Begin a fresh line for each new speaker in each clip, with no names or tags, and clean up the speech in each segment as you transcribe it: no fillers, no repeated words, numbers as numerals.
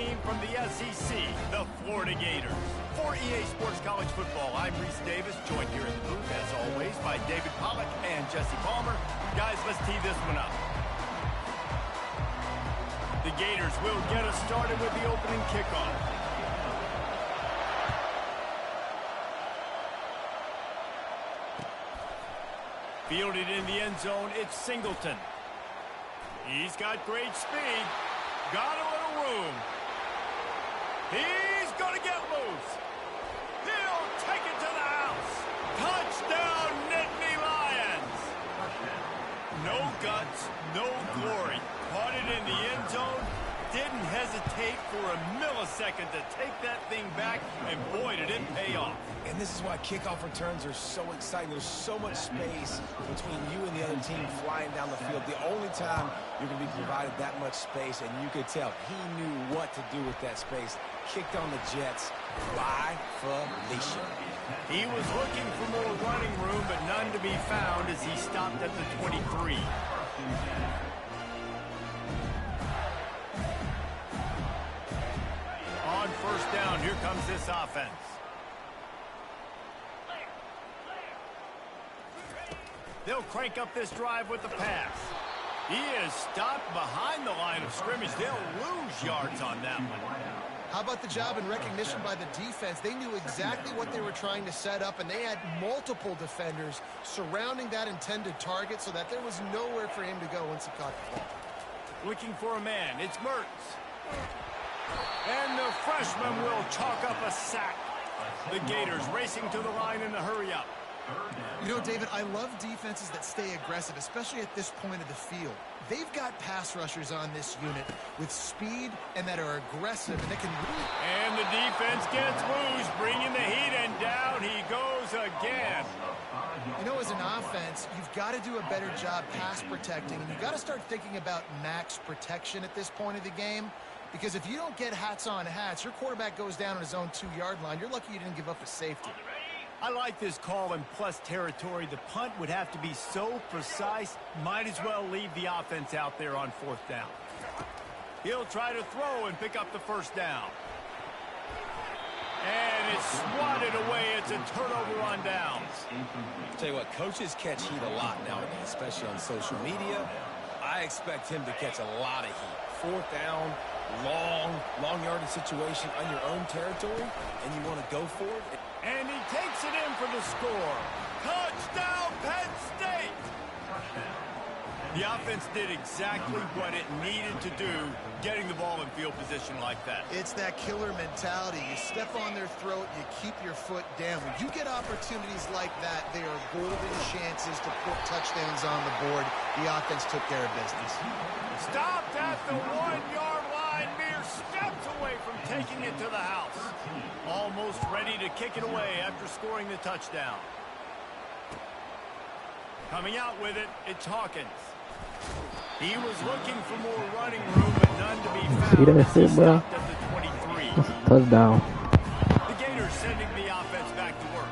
team from the SEC, the Florida Gators. For EA Sports College Football, I'm Reese Davis, joined here in the booth, as always, by David Pollack and Jesse Palmer. Guys, let's tee this one up. The Gators will get us started with the opening kickoff. Fielded in the end zone, it's Singleton. He's got great speed. Got a little room. He's going to get loose. He'll take it to the house. Touchdown, Nittany Lions. No guts, no glory. Caught it in the end zone. Didn't hesitate for a millisecond to take that thing back, and boy, did it pay off.
And this is why kickoff returns are so exciting. There's so much space between you and the other team flying down the field. The only time you're going to be provided that much space, and you could tell he knew what to do with that space. Kicked on the Jets by Felicia.
He was looking for more running room, but none to be found as he stopped at the 23. On first down, here comes this offense. They'll crank up this drive with the pass. He is stopped behind the line of scrimmage. They'll lose yards on that one.
How about the job and recognition by the defense? They knew exactly what they were trying to set up, and they had multiple defenders surrounding that intended target so that there was nowhere for him to go once he caught the ball.
Looking for a man. It's Mertens. And the freshman will chalk up a sack. The Gators racing to the line in a hurry-up.
You know, David, I love defenses that stay aggressive, especially at this point of the field. They've got pass rushers on this unit with speed and that are aggressive, and they can...
And the defense gets loose, bringing the heat, and down he goes again.
You know, as an offense, you've got to do a better job pass protecting, and you've got to start thinking about max protection at this point of the game. Because if you don't get hats on hats, your quarterback goes down on his own 2-yard line. You're lucky you didn't give up a safety.
I like this call in plus territory. The punt would have to be so precise, might as well leave the offense out there on fourth down. He'll try to throw and pick up the first down. And it's swatted away. It's a turnover on downs.
Tell you what, coaches catch heat a lot nowadays, especially on social media. I expect him to catch a lot of heat. Fourth down, long yardage situation on your own territory, and you want to go for it.
And he takes it in for the score. Touchdown, Penn State! The offense did exactly what it needed to do, getting the ball in field position like that.
It's that killer mentality. You step on their throat, you keep your foot down. When you get opportunities like that, they are golden chances to put touchdowns on the board. The offense took care of business.
Stopped at the 1-yard line, mere steps away from taking it to the house. Almost ready to kick it away after scoring the touchdown. Coming out with it, it's Hawkins. He was looking for more running room, but none to be found as he stopped at the 23.
Touchdown.
The Gators sending the offense back to work.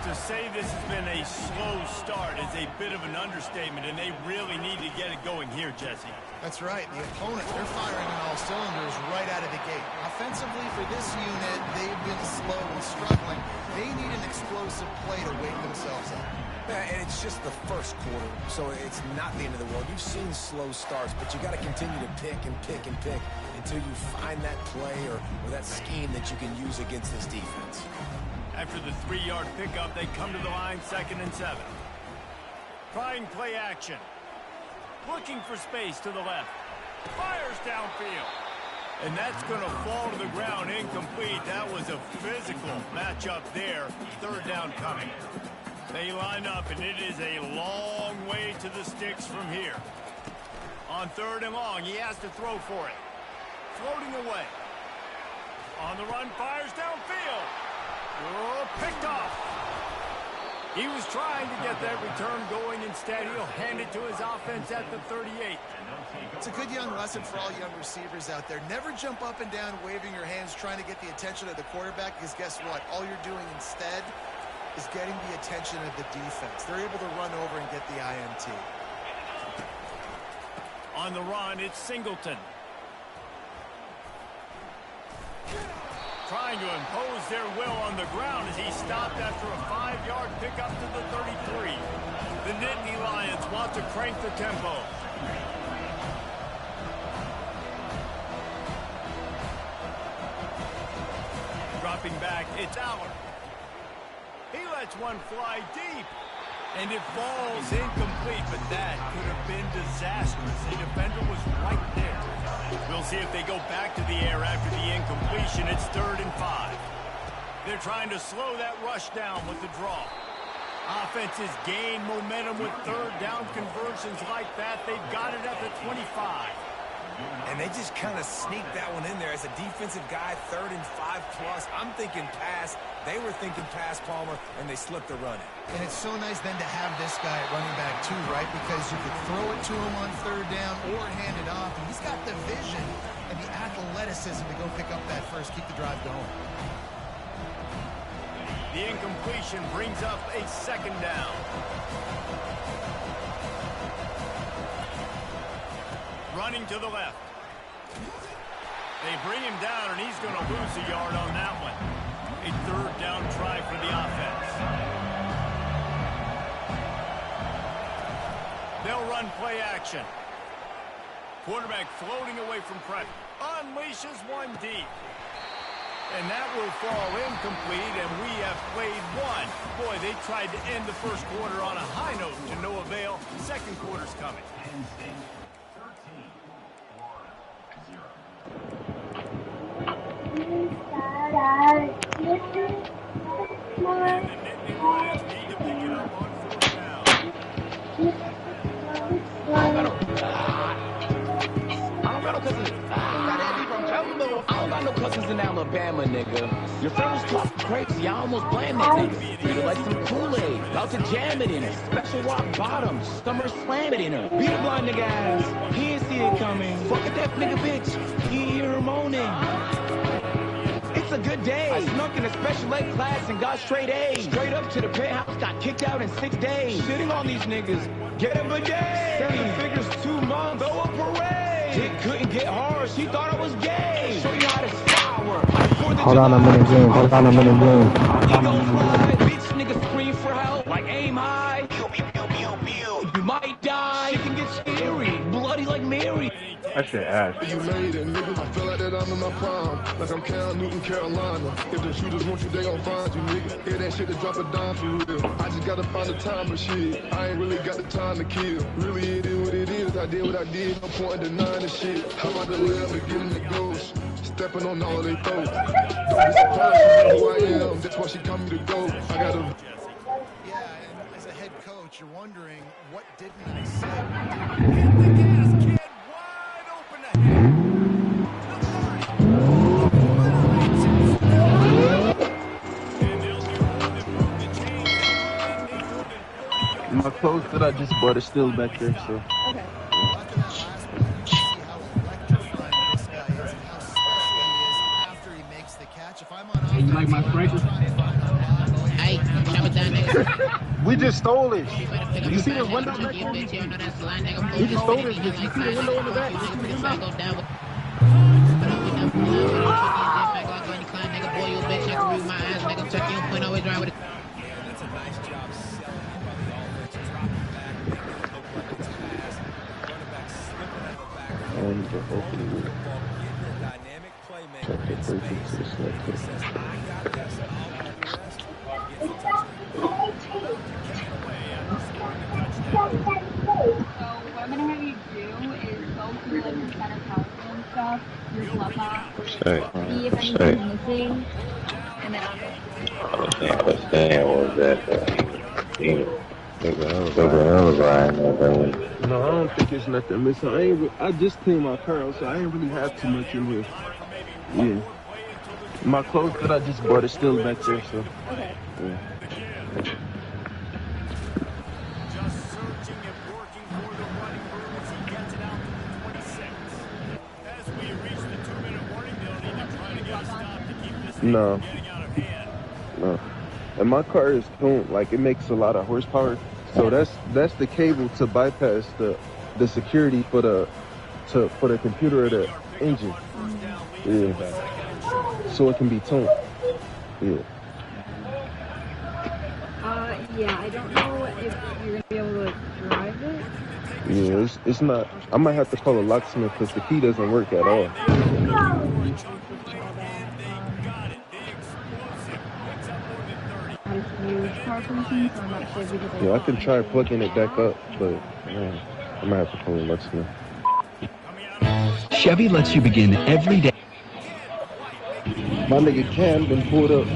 To say this has been a slow start is a bit of an understatement, and they really need to get it going here, Jesse.
That's right. The opponent, they're firing on all cylinders right out of the gate. Offensively, for this unit, they've been slow and struggling. They need an explosive play to wake themselves up.
Yeah, and it's just the first quarter, so it's not the end of the world. You've seen slow starts, but you got to continue to pick and pick and pick until you find that play or that scheme that you can use against this defense.
After the 3-yard pickup, they come to the line 2nd and 7. Trying play action. Looking for space to the left. Fires downfield. And that's going to fall to the ground incomplete. That was a physical matchup there. 3rd down coming. They line up, and it is a long way to the sticks from here. On 3rd and long, he has to throw for it. Floating away. On the run, fires downfield. Oh, picked off. He was trying to get that return going. Instead, he'll hand it to his offense at the 38.
It's a good young lesson for all young receivers out there. Never jump up and down waving your hands trying to get the attention of the quarterback, because guess what? All you're doing instead is getting the attention of the defense. They're able to run over and get the INT.
On the run, it's Singleton. Trying to impose their will on the ground as he stopped after a 5-yard pickup to the 33. The Nittany Lions want to crank the tempo. Dropping back, it's Aller. He lets one fly deep. And it falls incomplete, but that could have been disastrous. The defender was right there. We'll see if they go back to the air after the incompletion. It's 3rd and 5. They're trying to slow that rush down with the draw. Offenses gain momentum with 3rd down conversions like that. They've got it at the 25.
And they just kind of sneaked that one in there. As a defensive guy, 3rd and 5+. I'm thinking pass. They were thinking pass, Palmer, and they slipped the run.
And it's so nice then to have this guy at running back too, right? Because you could throw it to him on 3rd down or hand it off. And he's got the vision and the athleticism to go pick up that first, keep the drive going.
The incompletion brings up a 2nd down. Running to the left. They bring him down, and he's going to lose a yard on that one. A 3rd down try for the offense. They'll run play action. Quarterback floating away from pressure. Unleashes one deep. And that will fall incomplete, and we have played one. Boy, they tried to end the first quarter on a high note to no avail. Second quarter's coming. And the Nittany Lions need to pick it up on 4th down.
I don't got no cousins in Alabama, nigga. Your friend was talking crazy. I almost blamed that nigga. Nigga like some Kool-Aid. About to jam it in her. Special rock bottoms. Summer slam it in her. Beat a blind nigga ass. He ain't see it coming. Fuck a deaf nigga bitch. He hear her moaning. It's a good day. I snuck in a special ed class and got straight A's. Straight up to the penthouse, got kicked out in 6 days. Shitting on these niggas. Get him a day. 7 figures, 2 months. Throw a parade. Dick couldn't get hard. She thought I was gay. Show you how to sour.
Hold on a minute, James. Hold on a minute, James.
Bitch nigga scream for help like aim high. You might die. She can get scary. Bloody like Mary.
That shit ass.
You made it, nigga. I feel like that I'm in my prime. Like I'm Cam Newton, Carolina. If the shooters want you, they gon' find you, nigga. Hear that shit to drop it down for real. I just gotta find the time for shit. I ain't really got the time to kill. Really, it is what it is. I did what I did. No point in denying the shit. How about the live to get in the ghost? Stepping on all they throats. Don't be surprised, she know who I am. That's why she call me to go. I gotta...
Yeah, and as a head coach, you're wondering what didn't I say?
Hit the gas, kid. Wide open ahead. And they'll do more than move the chains.
My clothes that I just bought is still back there, so.
Okay. After that last one, you see how electrifying this guy is and how special he is after he makes the catch. If I'm on offense,
you like my Franklin?
Hey, chop it down, nigga.
We just stole it.
You see the window back there? We
just stole it. You see the window in the back?
That's a nice job selling by the offense. Dropping back, look like it's pass. Running back slipping at the back. Getting the dynamic playmaker in space. He says, I got this, I'll do the rest. Getting the touchdown.
So what I'm going to have you do is go through like the center console and stuff, your glove box, see if anything's missing, and then I'll go.
No, I don't think it's nothing missing. I just cleaned my car out, so I ain't really have too much in here. Yeah. My clothes that I just bought is still back there, so.
Okay.
Yeah.
Just searching and working for the running room as he gets it out to the 26. As we reach the 2-minute warning, they'll need to try to get a stop to keep this thing
No.
from getting out of hand.
No. And my car is tuned, like it makes a lot of horsepower. So that's the cable to bypass the security for the computer or the engine. Yeah. so it can be tuned. Yeah.
Yeah, I don't know if you're gonna be able to drive it.
Yeah, it's not. I might have to call a locksmith because the key doesn't work at all. Yeah, I can try plugging it back up, but man, I might have to call a locksmith.
Chevy lets you begin every day.
My nigga Cam been pulled up.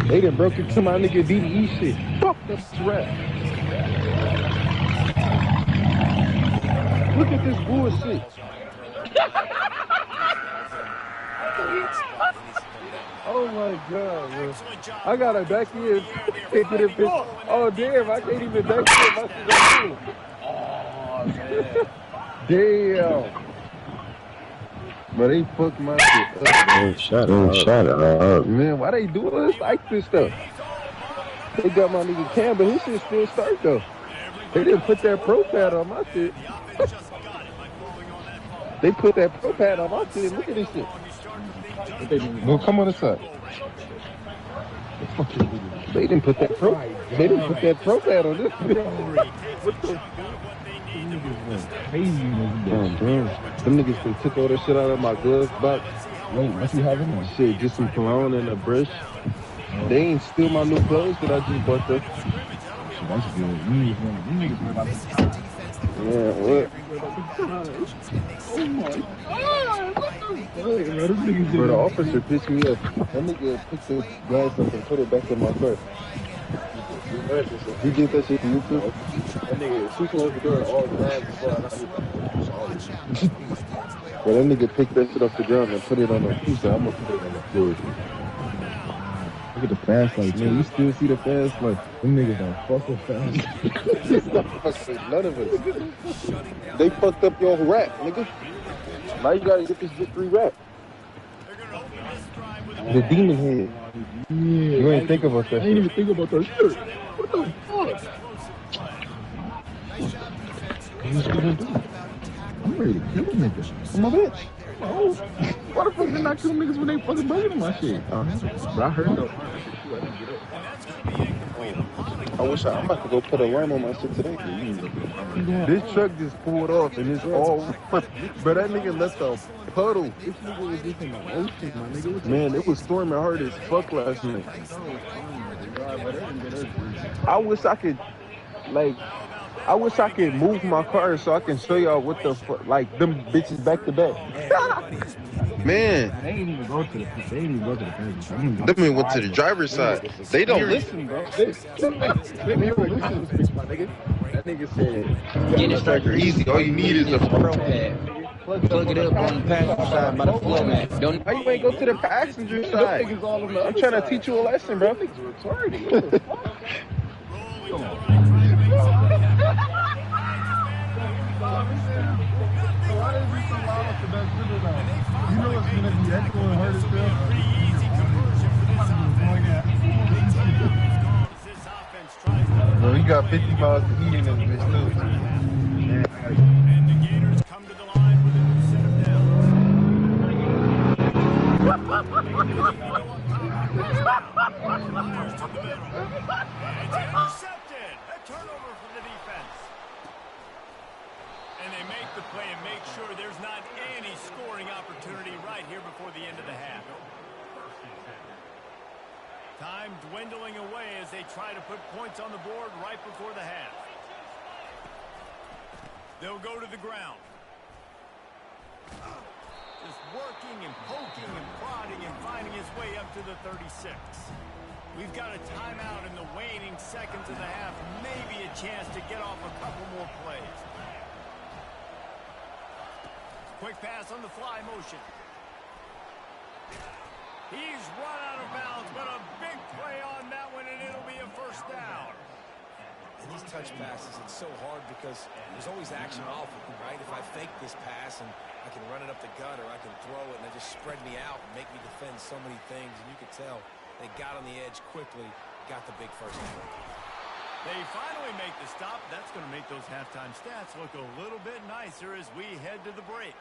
They done broke into my nigga DDE shit. Fuck this rap. Look at this bullshit. Oh my god, bro. I gotta back in. Take it in pitch. Oh damn, I can't even back in. My shit on. Oh man. Damn. But they fucked my shit up. Man, shut up. Man, why they doing us like this stuff? They got my nigga Cam, but his shit still start though. They didn't put that pro pad on my shit. They put that pro pad on my shit. Look at this shit. Well, come on the side. They didn't put that pro. They didn't put that pro pad on this. What the? Crazy, bro. Them niggas they took all that shit out of my glove box. Wait, what you having there? Shit, just some cologne and a brush. They ain't steal my new clothes that I just bought them. That's good. You niggas about this. Yeah, what? Oh my god! Bro, the officer pissed me off. That nigga picked the glass up and put it back in my car. He did that shit to you too? That nigga, she closed the door and all glass before I got it. Well, that nigga picked that shit off the ground and put it on the floor. So I'm gonna put it on the floor. Look at the fast lights, man. You still see the fast lights? Them niggas don't fuck with fast. None of us. They fucked up your rap, nigga. Now you gotta get this victory rap. The demon head. Yeah, you ain't think about that. I ain't even think about that shit. What the fuck? What's gonna do? I'm ready to kill them niggas. I'm a bitch. Oh, why the fuck did not kill them niggas when they fucking bugging my shit? But I heard though. I wish I'm about to go put a line on my shit today. This truck just pulled off and it's all. But that nigga left a puddle. This nigga was just in the ocean, my nigga. Man, it was storming hard as fuck last night. I wish I could, move my car so I can show y'all what the fuck, like them bitches back to back. Man, they ain't even go to the passenger. They went to the driver's side. They don't listen, bro. They don't listen to this, my nigga. That nigga said, get it started easy. All you need is a pro pad. Plug it up on the passenger side by the floor mat. Why you ain't go to the passenger side? I'm trying to teach you a lesson, bro. Niggas retarded. What the fuck? Come on. You know what's gonna be echoing hard as hell? Bro, he got 50 miles to heat in this bitch too. And the Gators come to the line with a new set of downs. It's intercepted. A turnover for the defense. And they make the play and make sure there's not any scoring opportunity right here before the end of the half. Time dwindling away as they try to put points on the board right before the half. They'll go to the ground. Just working and poking and prodding and finding his way up to the 36. We've got a timeout in the waning seconds of the half. Maybe a chance to get off a couple more plays. Quick pass on the fly motion. He's run out of bounds, but a big play on that one, and it'll be a first down.
And these touch passes, it's so hard because there's always action off of them, right? If I fake this pass and I can run it up the gut or I can throw it and they just spread me out and make me defend so many things, and you can tell they got on the edge quickly, got the big first down.
They finally make the stop. That's going to make those halftime stats look a little bit nicer as we head to the break.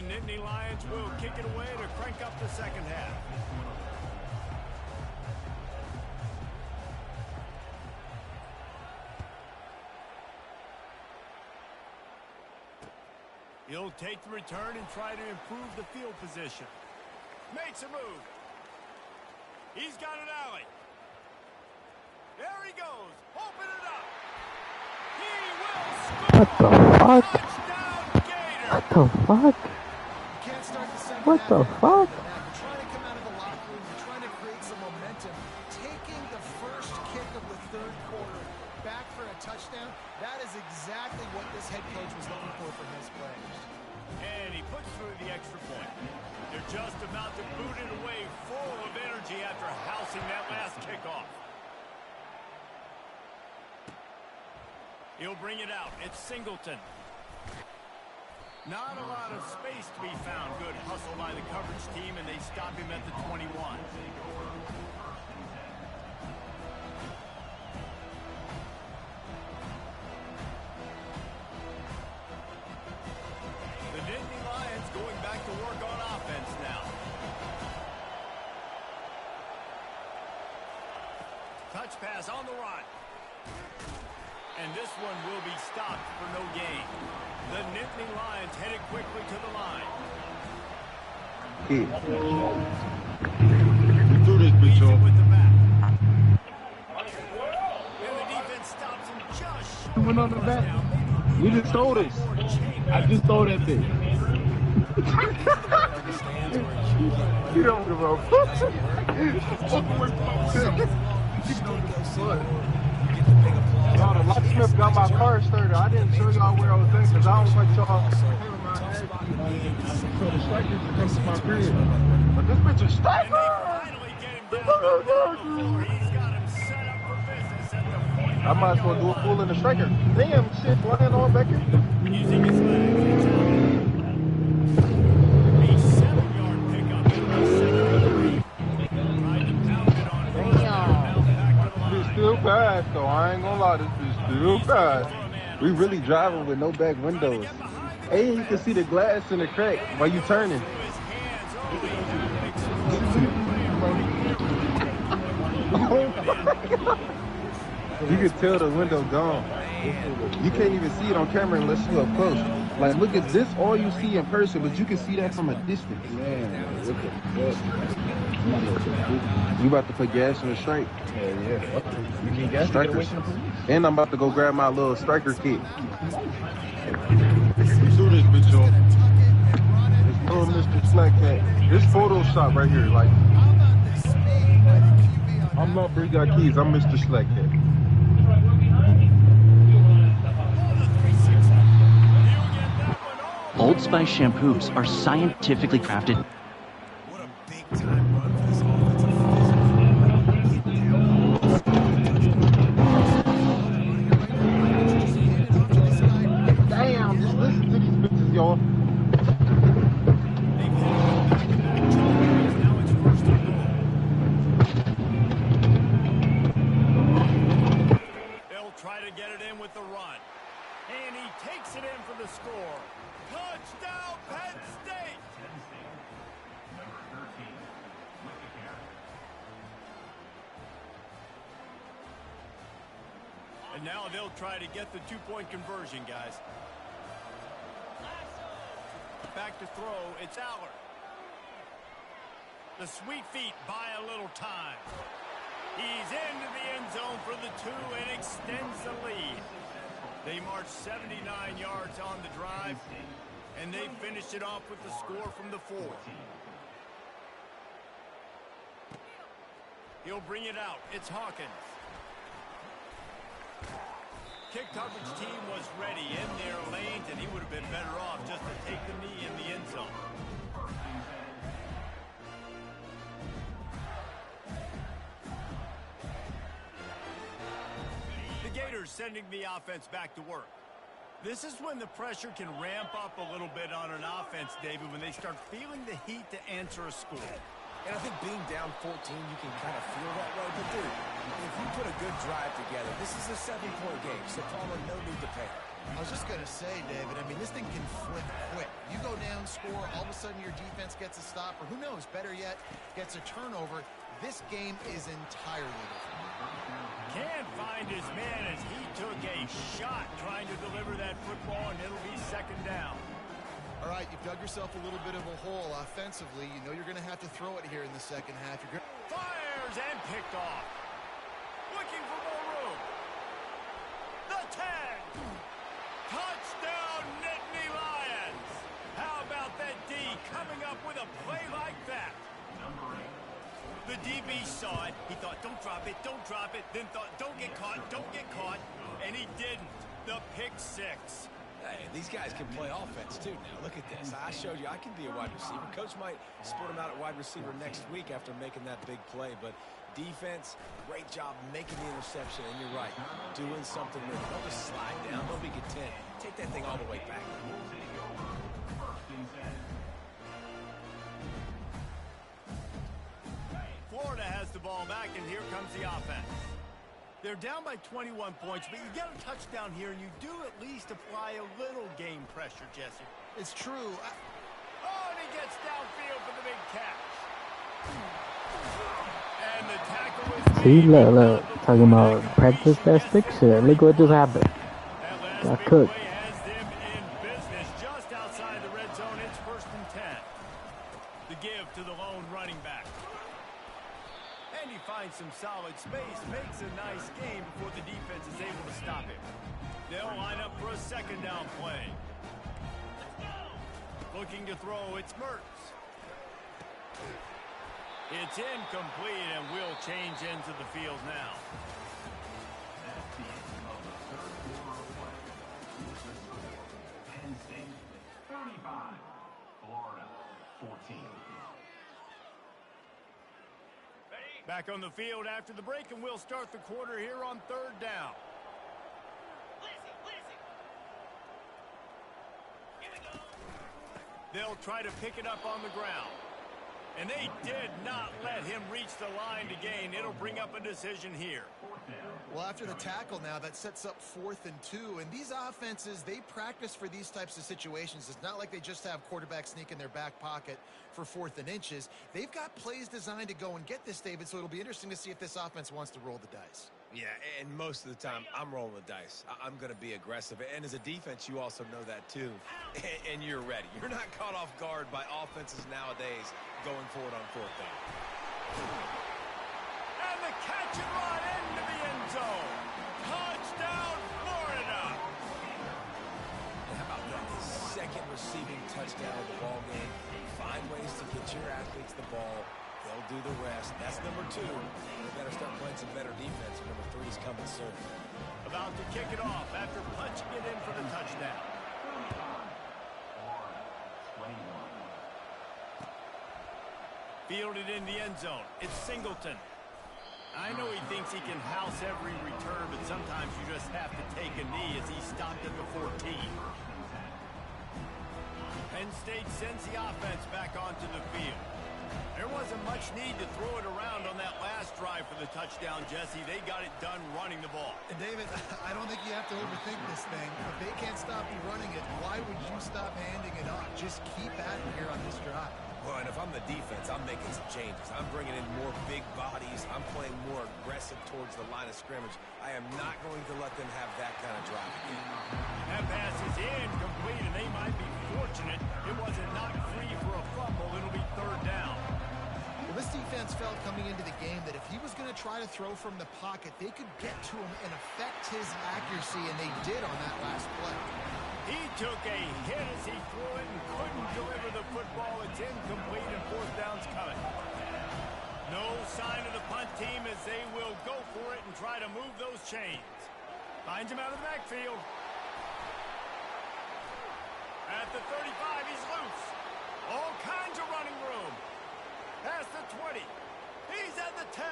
Nittany Lions will kick it away to crank up the second half. He'll take the return and try to improve the field position. Makes a move. He's got an alley. There he goes. Open it up. He will score.
What the fuck?
Touchdown, Gators.
What the fuck?
Can't start the second
What
half
the
any
fuck?
better than that. You're trying to come out of the locker room. You're trying to create some momentum. Taking the first kick of the third quarter back for a touchdown, that is exactly what this head coach was looking for his players.
And he puts through the extra point. They're just about to boot it away full of energy after housing that last kickoff. He'll bring it out. It's Singleton. Not a lot of space to be found. Good hustle by the coverage team, and they stop him at the 21. The Nittany Lions going back to work on offense now. Touch pass on the run. And this one will be stopped for no gain. The Nittany Lions headed quickly to the line.
Do this, bitch,
Leads it
y'all.
with the back. And the defense stops him just short
Went on the back. We just stole this. I just stole that thing. You don't give a fuck. Y'all, the locksmith got my car started. I didn't show y'all where I was at because I don't like y'all having my ass so the strikers to come to my crib. But this bitch is striker!
finally get him down to the floor. He's got him set up for business at the 40.
I might as well do a fool in the striker. Damn, shit, flying on back here.
Using his legs. A 7-yard pickup. Tried to pound it on first down. Back to the
It's
line.
still fast, though. I ain't gonna lie, this bitch still fast. We really driving with no back windows. Hey, you can see the glass in the crack while you turning.
His hands early.
You can tell the window gone. You can't even see it on camera unless you're up close. Like, look at this, all you see in person, but you can see that from a distance. Man, what the fuck? You about to put gas in the strike? Yeah. You need gas strikers. And I'm about to go grab my little striker kit. Do this, bitch, y'all. It's little Mr. Slack Cat. This Photoshop right here, like, I'm not Big Got Keys, I'm Mr. Slack Cat.
Old Spice shampoos are scientifically crafted.
What a big-time run for this offensive
Damn, just listen to these bitches, y'all.
Now it's first and goal. They'll try to get it in with the run. And he takes it in for the score. Touchdown, Penn State! And now they'll try to get the two-point conversion, guys. Back to throw, it's Aller. The sweet feet buy a little time. He's into the end zone for the 2 and extends the lead. They march 79 yards on the drive, and they finish it off with the score from the 4. He'll bring it out. It's Hawkins. Kick coverage team was ready in their lanes, and he would have been better off just to take the knee in the end zone. The Gators sending the offense back to work. This is when the pressure can ramp up a little bit on an offense, David, when they start feeling the heat to answer a score.
And I think being down 14, you can kind of feel that way. But, dude, if you put a good drive together, this is a 7-point game, so Palmer, no need to panic.
A was just going to say, David, I mean, this thing can flip quick. You go down, score, all of a sudden your defense gets a stop, or who knows, better yet, gets a turnover. This game is entirely different.
Can't find his man as he took a shot trying to deliver that football, and it'll be second down.
All right, you've dug yourself a little bit of a hole offensively. You know you're going to have to throw it here in the second half.
Fires and picked off. Looking for more room. The 10. Touchdown, Nittany Lions. How about that D coming up with a play like that? The DB saw it. He thought, don't drop it, then thought, don't get caught, and he didn't. The pick six.
Hey, these guys can play offense, too, now. Look at this. I showed you I can be a wide receiver. Coach might split him out at wide receiver next week after making that big play, but defense, great job making the interception, and you're right, doing something with it. Don't just slide down. Don't be content. Take that thing all the way back.
Florida has the ball back, and here comes the offense. They're down by 21 points, but you get a touchdown here, and you do at least apply a little game pressure, Jesse.
It's true.
And he gets downfield for the big catch. And the tackle is...
See, look, talking about practice that stick shit. Look what just happened. Got cooked.
Has them in business just outside the red zone. It's 1st and 10. The give to the lone running back. And he finds some solid space, makes a nice game before the defense is able to stop him. They'll line up for a second down play. Looking to throw, it's Mertz. It's incomplete, and we'll change into the field now. Penn State, 35. Florida, 14. Back on the field after the break, and we'll start the quarter here on 3rd down. They'll try to pick it up on the ground. And they did not let him reach the line to gain. It'll bring up a decision here.
Well, after the tackle now, that sets up 4th and 2. And these offenses, they practice for these types of situations. It's not like they just have quarterback sneak in their back pocket for 4th and inches. They've got plays designed to go and get this, David, so it'll be interesting to see if this offense wants to roll the dice.
Yeah, and most of the time, I'm rolling the dice. I'm going to be aggressive. And as a defense, you also know that, too. And you're ready. You're not caught off guard by offenses nowadays going forward on 4th down.
And the catch and run into the end zone. Touchdown, Florida.
And how about that? Second receiving touchdown of the ball game. Find ways to get your athletes the ball. They'll do the rest. That's number 2. They better start playing some better defense. Number 3 is coming soon.
About to kick it off after punching it in for the touchdown. Fielded in the end zone. It's Singleton. I know he thinks he can house every return, but sometimes you just have to take a knee as he stopped at the 14. Penn State sends the offense back onto the field. There wasn't much need to throw it around on that last drive for the touchdown, Jesse. They got it done running the ball.
And, David, I don't think you have to overthink this thing. If they can't stop you running it, why would you stop handing it off? Just keep at it here on this drive.
Well, and if I'm the defense, I'm making some changes. I'm bringing in more big bodies. I'm playing more aggressive towards the line of scrimmage. I am not going to let them have that kind of drive again.
That pass is incomplete, and they might be fortunate it wasn't knocked free for a fumble. It'll be 3rd down.
Well, this defense felt coming into the game that if he was going to try to throw from the pocket, they could get to him and affect his accuracy, and they did on that last play.
He took a hit as he threw it and couldn't deliver the football. It's incomplete, and 4th down's coming. No sign of the punt team as they will go for it and try to move those chains. Finds him out of the backfield. At the 35, he's loose. All kinds of running room. Past the 20. He's at the 10.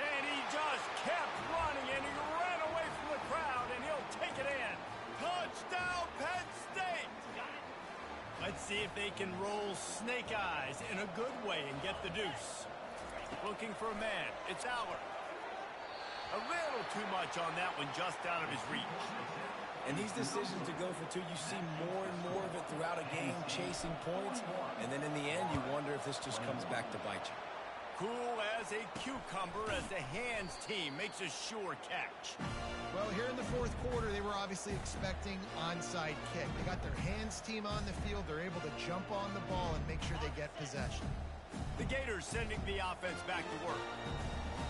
And he just kept running, and he ran away from the crowd, and he'll take it in. Touchdown, Penn State! Let's see if they can roll snake eyes in a good way and get the deuce. Looking for a man. It's Aller. A little too much on that one, just out of his reach.
And these decisions to go for two, you see more and more of it throughout a game, chasing points. And then in the end, you wonder if this just comes back to bite you.
Cool as a cucumber as the hands team makes a sure catch.
Well, here in the fourth quarter, they were obviously expecting onside kick. They got their hands team on the field. They're able to jump on the ball and make sure they get possession.
The Gators sending the offense back to work.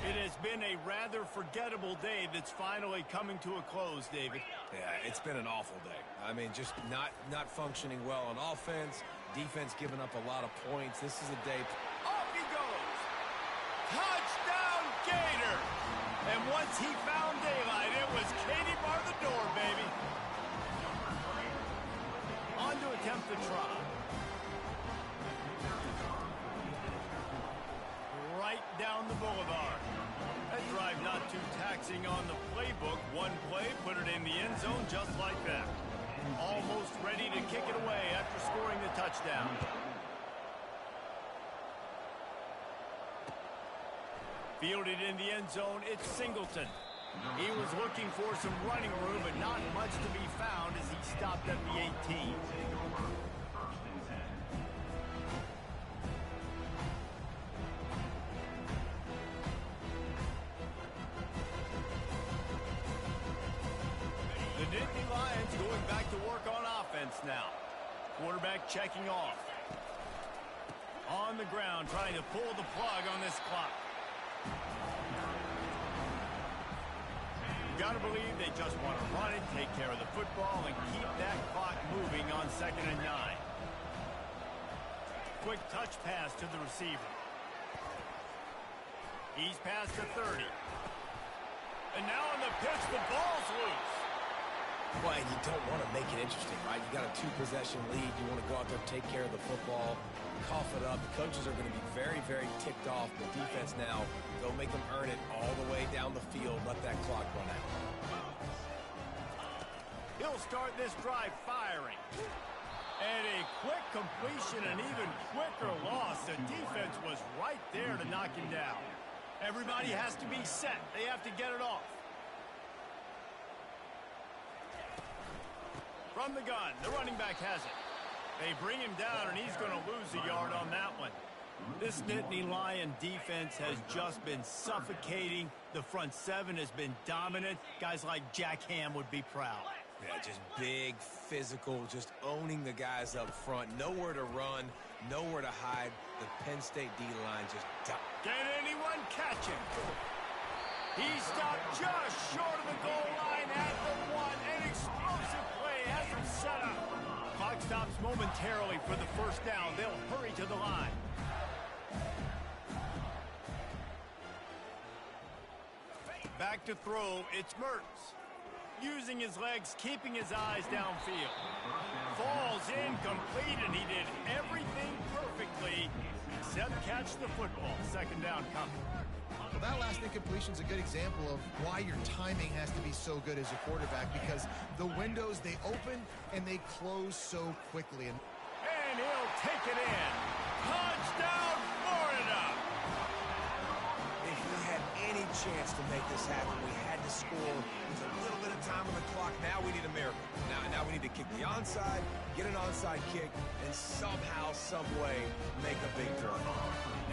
It has been a rather forgettable day that's finally coming to a close, David.
Yeah, it's been an awful day. I mean, just not functioning well on offense. Defense giving up a lot of points. This is a day.
Off he goes. Touchdown, Gator. And once he found daylight, it was Katie bar the door, baby. On to attempt the try. Right down the boulevard. That drive not too taxing on the playbook. One play, put it in the end zone just like that. Almost ready to kick it away after scoring the touchdown. Fielded in the end zone, it's Singleton. He was looking for some running room, but not much to be found as he stopped at the 18. The Nittany Lions going back to work on offense now. Quarterback checking off. On the ground, trying to pull the plug on this clock. You gotta believe they just want to run it, take care of the football, and keep that clock moving on 2nd and 9. Quick touch pass to the receiver. He's past the 30. And now on the pitch, the ball's loose.
Well, and you don't want to make it interesting, right? You got a 2-possession lead. You want to go out there, take care of the football, cough it up. The coaches are going to be very, very ticked off. The defense now, go make them earn it all the way down the field. Let that clock run out.
He'll start this drive firing. And a quick completion, an even quicker loss. The defense was right there to knock him down. Everybody has to be set. They have to get it off. From the gun, the running back has it. They bring him down, and he's going to lose a yard on that one. This Nittany Lion defense has just been suffocating. The front seven has been dominant. Guys like Jack Ham would be proud.
Yeah, just big, physical, just owning the guys up front. Nowhere to run, nowhere to hide. The Penn State D-line just...
Can anyone catch him? He stopped just short of the goal line at the 1. An explosive play has him set up. Clock stops momentarily for the first down. They'll hurry to the line. Back to throw, it's Mertz. Using his legs, keeping his eyes downfield. Falls incomplete, and he did everything perfectly except catch the football. 2nd down coming.
Well, that last incompletion is a good example of why your timing has to be so good as a quarterback, because the windows, they open and they close so quickly. And
he'll take it in. Touchdown, Florida!
If we had any chance to make this happen, we had to score with a little bit of time on the clock. Now we need a miracle. Now we need to kick the onside, get an onside kick, and somehow, some way, make a big throw.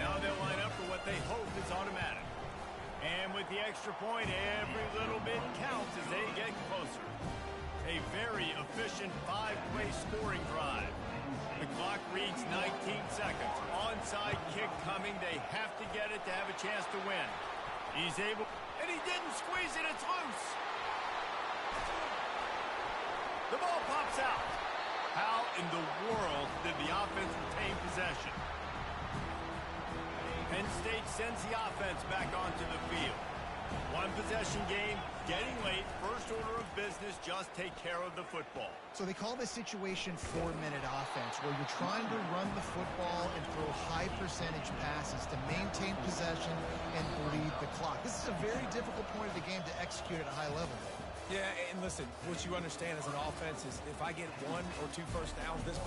Now they'll line up for what they hope is automatic. And with the extra point, every little bit counts as they get closer. A very efficient 5-play scoring drive. The clock reads 19 seconds. Onside kick coming. They have to get it to have a chance to win. He's able, and he didn't squeeze it. It's loose. The ball pops out. How in the world did the offense retain possession? Penn State sends the offense back onto the field. 1-possession game, getting late. First order of business, just take care of the football.
so they call this situation 4-minute offense, where you're trying to run the football and throw high percentage passes to maintain possession and bleed the clock. This is a very difficult point of the game to execute at a high level.
Yeah, and listen, what you understand as an offense is if I get 1 or 2 first downs, this...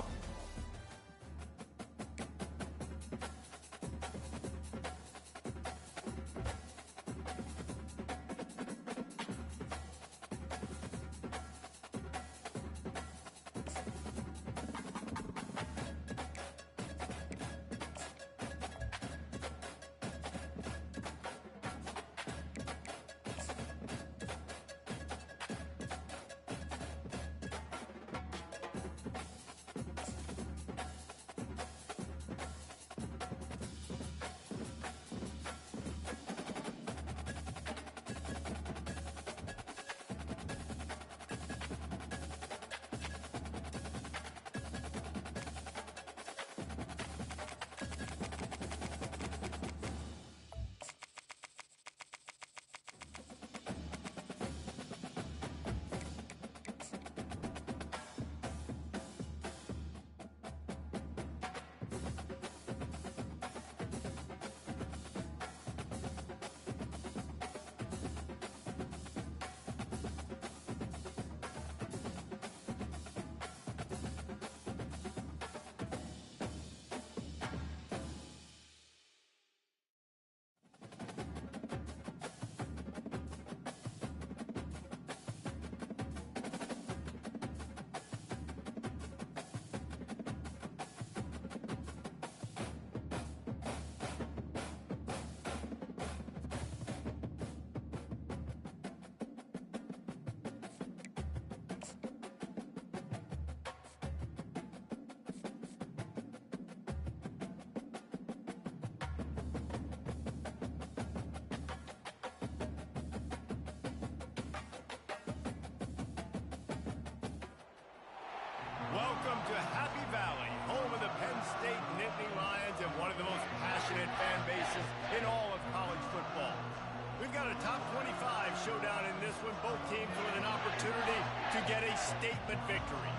a top 25 showdown in this one. Both teams with an opportunity to get a statement victory.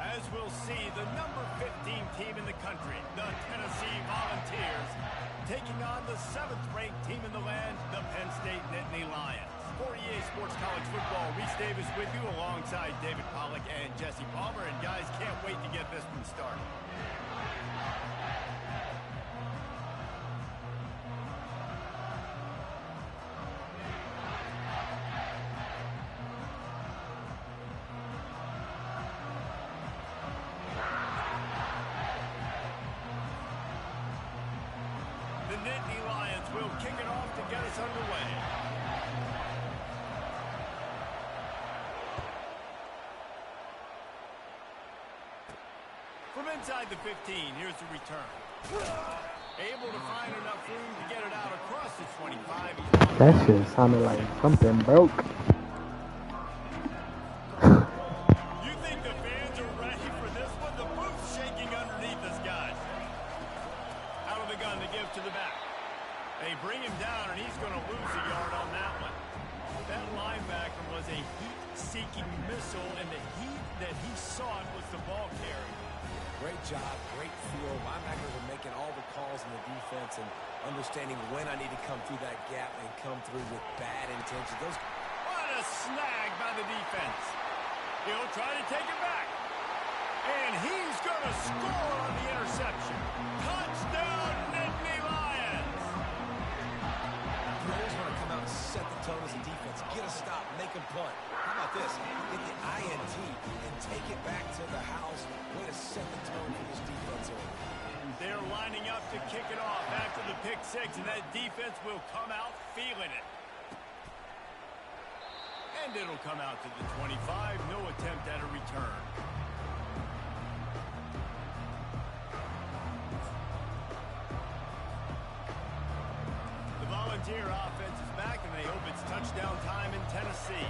As we'll see, the number 15 team in the country, the Tennessee Volunteers, taking on the 7th-ranked team in the land, the Penn State Nittany Lions. For EA Sports College Football, Reese Davis with you alongside David Pollack and Jesse Palmer. And guys, can't wait to get this one started. The Nittany Lions will kick it off to get us underway. From inside the 15, here's the return. Able to find enough room to get it out across the 25.
That shit sounded like something broke.
You think the fans are ready for this one? The booth's shaking underneath us, guys. Out of the gun to give to the back. They bring him down, and he's going to lose a yard on that one. That linebacker was a heat-seeking missile, and the heat that he sought was the ball carrier.
Great job, great feel. Linebackers are making all the calls in the defense and understanding when I need to come through that gap and come through with bad intentions.
What a snag by the defense. He'll try to take it back. And he's going to score on the interception. Touchdown, Nittany Lions.
You always want to come out and set the tone as a defense. Get a stop, make a punt. How about this? Get the INT and take it back to the house. Way to set the tone for this defense.
They're lining up to kick it off after the pick six, and that defense will come out feeling it. And it'll come out to the 25. No attempt at a return. The Volunteer offense is back, and they hope it's touchdown time in Tennessee.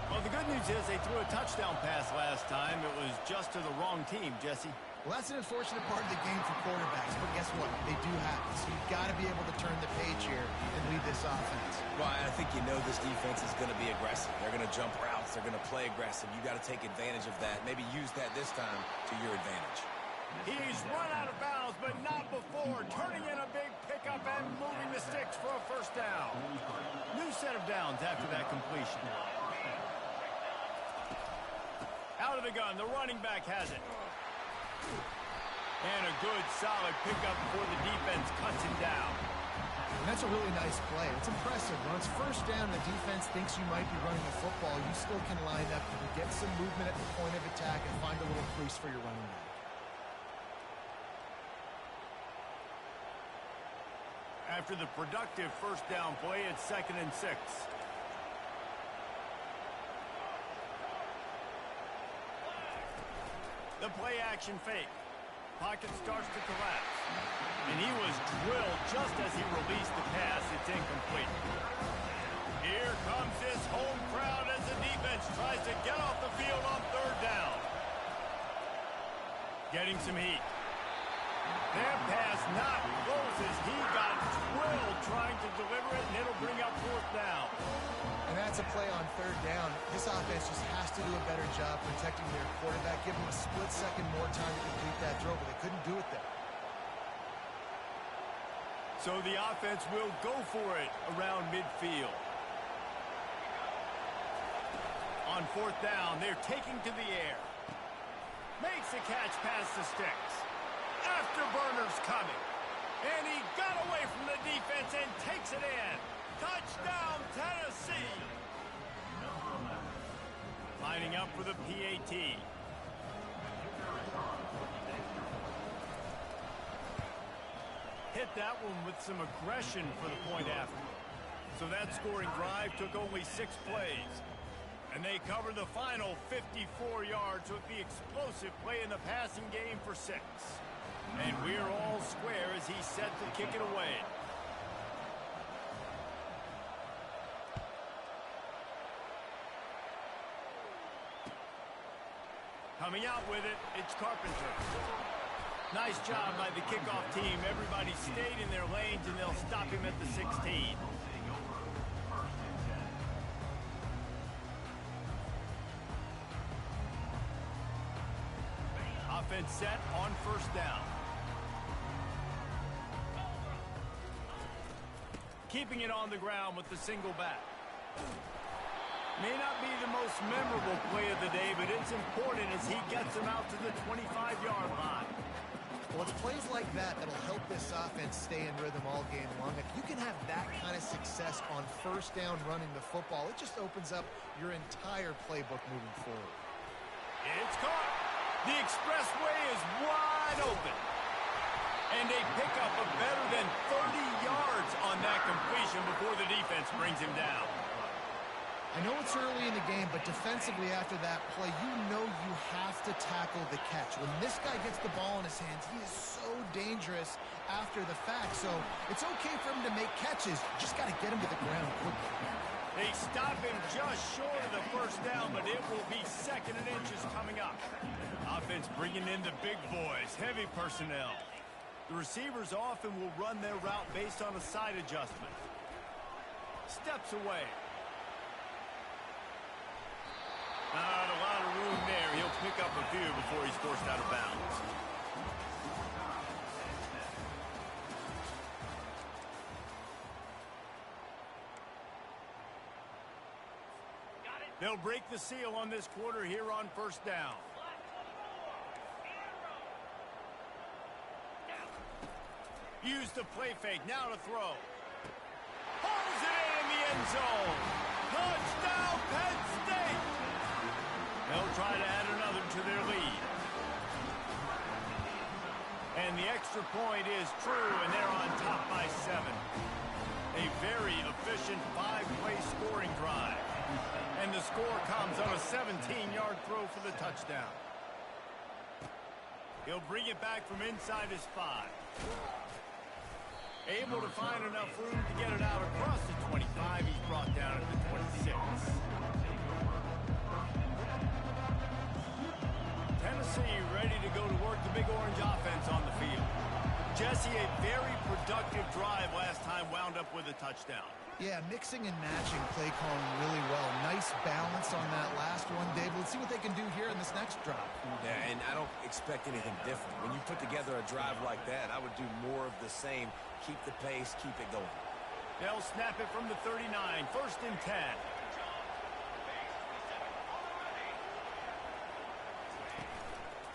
Well, the good news is they threw a touchdown pass last time. It was just to the wrong team, Jesse.
Well, that's an unfortunate part of the game for quarterbacks, but guess what? They do happen. So you've got to be able to turn the page here and lead this offense.
Well, I think you know this defense is going to be aggressive. They're going to jump routes. They're going to play aggressive. You got to take advantage of that. Maybe use that this time to your advantage.
He's run out of bounds, but not before. Turning in a big pickup and moving the sticks for a first down. New set of downs after that completion. Out of the gun, the running back has it. And a good, solid pickup before the defense cuts him down.
And that's a really nice play. It's impressive. When it's first down, the defense thinks you might be running the football. You still can line up, you can get some movement at the point of attack, and find a little crease for your running back.
After the productive first down play, it's 2nd and 6. The play-action fake. Pocket starts to collapse. And he was drilled just as he released the pass. It's incomplete. Here comes this home crowd as the defense tries to get off the field on 3rd down. Getting some heat. Their pass not closes. He got drilled trying to deliver it, and it'll bring up 4th down.
And that's a play on 3rd down. This offense just has to do a better job protecting their quarterback. Give them a split second more time to complete that throw, but they couldn't do it there.
So the offense will go for it around midfield. On 4th down, they're taking to the air. Makes a catch past the sticks. Afterburner's coming. And he got away from the defense and takes it in. Touchdown, Tennessee. Lining up for the PAT. Hit that one with some aggression for the point after. So that scoring drive took only 6 plays. And they cover the final 54 yards with the explosive play in the passing game for 6. And we're all square as he's set to kick it away. Coming out with it, it's Carpenter. Nice job by the kickoff team. Everybody stayed in their lanes, and they'll stop him at the 16. offense set on first down. Keeping it on the ground with the single back. May not be the most memorable play of the day, but it's important as he gets him out to the 25-yard line.
Well, it's plays like that that'll help this offense stay in rhythm all game long. If you can have that kind of success on first down running the football, it just opens up your entire playbook moving forward.
It's caught. The expressway is wide open. And they pick up a better than 30 yards on that completion before the defense brings him down.
I know it's early in the game, but defensively after that play, you know you have to tackle the catch. When this guy gets the ball in his hands, he is so dangerous after the fact. So it's okay for him to make catches. You just got to get him to the ground quickly. They stop him just short of the first down, but it will be 2nd and inches coming up. Offense bringing in the big boys, heavy personnel. The receivers often will run their route based on a side adjustment. Steps away. Not a lot of room there. He'll pick up a few before he's forced out of bounds. They'll break the seal on this quarter here on first down. Use the play fake. Now to throw. Pulls it in the end zone. Touchdown, Penn State. They'll try to add another to their lead. And the extra point is true, and they're on top by 7. A very efficient 5-play scoring drive. And the score comes on a 17-yard throw for the touchdown. He'll bring it back from inside his 5. Able to find enough room to get it out across the 25. He's brought down at the 26. Tennessee ready to go to work the Big Orange offense on the field. Jesse, a very productive drive last time wound up with a touchdown. Yeah, mixing and matching play calling really well. Nice balance on that last one, Dave. Let's see what they can do here in this next drive.
Yeah, and I don't expect anything different. When you put together a drive like that, I would do more of the same. Keep the pace, keep it going.
They'll snap it from the 39, 1st and 10.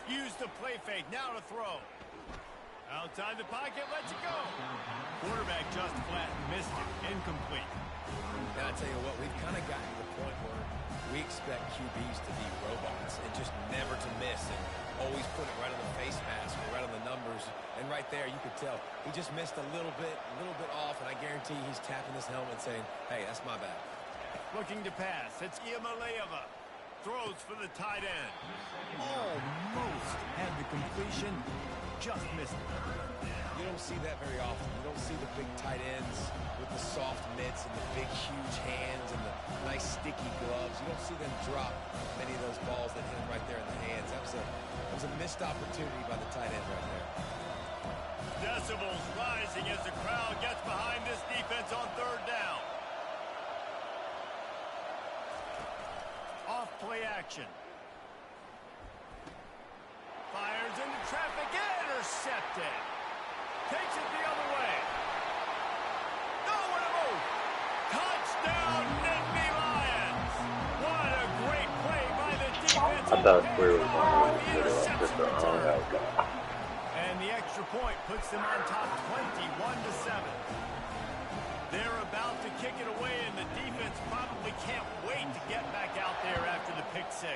Use the play fake, now to throw. Outside the pocket, lets it go. Quarterback just flat missed it, incomplete.
And I tell you what, we've kind of gotten to the point where we expect QBs to be robots and just never to miss and always put it right on the face mask or right on the numbers. And right there, you could tell he just missed a little bit off, and I guarantee he's tapping his helmet saying, hey, that's my bad.
Looking to pass, it's Iamaleava. Throws for the tight end. Almost had the completion, just missed it.
You don't see that very often. You don't see the big tight ends with the soft mitts and the big, huge hands and the nice, sticky gloves. You don't see them drop many of those balls that hit them right there in the hands. That was a missed opportunity by the tight end right there.
Decibels rising as the crowd gets behind this defense on 3rd down. Off play action. Fires into traffic, intercepted. Takes it the other way. Nowhere to move. Touchdown, Nittany Lions. What a great play by the defense.
I thought Square was on the interception return.
And the extra point puts them on top 21-7. They're about to kick it away, and the defense probably can't wait to get back out there after the pick 6.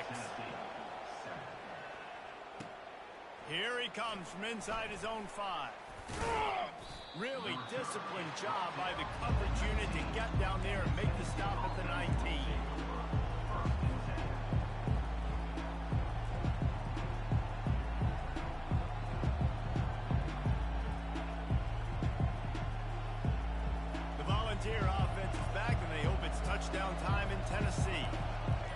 Here he comes from inside his own 5. Really disciplined job by the coverage unit to get down there and make the stop at the 19. Volunteer offense is back, and they hope it's touchdown time in Tennessee.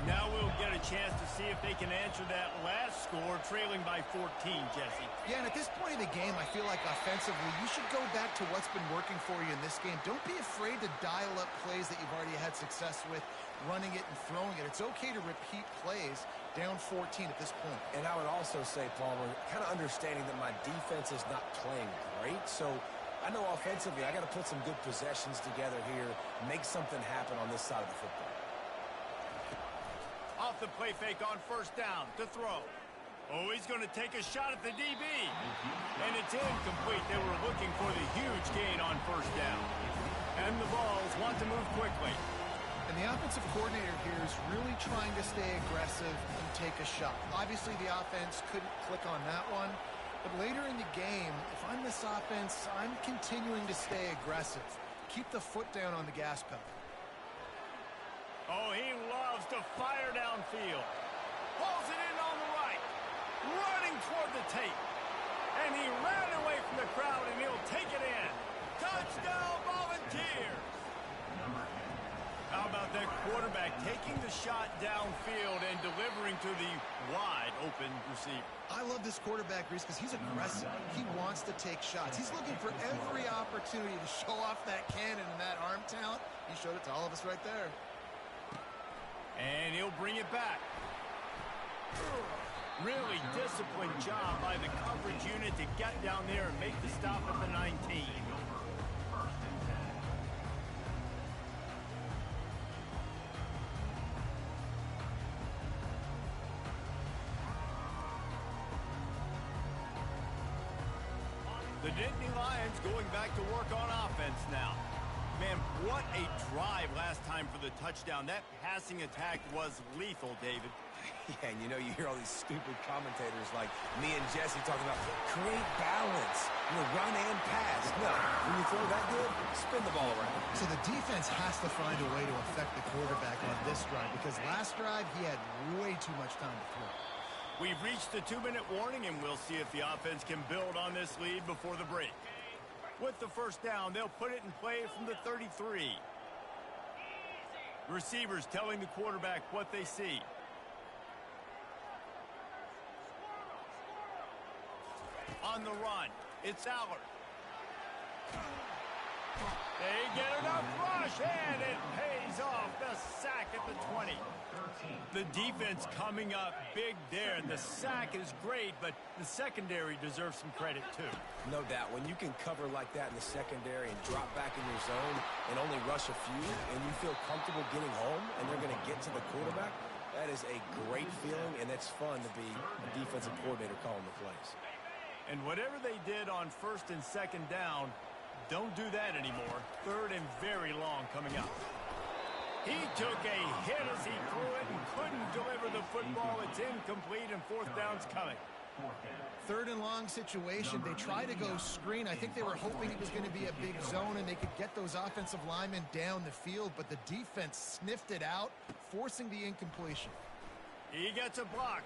Now we'll get a chance to see if they can answer that last score, trailing by 14, Jesse.
Yeah, and at this point of the game, I feel like offensively, you should go back to what's been working for you in this game. Don't be afraid to dial up plays that you've already had success with. running it and throwing it. It's okay to repeat plays down 14 at this point.
And I would also say, Palmer, kind of understanding that my defense is not playing great, so I know offensively I got to put some good possessions together here, make something happen on this side of the football.
Off the play fake on first down to throw. Oh, he's going to take a shot at the DB. And it's incomplete. They were looking for the huge gain on first down. And the Vols want to move quickly.
And the offensive coordinator here is really trying to stay aggressive and take a shot. Obviously, the offense couldn't click on that one. But later in the game, if I'm this offense, I'm continuing to stay aggressive. Keep the foot down on the gas pedal.
Oh, he loves to fire downfield. Pulls it in on the right. Running toward the tape. And he ran away from the crowd, and he'll take it in. Touchdown, Volunteers! How about that quarterback taking the shot downfield and delivering to the wide-open receiver?
I love this quarterback, Reese, because he's aggressive. He wants to take shots. He's looking for every opportunity to show off that cannon and that arm talent. He showed it to all of us right there.
And he'll bring it back. Really disciplined job by the coverage unit to get down there and make the stop at the 19. The Nittany Lions going back to work on offense now. Man, what a drive last time for the touchdown. That passing attack was lethal, David.
Yeah, and you know, you hear all these stupid commentators like me and Jesse talking about create balance, run and pass. No, when you throw that good, spin the ball around.
So the defense has to find a way to affect the quarterback on this drive because last drive he had way too much time to throw.
We've reached the 2-minute warning, and we'll see if the offense can build on this lead before the break. With the first down, they'll put it in play from the 33. Receivers telling the quarterback what they see. On the run, it's Allard. They get enough rush, and it pays off. The sack at the 20. The defense coming up big there, and the sack is great, but the secondary deserves some credit too.
No doubt. When you can cover like that in the secondary and drop back in your zone and only rush a few, and you feel comfortable getting home, and they're going to get to the quarterback, that is a great feeling, and it's fun to be a defensive coordinator calling the plays.
And whatever they did on first and second down, don't do that anymore. Third and very long coming up. He took a hit as he threw it and couldn't deliver the football. It's incomplete, and fourth down's coming.
Third and long situation. They try to go screen. I think they were hoping it was going to be a big zone and they could get those offensive linemen down the field, but the defense sniffed it out, forcing the incompletion.
He gets a block.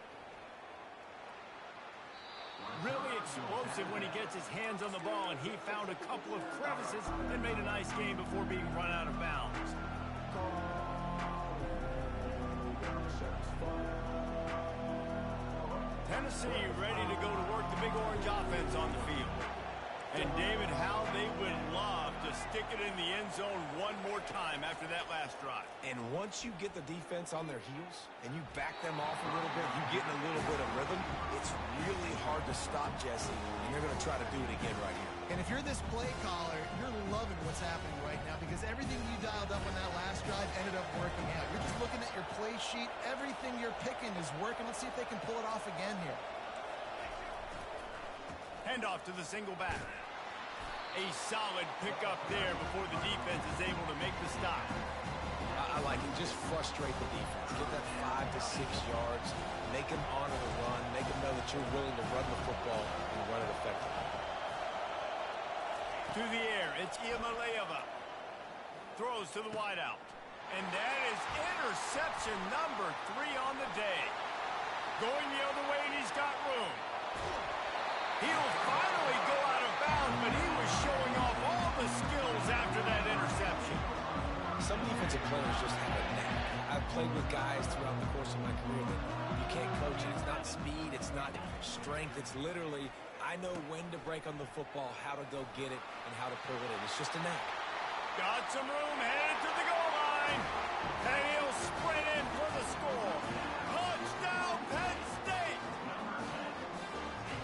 Really explosive when he gets his hands on the ball, and he found a couple of crevices and made a nice game before being run out of bounds. Tennessee ready to go to work the Big Orange offense on the field. And David, how they would love to stick it in the end zone one more time after that last drive.
And once you get the defense on their heels and you back them off a little bit, you get in a little bit of rhythm, it's really hard to stop, Jesse, and they're going to try to do it again right here.
And if you're this play caller, you're loving what's happening right now because everything you dialed up on that last drive ended up working out. You're just looking at your play sheet. Everything you're picking is working. Let's see if they can pull it off again here.
Handoff to the single back. A solid pickup there before the defense is able to make the stop.
I like it. Just frustrate the defense. Get that 5 to 6 yards. Make them honor the run. Make them know that you're willing to run the football and run it effectively.
To the air, it's Iamaleava. Throws to the wideout. And that is interception number 3 on the day. Going the other way, and he's got room. He'll finally go out of bounds, but he was showing off all the skills after that interception.
Some defensive players just have a knack. I've played with guys throughout the course of my career that you can't coach it. It's not speed, it's not strength. It's literally, I know when to break on the football, how to go get it, and how to pull it in. It's just a knack.
Got some room, headed to the goal line. line, and he'll sprint in for the score. Touchdown, Penn State!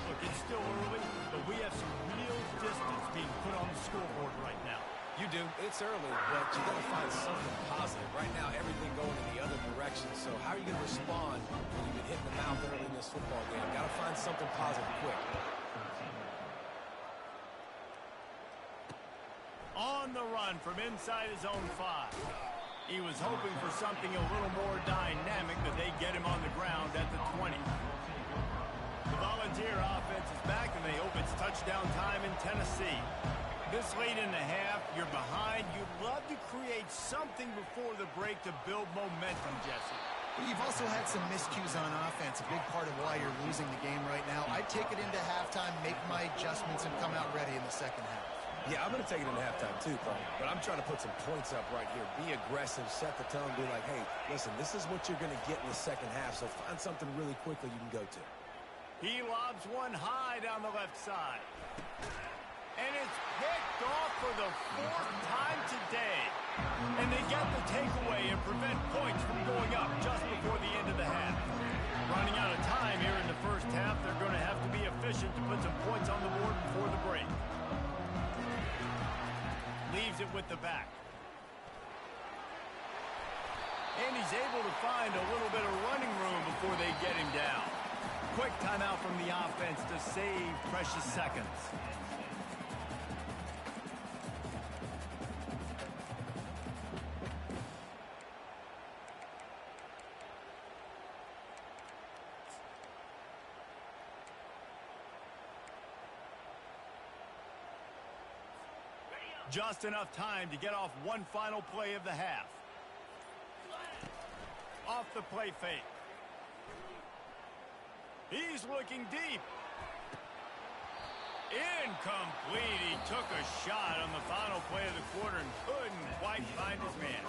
Look, it's still early, but we have some real distance being put on the scoreboard right now.
You do. It's early, but you got to find something positive. Right now, everything going in the other direction. So how are you going to respond when you've been hitting the mouth early in this football game? Got to find something positive quick.
On the run from inside his own 5. He was hoping for something a little more dynamic, but they get him on the ground at the 20. The Volunteer offense is back, and they hope it's touchdown time in Tennessee. This late in the half, you're behind. You'd love to create something before the break to build momentum, Jesse.
But you've also had some miscues on offense, a big part of why you're losing the game right now. I'd take it into halftime, make my adjustments, and come out ready in the second half.
Yeah, I'm going to take it into halftime too, Paul. But I'm trying to put some points up right here. Be aggressive, set the tone, be like, hey, listen, this is what you're going to get in the second half, so find something really quickly you can go to.
He lobs one high down the left side. And it's picked off for the 4th time today. And they get the takeaway and prevent points from going up just before the end of the half. Running out of time here in the first half, they're going to have to be efficient to put some points on the board before the break. Leaves it with the back. And he's able to find a little bit of running room before they get him down. Quick timeout from the offense to save precious seconds. Just enough time to get off one final play of the half. Off the play fake. He's looking deep. Incomplete. He took a shot on the final play of the quarter and couldn't quite find his man.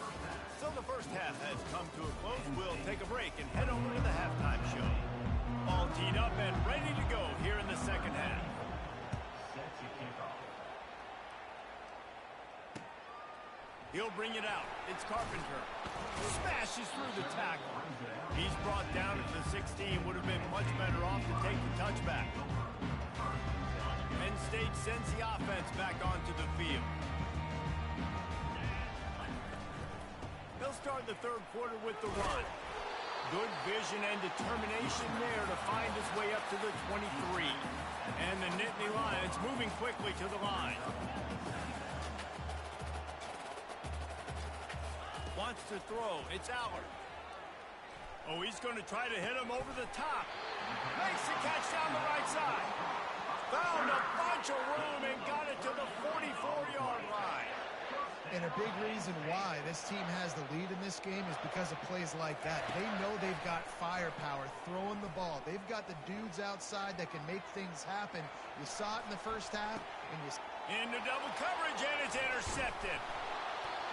So the first half has come to a close. We'll take a break and head over to the halftime show. All teed up and ready to go here in the second half. He'll bring it out. It's Carpenter. Smashes through the tackle. He's brought down at the 16. Would have been much better off to take the touchback. Penn State sends the offense back onto the field. They'll start the third quarter with the run. Good vision and determination there to find his way up to the 23. And the Nittany Lions moving quickly to the line. Wants to throw. It's Allard. Oh, he's going to try to hit him over the top. Makes the catch down the right side. Found a bunch of room and got it to the 44-yard line.
And a big reason why this team has the lead in this game is because of plays like that. They know they've got firepower throwing the ball. They've got the dudes outside that can make things happen. You saw it in the first half. And
into double coverage, and it's intercepted.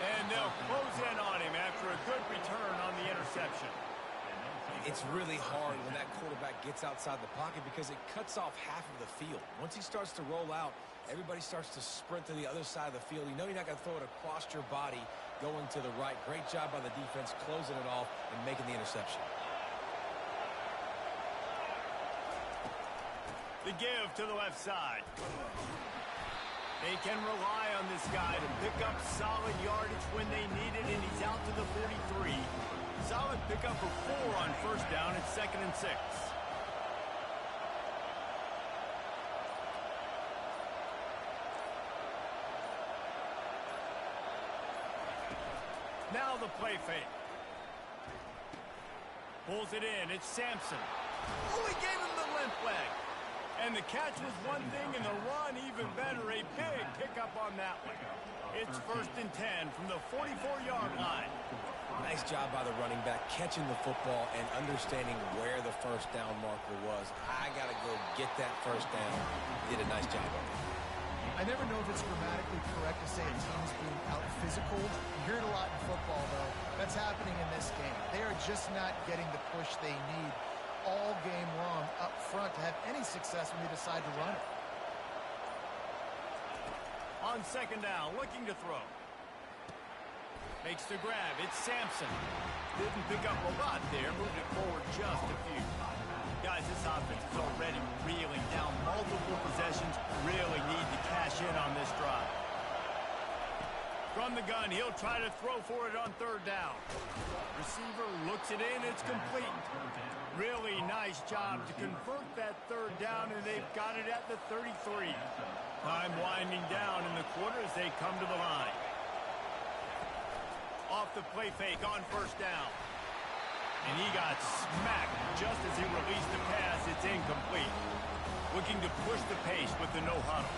And they'll close in on him after a good return on the interception.
It's really hard when that quarterback gets outside the pocket because it cuts off half of the field. Once he starts to roll out, everybody starts to sprint to the other side of the field. You know you're not going to throw it across your body going to the right. Great job by the defense closing it off and making the interception.
The give to the left side. They can rely on this guy to pick up solid yardage when they need it, and he's out to the 43. Solid pickup for 4 on first down at 2nd and 6. Now the play fake. Pulls it in. It's Sampson. Oh, he gave him the limp leg. And the catch was one thing, and the run even better. A big pickup on that one. It's 1st and 10 from the 44-yard line.
Nice job by the running back, catching the football and understanding where the first down marker was. I got to go get that first down. Did a nice job of it.
I never know if it's grammatically correct to say a team's being out-physical. You hear it a lot in football, though. That's happening in this game. They are just not getting the push they need all game long up front to have any success when they decide to run it.
On 2nd down, looking to throw. Makes the grab. It's Sampson. Didn't pick up a lot there. Moved it forward just a few. Guys, this offense is already reeling down multiple possessions. Really need to cash in on this drive. From the gun, he'll try to throw for it on third down. Receiver looks it in. It's complete. Really nice job to convert that third down, and they've got it at the 33. Time winding down in the quarter as they come to the line. Off the play fake on first down. And he got smacked just as he released the pass. It's incomplete. Looking to push the pace with the no huddle.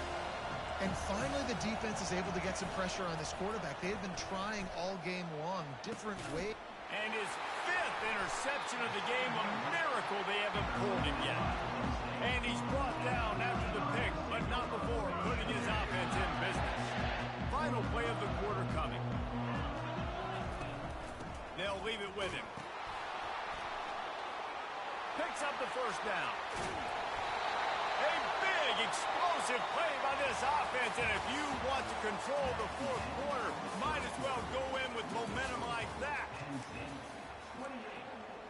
And finally, the defense is able to get some pressure on this quarterback. They've been trying all game long, different ways.
And his 5th interception of the game, a miracle they haven't pulled him yet. And he's brought down after the pick, but not before putting his offense in business. Final play of the quarter coming. They'll leave it with him. Picks up the first down. A big, explosive play by this offense, and if you want to control the fourth quarter, might as well go in with momentum like that.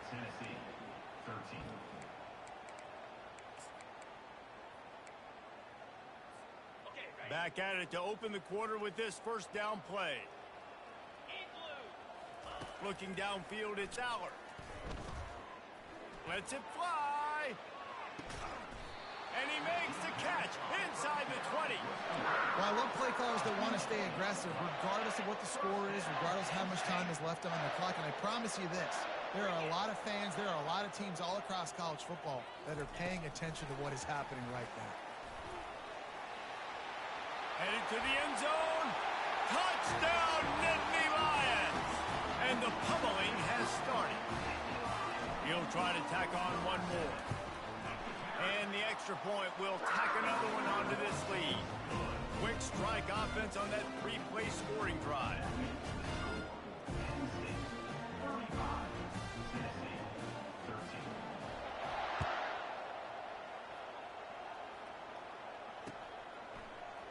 Tennessee, 13.
Back at it to open the quarter with this first down play. Looking downfield, it's Aller. Lets it fly. And he makes the catch inside the 20.
Well, I love play callers that want to stay aggressive, regardless of what the score is, regardless of how much time is left on the clock. And I promise you this, there are a lot of fans, there are a lot of teams all across college football that are paying attention to what is happening right now.
Headed to the end zone. Touchdown, Nittany Lions. And the pummeling has started. He'll try to tack on one more. And the extra point will tack another one onto this lead. Quick strike offense on that 3-play scoring drive.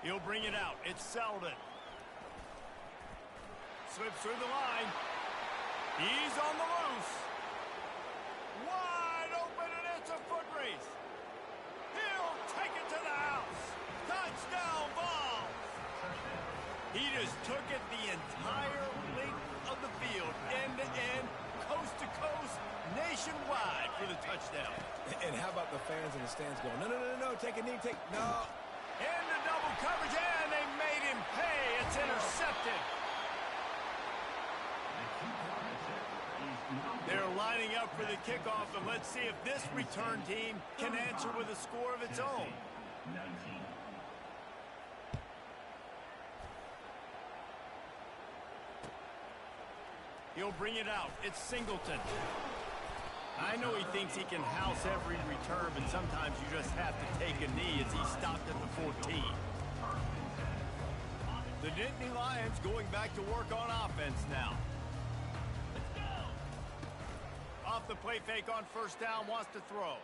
He'll bring it out. It's Selden. Slips through the line. He's on the loose. Wide open, and it's a foot race. He'll take it to the house. Touchdown ball. He just took it the entire length of the field, end to end, coast to coast, nationwide for the touchdown.
And how about the fans in the stands going, no, take a knee, no.
Into double coverage, and they made him pay. It's intercepted. They're lining up for the kickoff, and let's see if this return team can answer with a score of its own.
19.
He'll bring it out. It's Singleton. I know he thinks he can house every return, but sometimes you just have to take a knee as he stopped at the 14. The Nittany Lions going back to work on offense now. Off the play fake on first down, wants to throw.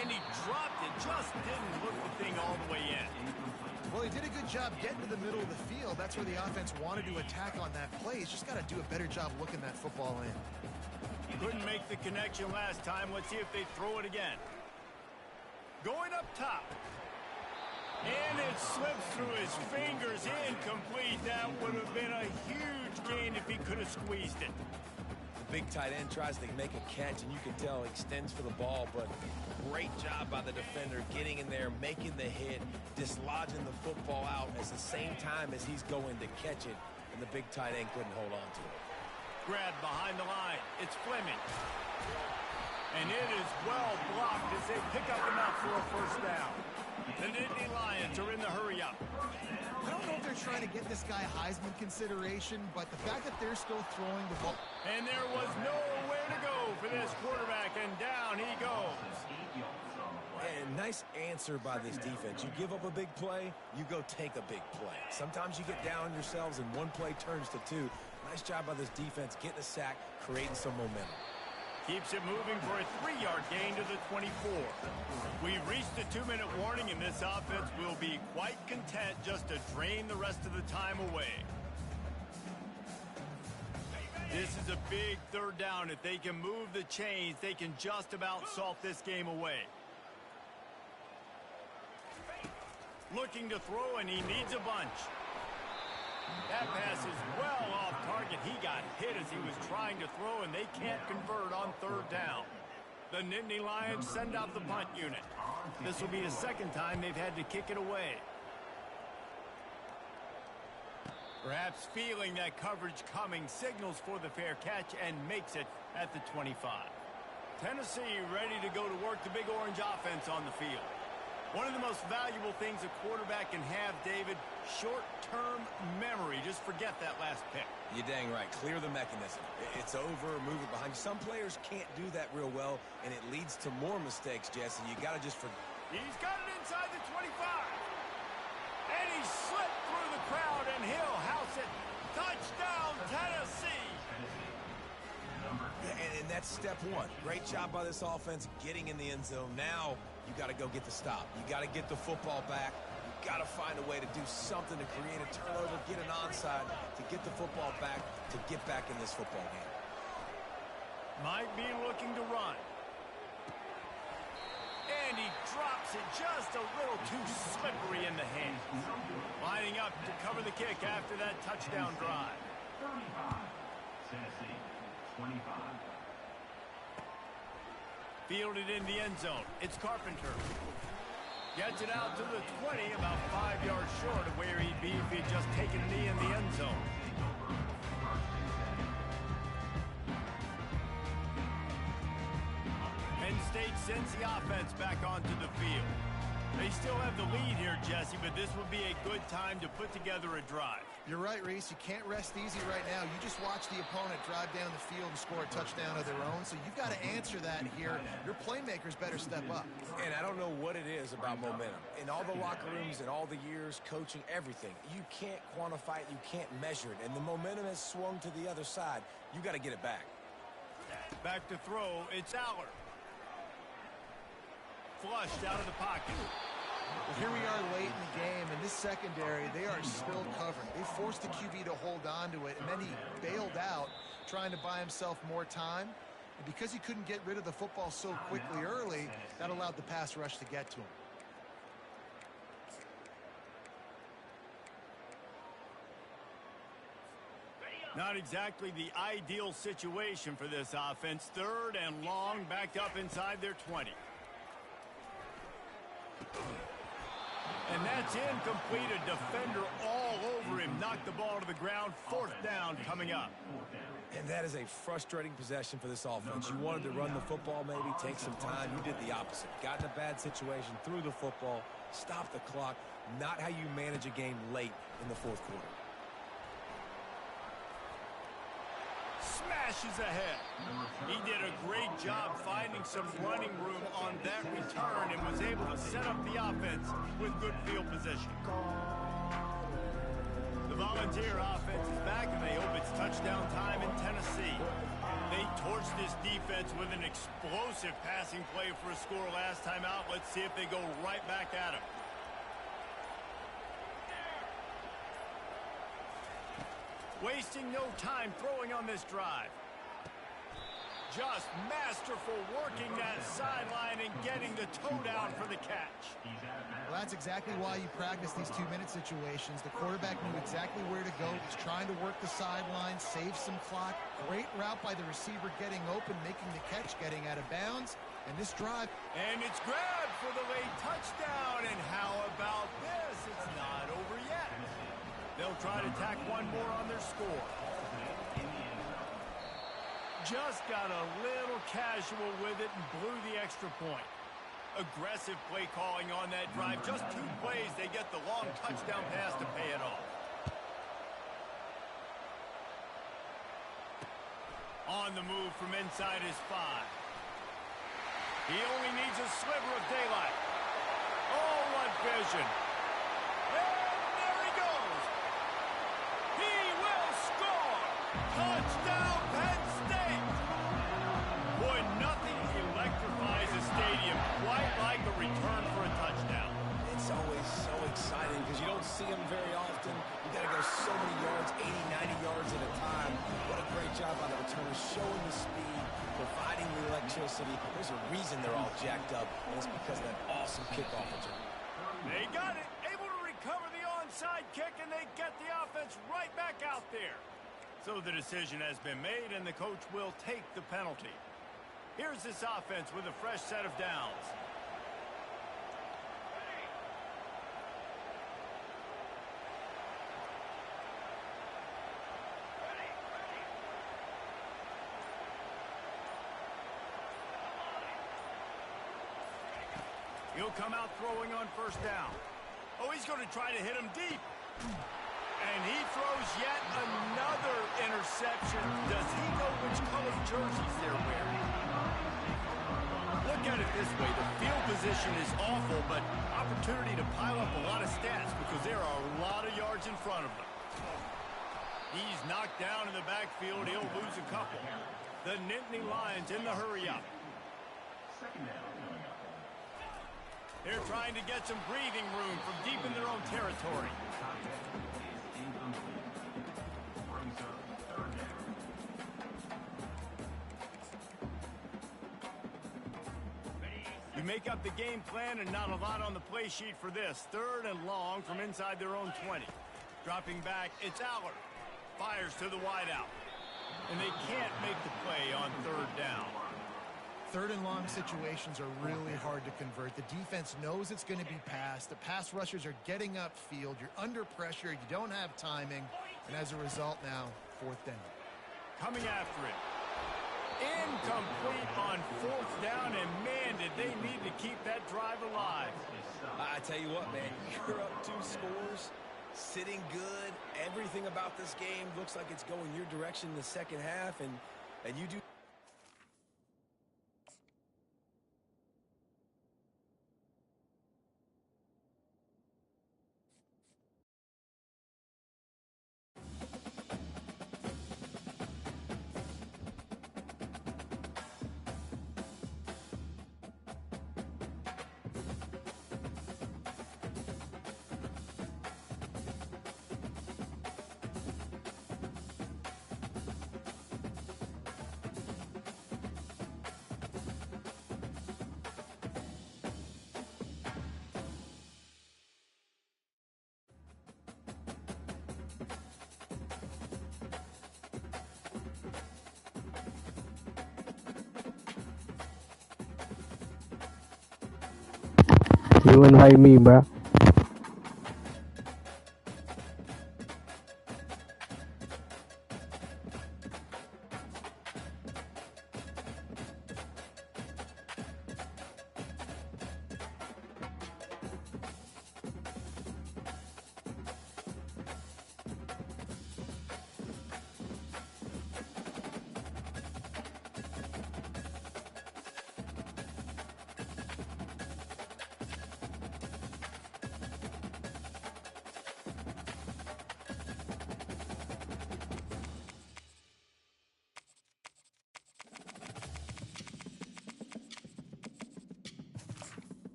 And he dropped it, just didn't look the thing all the way in.
Well, he did a good job getting to the middle of the field. That's where the offense wanted to attack on that play. He's just got to do a better job looking that football in.
Couldn't make the connection last time. Let's see if they throw it again. Going up top. And it slips through his fingers, incomplete. That would have been a huge gain if he could have squeezed it.
Big tight end tries to make a catch, and you can tell extends for the ball, but great job by the defender getting in there, making the hit, dislodging the football out at the same time as he's going to catch it, and the big tight end couldn't hold on to it.
Grab behind the line. It's Fleming. And it is well blocked as they pick up enough for a first down. The Nittany Lions are in the hurry-up.
I don't know if they're trying to get this guy Heisman consideration, but the fact that they're still throwing the ball.
And there was nowhere to go for this quarterback, and down he goes.
And nice answer by this defense. You give up a big play, you go take a big play. Sometimes you get down yourselves and one play turns to two. Nice job by this defense getting a sack, creating some momentum.
Keeps it moving for a 3-yard gain to the 24. We've reached the 2-minute warning, and this offense will be quite content just to drain the rest of the time away. This is a big third down. If they can move the chains, they can just about salt this game away. Looking to throw, and he needs a bunch. That pass is well off target. He got hit as he was trying to throw, and they can't convert on third down. The Nittany Lions send out the punt unit. This will be the second time they've had to kick it away. Perhaps feeling that coverage coming, signals for the fair catch and makes it at the 25. Tennessee ready to go to work the Big Orange offense on the field. One of the most valuable things a quarterback can have, David, short-term memory. Just forget that last pick.
You're dang right. Clear the mechanism. It's over, move it behind you. Some players can't do that real well, and it leads to more mistakes, Jesse. You got to just forget.
He's got it inside the 25. And he slipped through the crowd, and he'll house it. Touchdown, Tennessee.
And that's step one. Great job by this offense getting in the end zone. Now you got to go get the stop. You got to get the football back. You got to find a way to do something to create a turnover, get an onside, to get the football back, to get back in this football game.
Might be looking to run. And he drops it just a little too slippery in the hands. Lining up to cover the kick after that touchdown drive.
35. Tennessee, 25.
Fielded in the end zone. It's Carpenter. Gets it out to the 20, about 5 yards short of where he'd be if he'd just taken a knee in the end zone. Penn State sends the offense back onto the field. They still have the lead here, Jesse, but this would be a good time to put together a drive.
You're right, Reese. You can't rest easy right now. You just watch the opponent drive down the field and score a touchdown of their own, so you've got to answer that here. Your playmakers better step up.
And I don't know what it is about momentum. In all the locker rooms and all the years, coaching, everything, you can't quantify it, you can't measure it. And the momentum has swung to the other side. You got to get it back.
Back to throw, it's Aller. Flushed out of the pocket.
Well, here we are late in the game, and this secondary, they are still covering. They forced the QB to hold on to it, and then he bailed out, trying to buy himself more time. And because he couldn't get rid of the football so quickly early, that allowed the pass rush to get to him.
Not exactly the ideal situation for this offense. Third and long, backed up inside their 20. And that's incomplete. A defender all over him. Knocked the ball to the ground. Fourth down coming up.
And that is a frustrating possession for this offense. You wanted to run the football, maybe take some time. You did the opposite. Got in a bad situation, threw the football, stopped the clock. Not how you manage a game late in the fourth quarter.
Smashes ahead. He did a great job finding some running room on that return and was able to set up the offense with good field position. The Volunteer offense is back, and they hope it's touchdown time in Tennessee. They torched this defense with an explosive passing play for a score last time out. Let's see if they go right back at him. Wasting no time throwing on this drive. Just masterful working that sideline and getting the toe down for the catch.
Well, that's exactly why you practice these 2-minute situations. The quarterback knew exactly where to go. He's trying to work the sideline, save some clock. Great route by the receiver getting open, making the catch, getting out of bounds. And this drive.
And it's grabbed for the late touchdown. And how about this? It's not over yet. They'll try to tack one more on their score. Just got a little casual with it and blew the extra point. Aggressive play calling on that drive. Just 2 plays, they get the long touchdown pass to pay it off. On the move from inside his 5. He only needs a sliver of daylight. Oh, what vision. Touchdown, Penn State! Boy, nothing electrifies a stadium quite like a return for a touchdown.
It's always so exciting because you don't see them very often. You got to go so many yards, 80, 90 yards at a time. What a great job by the returner, showing the speed, providing the electricity. There's a reason they're all jacked up, and it's because of that awesome kickoff return.
They got it, able to recover the onside kick, and they get the offense right back out there. So the decision has been made, and the coach will take the penalty. Here's this offense with a fresh set of downs. He'll come out throwing on first down. Oh, he's going to try to hit him deep. And he throws yet another interception. Does he know which color jerseys they're wearing? Look at it this way. The field position is awful, but opportunity to pile up a lot of stats because there are a lot of yards in front of them. He's knocked down in the backfield. He'll lose a couple. The Nittany Lions in the hurry-up. They're trying to get some breathing room from deep in their own territory. You make up the game plan and not a lot on the play sheet for this. 3rd and long from inside their own 20. Dropping back, it's Aller. Fires to the wideout. And they can't make the play on 3rd down.
3rd and long situations are really hard to convert. The defense knows it's going to be passed. The pass rushers are getting upfield. You're under pressure. You don't have timing. And as a result now, 4th down.
Coming after it. Incomplete on 4th down, and man, did they need to keep that drive alive.
I tell you what, man, you're up 2 scores, sitting good. Everything about this game looks like it's going your direction in the second half, and you do.
You invite me, bro.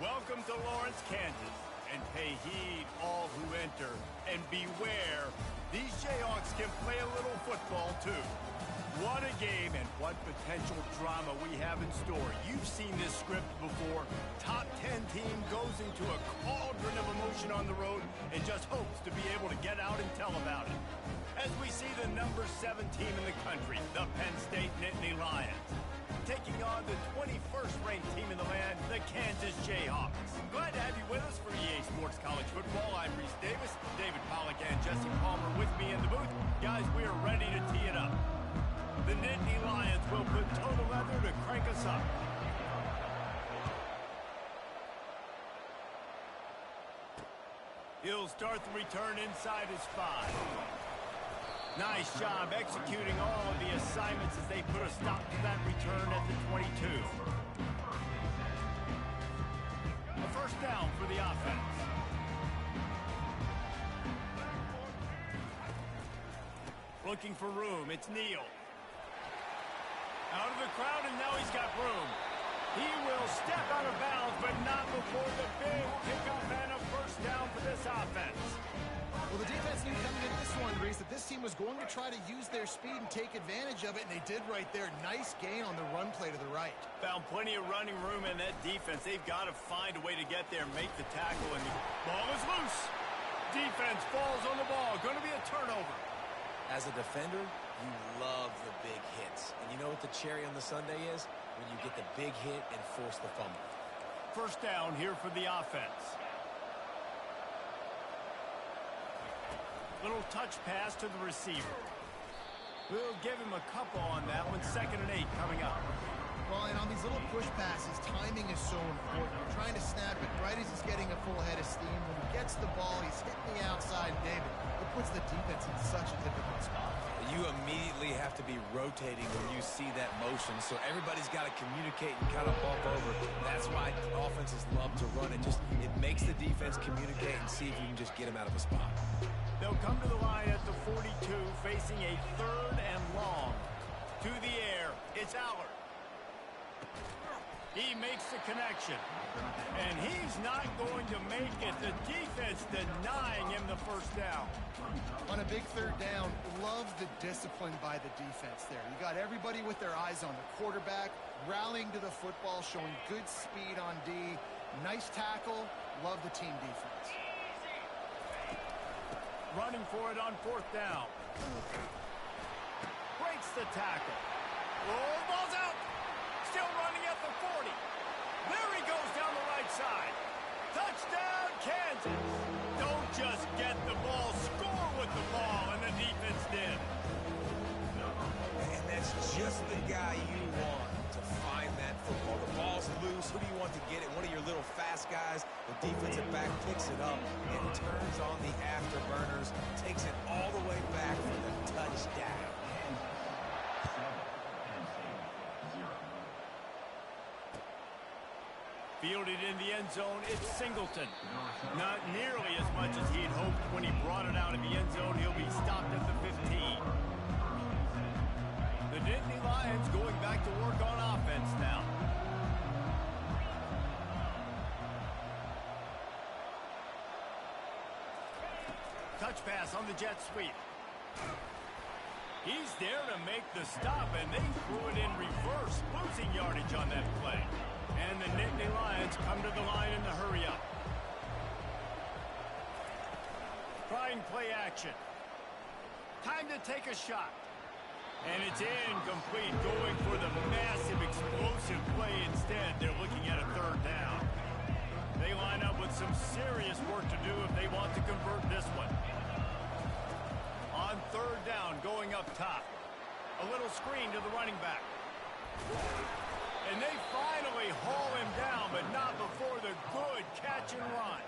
Welcome to Lawrence, Kansas, and pay heed all who enter, and beware, these Jayhawks can play a little football too. What a game and what potential drama we have in store. You've seen this script before. Top 10 team goes into a cauldron of emotion on the road and just hopes to be able to get out and tell about it. As we see the number 7 team in the country, the Penn State Nittany Lions, taking on the 21st ranked team in the land, the Kansas Jayhawks. Glad to have you with us for EA Sports College Football. I'm Reese Davis, David Pollack and Jesse Palmer with me in the booth. Guys, we are ready to tee it up. The Nittany Lions will put total leather to crank us up. He'll start the return inside his 5. Nice job executing all of the assignments as they put a stop to that return at the 22. A first down for the offense. Looking for room, it's Neal. Out of the crowd, and now he's got room. He will step out of bounds, but not before the big pickup and a first down for this offense.
Well, the defense knew coming into this one, Reese, that this team was going to try to use their speed and take advantage of it, and they did right there. Nice gain on the run play to the right.
Found plenty of running room in that defense. They've got to find a way to get there and make the tackle, and the ball is loose. Defense falls on the ball. Going to be a turnover.
As a defender, you love the big hits. And you know what the cherry on the sundae is? When you get the big hit and force the fumble.
First down here for the offense. Little touch pass to the receiver. We'll give him a couple on that one. 2nd and 8 coming up.
Well, and on these little push passes, timing is so important. You're trying to snap it right as he's getting a full head of steam. When he gets the ball, he's hitting the outside, David. It puts the defense in such a difficult spot.
You immediately have to be rotating when you see that motion, so everybody's got to communicate and kind of bump over. That's why offenses love to run it. It makes the defense communicate and see if you can just get him out of a spot.
They'll come to the line at the 42, facing a 3rd and long. To the air, it's Allard. He makes the connection, and he's not going to make it. The defense denying him the first down.
On a big 3rd down, love the discipline by the defense there. You got everybody with their eyes on the quarterback, rallying to the football, showing good speed on D. Nice tackle. Love the team defense.
Running for it on 4th down. Breaks the tackle. Oh, ball's out. Still running at the 40. There he goes down the right side. Touchdown, Kansas. Don't just get the ball, score with the ball, and the defense did.
And that's just the guy you want to find that football. The ball's loose. Who do you want to get it? One of your little fast guys. The defensive back picks it up and turns on the afterburners, takes it all the way back for the touchdown.
Fielded in the end zone, it's Singleton. Not nearly as much as he'd hoped when he brought it out of the end zone. He'll be stopped at the 15. The Nittany Lions going back to work on offense now. Touch pass on the jet sweep. He's there to make the stop, and they threw it in reverse, losing yardage on that play. And the Nittany Lions come to the line in the hurry-up. Trying play action. Time to take a shot. And it's incomplete, going for the massive explosive play instead. They're looking at a 3rd down. They line up with some serious work to do if they want to convert this one. On 3rd down, going up top. A little screen to the running back. And they finally haul him down, but not before the good catch and run.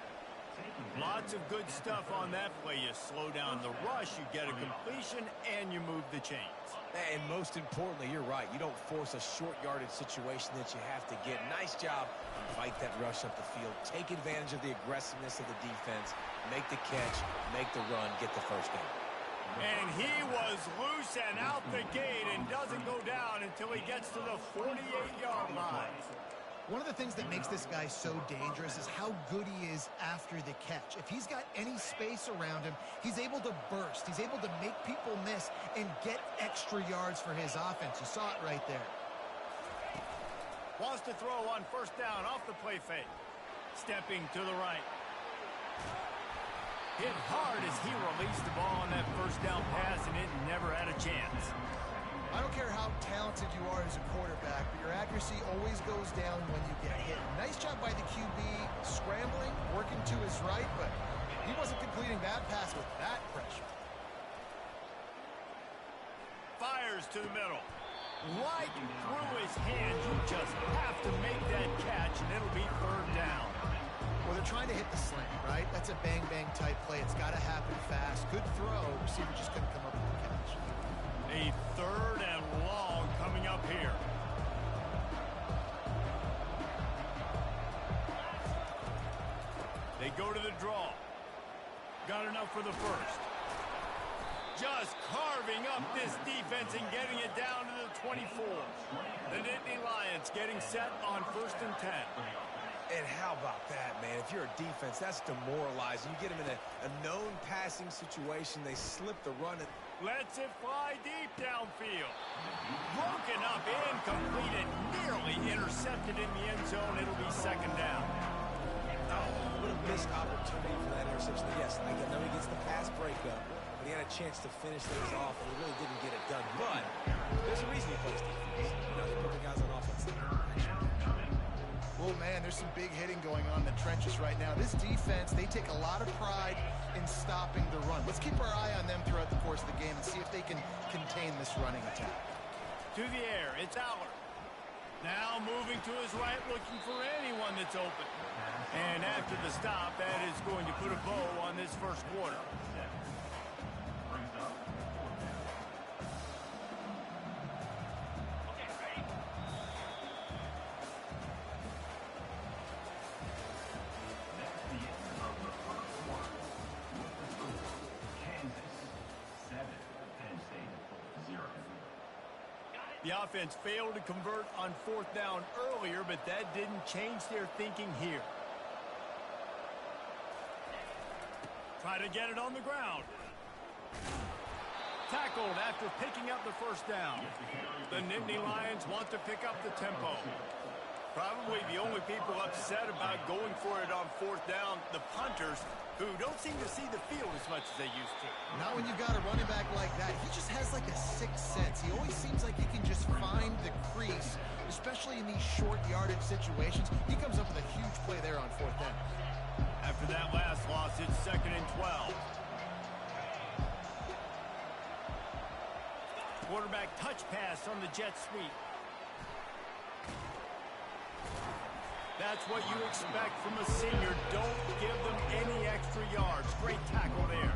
Lots of good stuff on that play. You slow down the rush, you get a completion, and you move the chains.
And most importantly, you're right. You don't force a short yardage situation that you have to get. Nice job. Fight that rush up the field. Take advantage of the aggressiveness of the defense. Make the catch, make the run, get the first down.
And he was loose and out the gate and doesn't go down until he gets to the 48-yard line.
One of the things that makes this guy so dangerous is how good he is after the catch. If he's got any space around him, he's able to burst. He's able to make people miss and get extra yards for his offense. You saw it right there.
Wants to throw on first down off the play fake. Stepping to the right. Hit hard as he released the ball on that first down pass, and it never had a chance.
I don't care how talented you are as a quarterback, but your accuracy always goes down when you get hit. Nice job by the QB scrambling, working to his right, but he wasn't completing that pass with that pressure.
Fires to the middle. Right through his hands. You just have to make that catch, and it'll be third down.
Well, they're trying to hit the slant, right? That's a bang-bang type play. It's got to happen fast. Good throw. Receiver just couldn't come up with the catch.
A third and long coming up here. They go to the draw. Got enough for the first. Just carving up this defense and getting it down to the 24. The Nittany Lions getting set on 1st and 10.
And how about that, man? If you're a defense, that's demoralizing. You get them in a known passing situation. They slip the run.
Lets it fly deep downfield. Broken up, incomplete, and nearly intercepted in the end zone. It'll be second down.
Oh, what a missed opportunity for that interception. Yes, I know he gets the pass breakup, but he had a chance to finish things off, and he really didn't get it done. But there's a reason he plays defense. You know, they put the guys on offense.
Oh, man, there's some big hitting going on in the trenches right now. This defense, they take a lot of pride in stopping the run. Let's keep our eye on them throughout the course of the game and see if they can contain this running attack.
To the air, it's Aller. Now moving to his right, looking for anyone that's open. And after the stop, that is going to put a bow on this first quarter. The offense failed to convert on 4th down earlier, but that didn't change their thinking here. Try to get it on the ground. Tackled after picking up the first down. The Nittany Lions want to pick up the tempo. Probably the only people upset about going for it on 4th down, the punters, who don't seem to see the field as much as they used to.
Not when you've got a running back like that. He just has like a sixth sense. He always seems like he can just find the crease, especially in these short yardage situations. He comes up with a huge play there on 4th down.
After that last loss, it's 2nd and 12. Quarterback touch pass on the jet sweep. That's what you expect from a senior. Don't give them any extra yards. Great tackle there.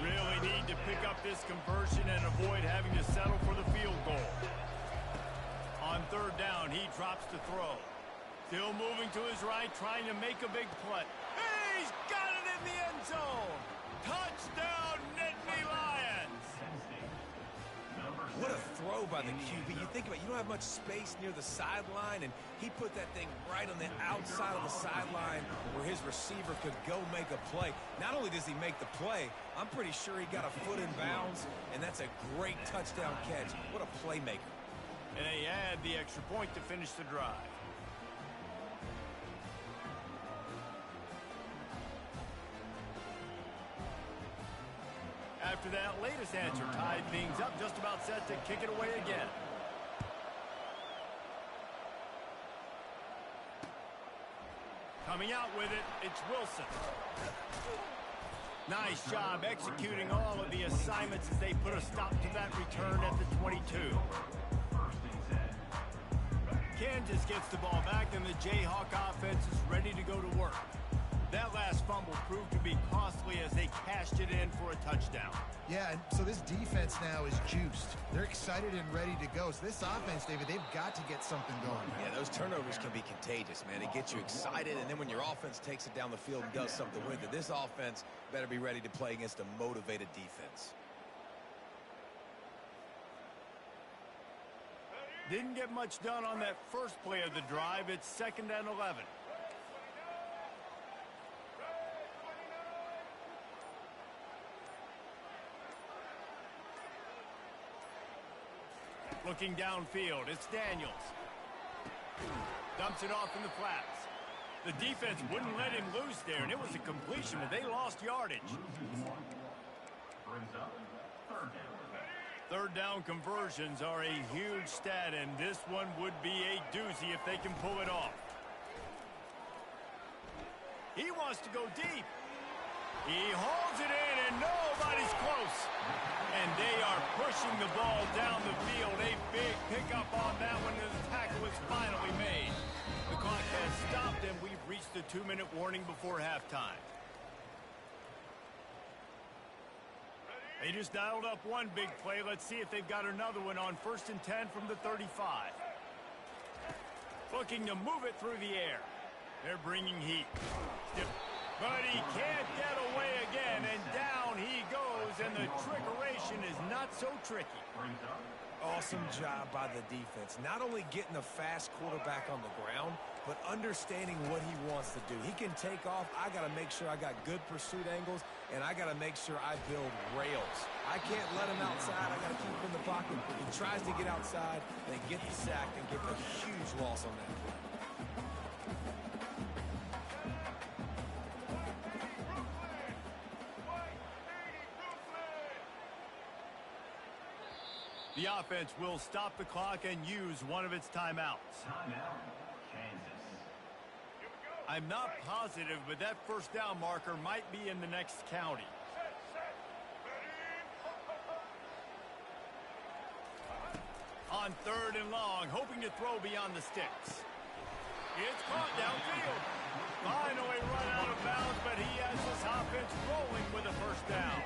Really need to pick up this conversion and avoid having to settle for the field goal. On 3rd down, he drops to throw. Still moving to his right, trying to make a big play. He's got it in the end zone. Touchdown, Nittany Lions.
What a throw by the QB. You think about it, you don't have much space near the sideline, and he put that thing right on the outside of the sideline where his receiver could go make a play. Not only does he make the play, I'm pretty sure he got a foot in bounds, and that's a great touchdown catch. What a playmaker.
And they add the extra point to finish the drive. After that latest answer tied things up, just about set to kick it away again. Coming out with it, it's Wilson. Nice job executing all of the assignments as they put a stop to that return at the 22. Kansas gets the ball back, and the Jayhawk offense is ready to go to work. That last fumble proved to be costly as they cashed it in for a touchdown.
Yeah, and so this defense now is juiced. They're excited and ready to go. So this offense, David, they've got to get something going.
Yeah, those turnovers can be contagious, man. It gets you excited, and then when your offense takes it down the field and does something with it, this offense better be ready to play against a motivated defense.
Didn't get much done on that first play of the drive. It's 2nd and 11. Looking downfield, it's Daniels. Dumps it off in the flats. The defense wouldn't let him loose there, and it was a completion, but they lost yardage.
Brings up 3rd down.
3rd down conversions are a huge stat, and this one would be a doozy if they can pull it off. He wants to go deep. He hauls it in, and nobody's close. And they are pushing the ball down the field. A big pickup on that one, and the tackle is finally made. The clock has stopped, and we've reached the 2-minute warning before halftime. They just dialed up one big play. Let's see if they've got another one on 1st and 10 from the 35. Looking to move it through the air. They're bringing heat. But he can't get away again, and down he goes, and the trickeration is not so tricky.
Awesome job by the defense. Not only getting a fast quarterback on the ground, but understanding what he wants to do. He can take off. I got to make sure I got good pursuit angles, and I got to make sure I build rails. I can't let him outside. I got to keep him in the pocket. He tries to get outside, they get the sack and get a huge loss on that play.
The offense will stop the clock and use one of its timeouts.
Timeout, Kansas.
I'm not positive, but that 1st down marker might be in the next county. On 3rd and long, hoping to throw beyond the sticks. It's caught downfield. Finally run out of bounds, but he has this offense rolling with a 1st down.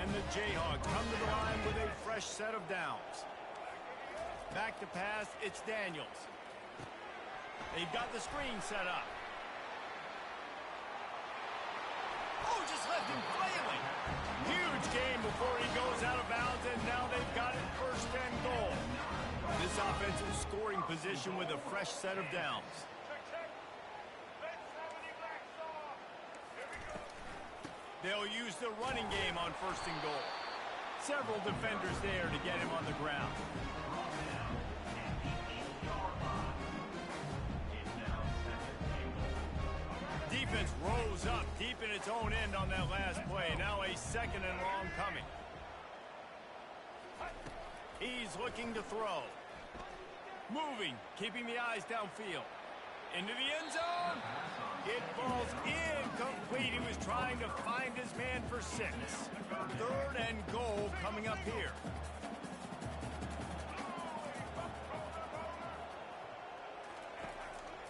And the Jayhawks come to the line with a fresh set of downs. Back to pass, it's Daniels. They've got the screen set up. Oh, just left him flailing. Huge gain before he goes out of bounds, and now they've got it 1st and goal. This offensive scoring position with a fresh set of downs. They'll use the running game on 1st and goal. Several defenders there to get him on the ground. Defense rose up deep in its own end on that last play. Now a 2nd and long coming. He's looking to throw. Moving, keeping the eyes downfield. Into the end zone. It falls incomplete. He was trying to find his man for 6. 3rd and goal coming up here.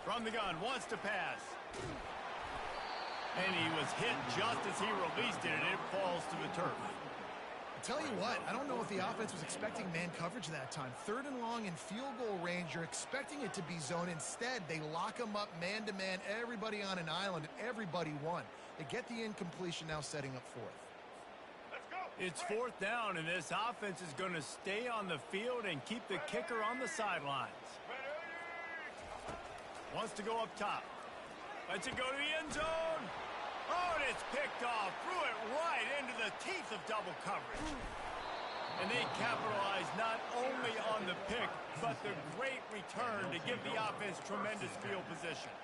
From the gun, wants to pass. And he was hit just as he released it, and it falls to the turf.
Tell you what, I don't know if the offense was expecting man coverage that time. 3rd and long in field goal range, you're expecting it to be zone. Instead, they lock them up man-to-man, everybody on an island, and everybody won. They get the incompletion, now setting up 4th.
Let's go. It's 4th down, and this offense is going to stay on the field and keep the kicker on the sidelines. Wants to go up top. Lets it go to the end zone. Oh, and it's picked off. Threw it right into the teeth of double coverage. And they capitalized not only on the pick, but the great return to give the offense tremendous field position.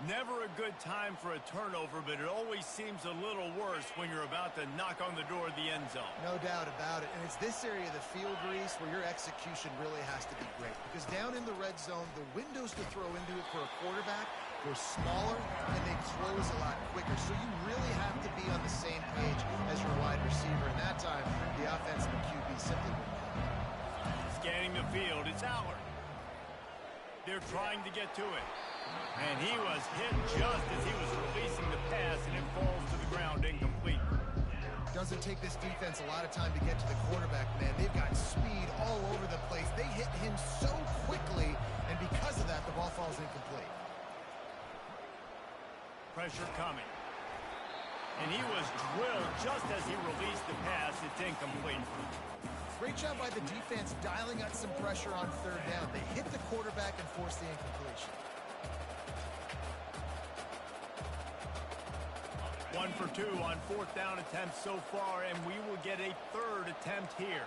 Never a good time for a turnover, but it always seems a little worse when you're about to knock on the door of the end zone.
No doubt about it. And it's this area of the field, Reese, where your execution really has to be great. Because down in the red zone, the windows to throw into it for a quarterback, they're smaller and they close a lot quicker. So you really have to be on the same page as your wide receiver. And that time, the offense and the QB simply wouldn't come.
Scanning the field, it's Allard. They're trying to get to it. And he was hit just as he was releasing the pass, and it falls to the ground incomplete.
Doesn't take this defense a lot of time to get to the quarterback, man. They've got speed all over the place. They hit him so quickly, and because of that, the ball falls incomplete.
Pressure coming. And he was drilled just as he released the pass. It's incomplete.
Great job by the defense dialing up some pressure on third down. They hit the quarterback and forced the incompletion.
1 for 2 on fourth down attempts so far, and we will get a third attempt here.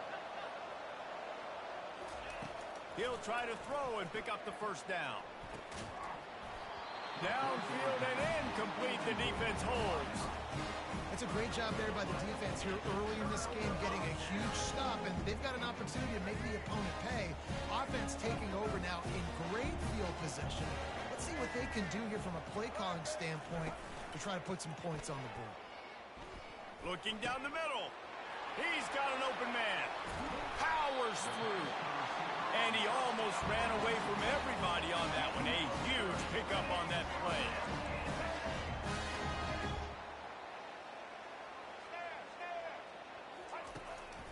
He'll try to throw and pick up the first down. Downfield and incomplete. The defense holds.
That's a great job there by the defense here early in this game, getting a huge stop, and they've got an opportunity to make the opponent pay. Offense taking over now in great field position. Let's see what they can do here from a play calling standpoint to try to put some points on the board.
Looking down the middle. He's got an open man. Powers through. And he almost ran away from everybody on that one. A huge pickup on that play.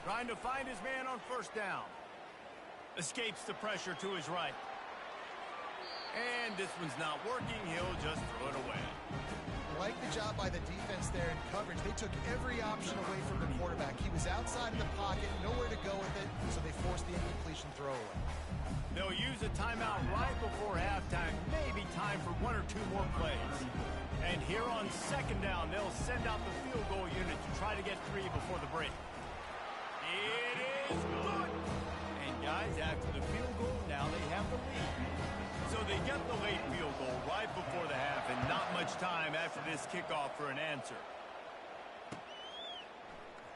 Trying to find his man on first down. Escapes the pressure to his right. And this one's not working. He'll just throw it away.
Like the job by the defense there in coverage. They took every option away from the quarterback. He was outside of the pocket, nowhere to go with it, so they forced the incompletion throwaway.
They'll use a timeout right before halftime. Maybe time for 1 or 2 more plays. And here on second down, they'll send out the field goal unit to try to get 3 before the break. It is good. And guys, after the field goal, now they have the lead. So they get the late field goal right before the half, and not much time after this kickoff for an answer.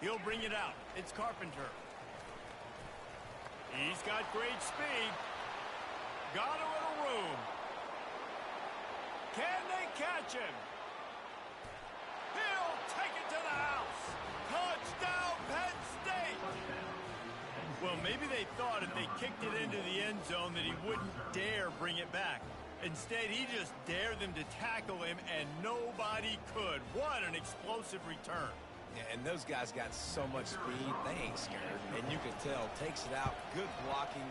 He'll bring it out. It's Carpenter. He's got great speed. Got a little room. Can they catch him? He'll take it to the house. Touchdown, Penn State. Well, maybe they thought if they kicked it into the end zone that he wouldn't dare bring it back. Instead, he just dared them to tackle him, and nobody could. What an explosive return.
Yeah, and those guys got so much speed, they ain't scared. And you could tell, takes it out, good blocking,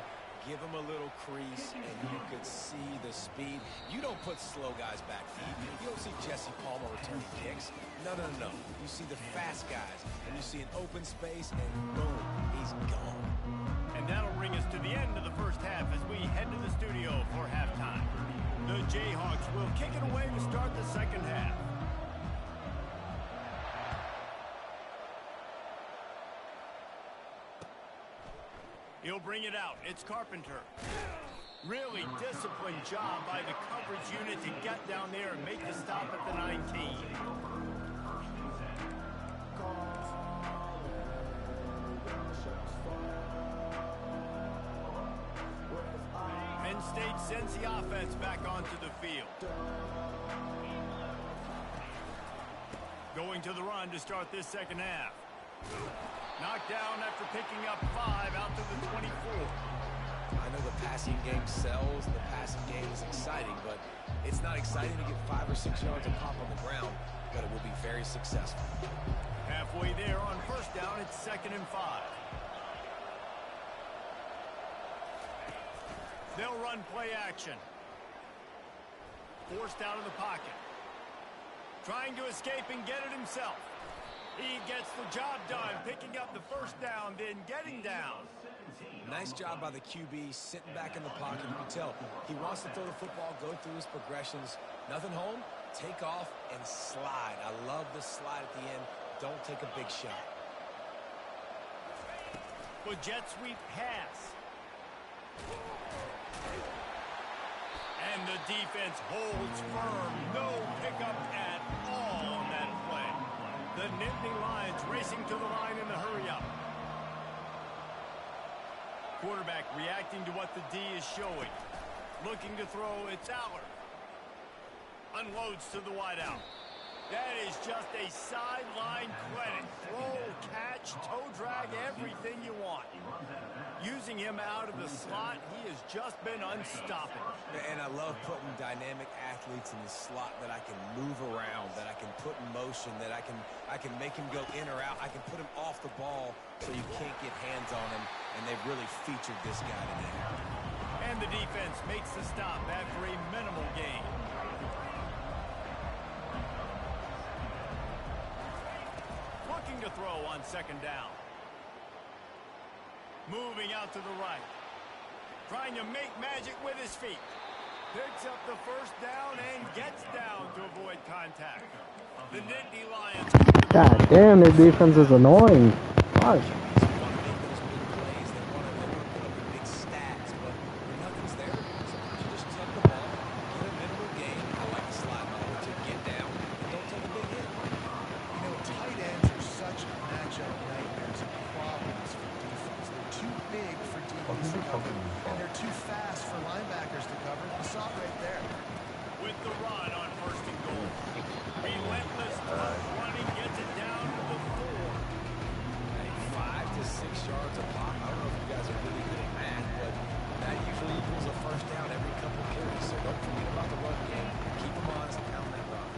give him a little crease, and you could see the speed. You don't put slow guys backfield. You don't see Jesse Palmer returning kicks. No. You see the fast guys, and you see an open space, and boom, he's gone.
And that'll bring us to the end of the first half as we head to the studio for halftime. The Jayhawks will kick it away to start the second half. He'll bring it out. It's Carpenter. Really disciplined job by the coverage unit to get down there and make the stop at the 19. Penn State sends the offense back onto the field. Going to the run to start this second half. Knocked down after picking up 5 out to the 24.
I know the passing game sells, the passing game is exciting, but it's not exciting to get 5 or 6 yards and pop on the ground, but it will be very successful.
Halfway there on first down, it's 2nd and 5. They'll run play action. Forced out of the pocket. Trying to escape and get it himself. He gets the job done, picking up the first down, then getting down.
Nice job by the QB, sitting back in the pocket. You can tell he wants to throw the football, go through his progressions. Nothing home, take off, and slide. I love the slide at the end. Don't take a big shot.
With jet sweep pass. And the defense holds firm. No pickup at all on that play. The Nittany Lions racing to the line in the hurry-up. Quarterback reacting to what the D is showing. Looking to throw, it's Aller. Unloads to the wideout. That is just a sideline credit. Throw, catch, toe drag, everything you want. Using him out of the slot, he has just been unstoppable.
And I love putting dynamic athletes in the slot that I can move around, that I can put in motion, that I can make him go in or out. I can put him off the ball so you can't get hands on him, and they've really featured this guy today.
And the defense makes the stop after a minimal gain. Looking to throw on second down. Moving out to the right. Trying to make magic with his feet. Picks up the first down and gets down to avoid contact. The Nittany Lions.
God damn, their defense is annoying. Fuck.
And they're too fast for linebackers to cover. You saw it right there.
With the run on 1st and goal. Relentless running gets it down to the 4.
Hey, 5 to 6 yards a pop. I don't know if you guys are really good at math, but that usually equals a first down every couple of carries. So don't forget about the run game. Keep them honest and pound that rock.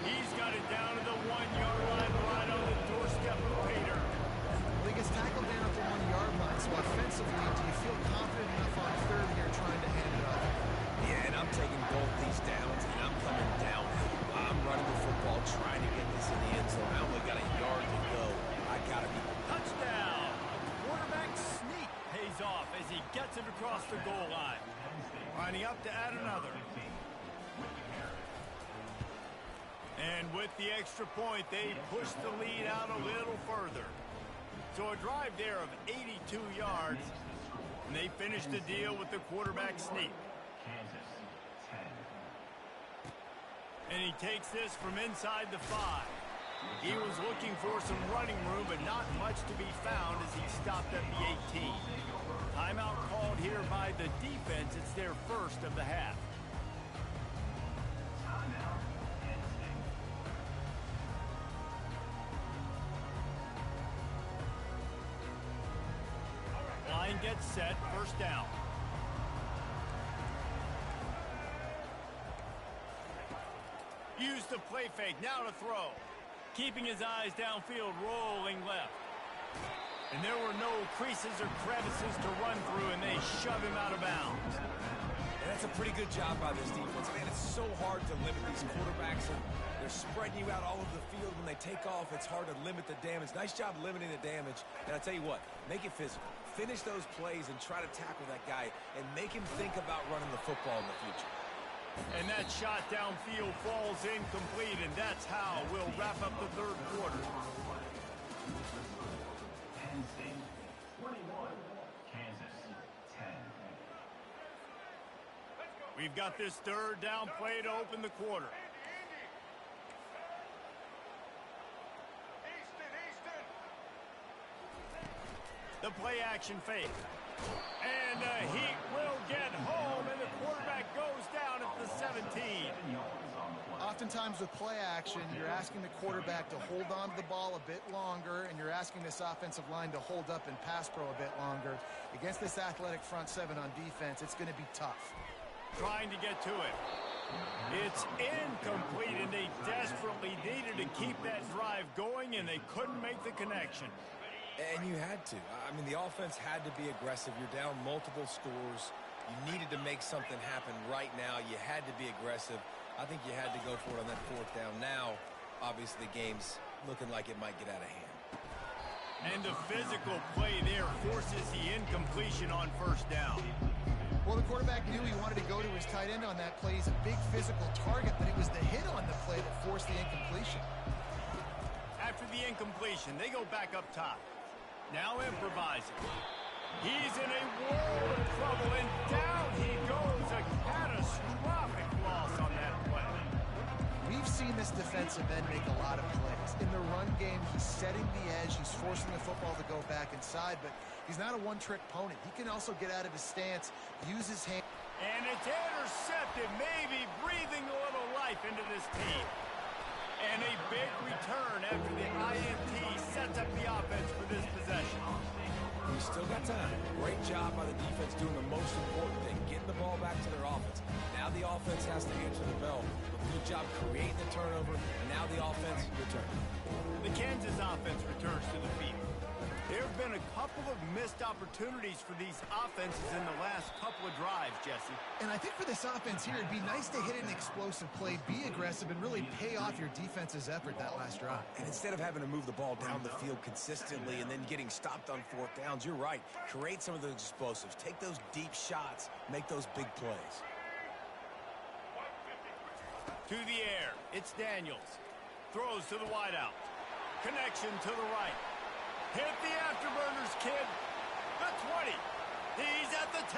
He's got it down to the 1-yard line, right on the doorstep of Pater.
Well, he gets tackled down at the 1-yard line, so offensively, do you feel confident enough on 3rd here trying to hand it off?
Yeah, and I'm taking both these downs, and I'm coming downhill. I'm running the football, trying to get this in the end zone. I only got a yard to go. I got to be...
Touchdown! Quarterback sneak pays off as he gets it across the goal line. Lining up to add another. And with the extra point, they push the lead out a little further. So a drive there of 82 yards, and they finish the deal with the quarterback sneak. And he takes this from inside the 5. He was looking for some running room, but not much to be found as he stopped at the 18. Timeout called here by the defense. It's their first of the half. Line gets set, first down. Use the play fake, now to throw. Keeping his eyes downfield, rolling left. And there were no creases or crevices to run through, and they shove him out of bounds.
And that's a pretty good job by this defense. Man, it's so hard to limit these quarterbacks, and they're spreading you out all over the field. When they take off, it's hard to limit the damage. Nice job limiting the damage. And I tell you what, make it physical. Finish those plays and try to tackle that guy and make him think about running the football in the future.
And that shot downfield falls incomplete, and that's how we'll wrap up the 3rd quarter.
Penn State 21, Kansas 10.
We've got this 3rd down play to open the quarter. The play action fake. And he will get home, and the quarterback goes down at the 17.
Oftentimes with play action, you're asking the quarterback to hold on to the ball a bit longer, and you're asking this offensive line to hold up in pass pro a bit longer. Against this athletic front 7 on defense, it's going to be tough.
Trying to get to it. It's incomplete, and they desperately needed to keep that drive going, and they couldn't make the connection.
And you had to. I mean, the offense had to be aggressive. You're down multiple scores. You needed to make something happen right now. You had to be aggressive. I think you had to go for it on that 4th down. Now, obviously, the game's looking like it might get out of hand.
And the physical play there forces the incompletion on 1st down.
Well, the quarterback knew he wanted to go to his tight end on that play. He's a big physical target, but it was the hit on the play that forced the incompletion.
After the incompletion, they go back up top. Now improvising. He's in a world of trouble, and down he goes. A catastrophic loss on that play.
We've seen this defensive end make a lot of plays. In the run game, he's setting the edge. He's forcing the football to go back inside, but he's not a one-trick pony. He can also get out of his stance, use his hand.
And it's intercepted, maybe breathing a little life into this team. And a big return after the INT sets up the offense for this possession.
We still got time. Great job by the defense doing the most important thing, getting the ball back to their offense. Now the offense has to answer the bell. Good job creating the turnover, and now the offense returns.
The Kansas offense returns to the field. There have been a couple of missed opportunities for these offenses in the last couple of drives, Jesse.
And I think for this offense here, it'd be nice to hit an explosive play, be aggressive, and really pay off your defense's effort that last drive.
And instead of having to move the ball down the field consistently and then getting stopped on fourth downs, you're right. Create some of those explosives. Take those deep shots. Make those big plays.
To the air. It's Daniels. Throws to the wideout. Connection to the right. Hit the afterburners, kid. The 20. He's at the 10.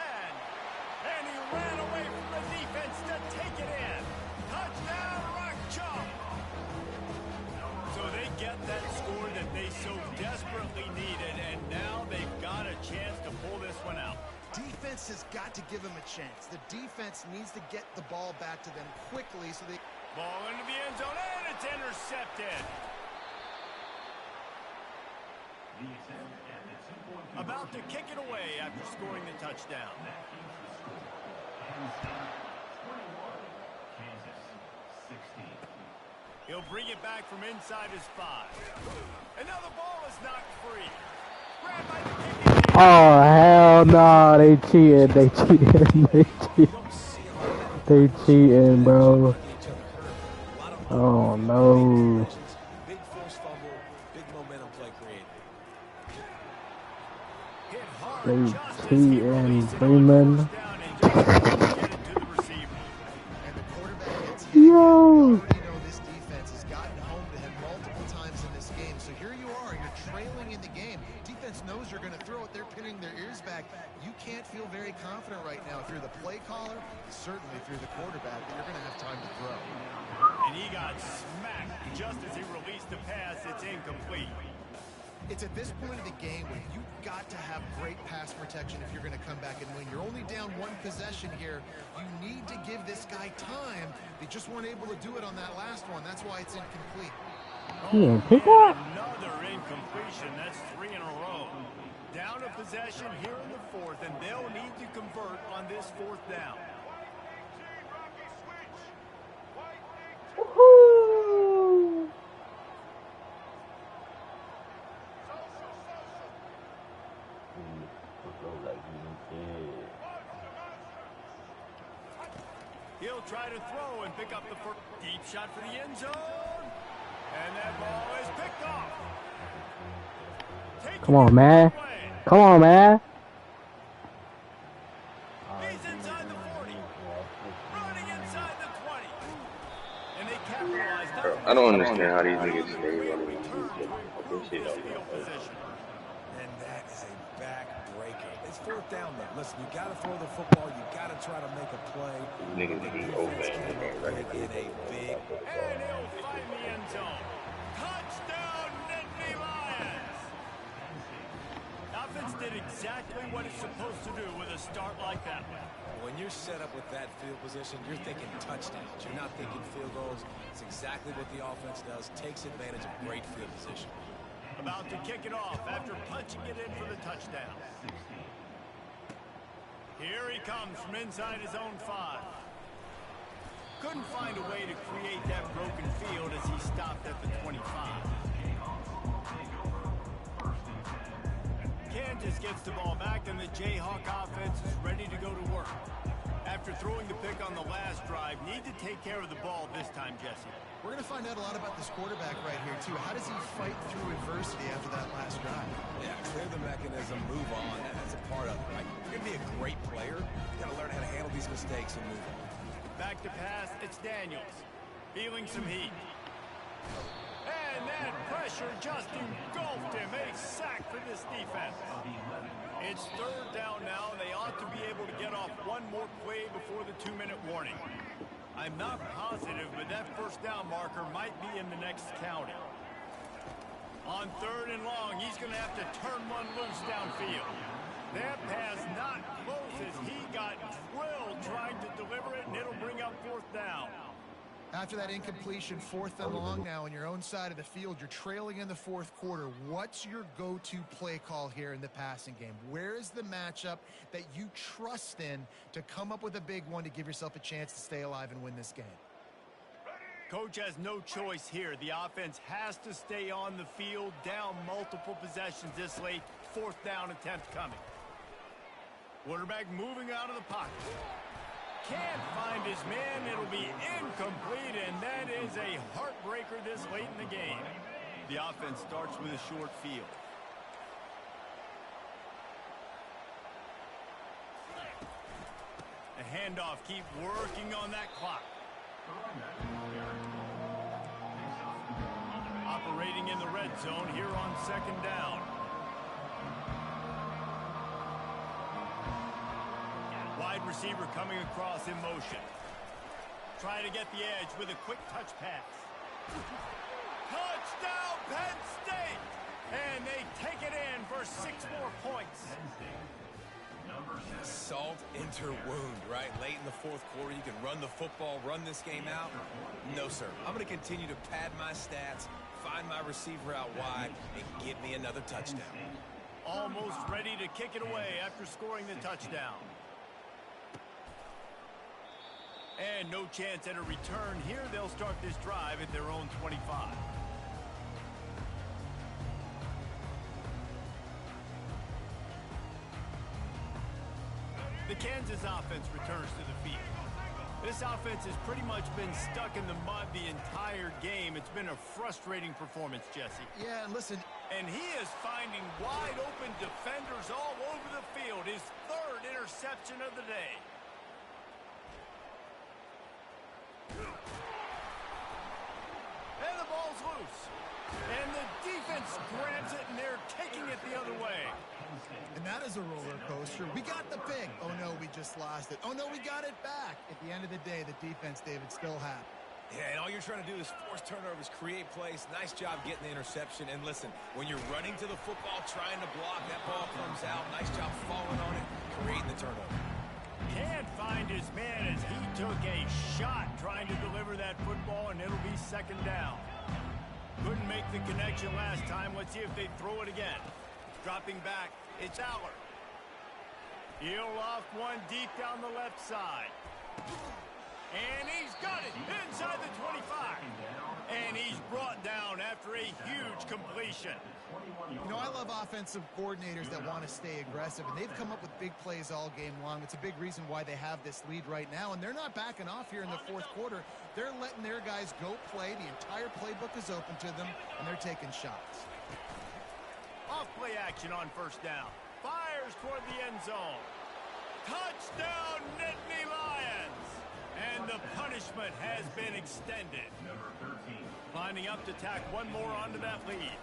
And he ran away from the defense to take it in. Touchdown, Rock Chalk. So they get that score that they so desperately needed, and now they've got a chance to pull this one out.
Defense has got to give them a chance. The defense needs to get the ball back to them quickly so they...
Ball into the end zone, and it's intercepted. About to kick it away after scoring the touchdown. He'll bring it back from inside his 5. And now the ball is knocked free. Grabbed by the kicking team.
Oh, hell no. They cheated. They cheated. They cheated. They cheating, bro. Oh, no.
Big force fumble, big momentum play created.
They cheating, Freeman. Yo.
This defense has gotten home to him multiple times in this game. So here you are, you're trailing in the game. Defense knows you're going to throw it. They're pinning their ears back. You can't feel very confident right now. If you're the play caller, certainly if you're the quarterback, that you're going to have time to throw.
And he got smacked just as he released the pass. It's incomplete.
It's at this point of the game where you've got to have great pass protection if you're going to come back and win. You're only down one possession here. You need to give this guy time. They just weren't able to do it on that last one. That's why it's incomplete.
Pick up.
Another incompletion. That's 3 in a row. Down a possession here in the 4th, and they'll need to convert on this 4th down.
Woohoo!
He'll try to throw and pick up the first. Deep shot for the end zone. And that ball is picked off.
Come on, man. Come on, man.
He's inside the 40. Running inside the 20. And they capitalize.
I don't understand how these niggas stay running this shit up.
And that is a back-breaker. It's 4th down, though. Listen, you got to throw the football. You got to try to make a play.
These niggas be open.
In a big...
And he'll find the end zone. Touchdown, Nittany Lions! Offense did exactly what it's supposed to do with a start like that one.
When you're set up with that field position, you're thinking touchdowns. You're not thinking field goals. It's exactly what the offense does. Takes advantage of great field position.
About to kick it off after punching it in for the touchdown. Here he comes from inside his own 5. Couldn't find a way to create that broken field as he stopped at the 25. Kansas gets the ball back, and the Jayhawk offense is ready to go to work. After throwing the pick on the last drive, need to take care of the ball this time, Jesse.
We're going to find out a lot about this quarterback right here, too. How does he fight through adversity after that last drive?
Yeah, clear the mechanism, move on. That's a part of it, right? You're going to be a great player. You got to learn how to handle these mistakes and move on.
Back to pass, it's Daniels. Feeling some heat. And that pressure just engulfed him. A sack for this defense. It's 3rd down now. They ought to be able to get off one more play before the 2-minute warning. I'm not positive, but that 1st down marker might be in the next county. On 3rd and long, he's going to have to turn one loose downfield. That pass not close as he got drilled trying to deliver it, and it'll bring up 4th down.
After that incompletion, 4th and long now on your own side of the field, you're trailing in the 4th quarter. What's your go-to play call here in the passing game? Where is the matchup that you trust in to come up with a big one to give yourself a chance to stay alive and win this game?
Coach has no choice here. The offense has to stay on the field, down multiple possessions this late. 4th down attempt coming. Quarterback moving out of the pocket. Can't find his man. It'll be incomplete, and that is a heartbreaker this late in the game. The offense starts with a short field. A handoff. Keep working on that clock. Operating in the red zone here on 2nd down. Wide receiver coming across in motion. Trying to get the edge with a quick touch pass. Touchdown, Penn State! And they take it in for 6 more points.
Salt into wound, right? Late in the 4th quarter, you can run the football, run this game out. No, sir. I'm going to continue to pad my stats, find my receiver out wide, and get me another touchdown.
Almost ready to kick it away after scoring the touchdown. And no chance at a return here. They'll start this drive at their own 25. The Kansas offense returns to the field. This offense has pretty much been stuck in the mud the entire game. It's been a frustrating performance, Jesse.
Yeah, and listen.
And he is finding wide open defenders all over the field. His 3rd interception of the day. And the ball's loose. And the defense grabs it, and they're taking it the other way.
And that is a roller coaster. We got the pick. Oh, no, we just lost it. Oh, no, we got it back. At the end of the day, the defense, David, still happy.
Yeah, and all you're trying to do is force turnovers, create plays. Nice job getting the interception. And listen, when you're running to the football, trying to block, that ball comes out. Nice job falling on it, creating the turnover.
Can't find his man as he took a shot trying to deliver that football, and it'll be 2nd down. Couldn't make the connection last time. Let's see if they throw it again. Dropping back, it's Aller. He'll loft one deep down the left side. And he's got it inside the 25. And he's brought down after a huge completion.
You know, I love offensive coordinators that want to stay aggressive, and they've come up with big plays all game long. It's a big reason why they have this lead right now, and they're not backing off here in the 4th quarter. They're letting their guys go play. The entire playbook is open to them, and they're taking shots.
Off play action on 1st down. Fires toward the end zone. Touchdown, Nittany Lions! And the punishment has been extended. Lining up to tack one more onto that lead.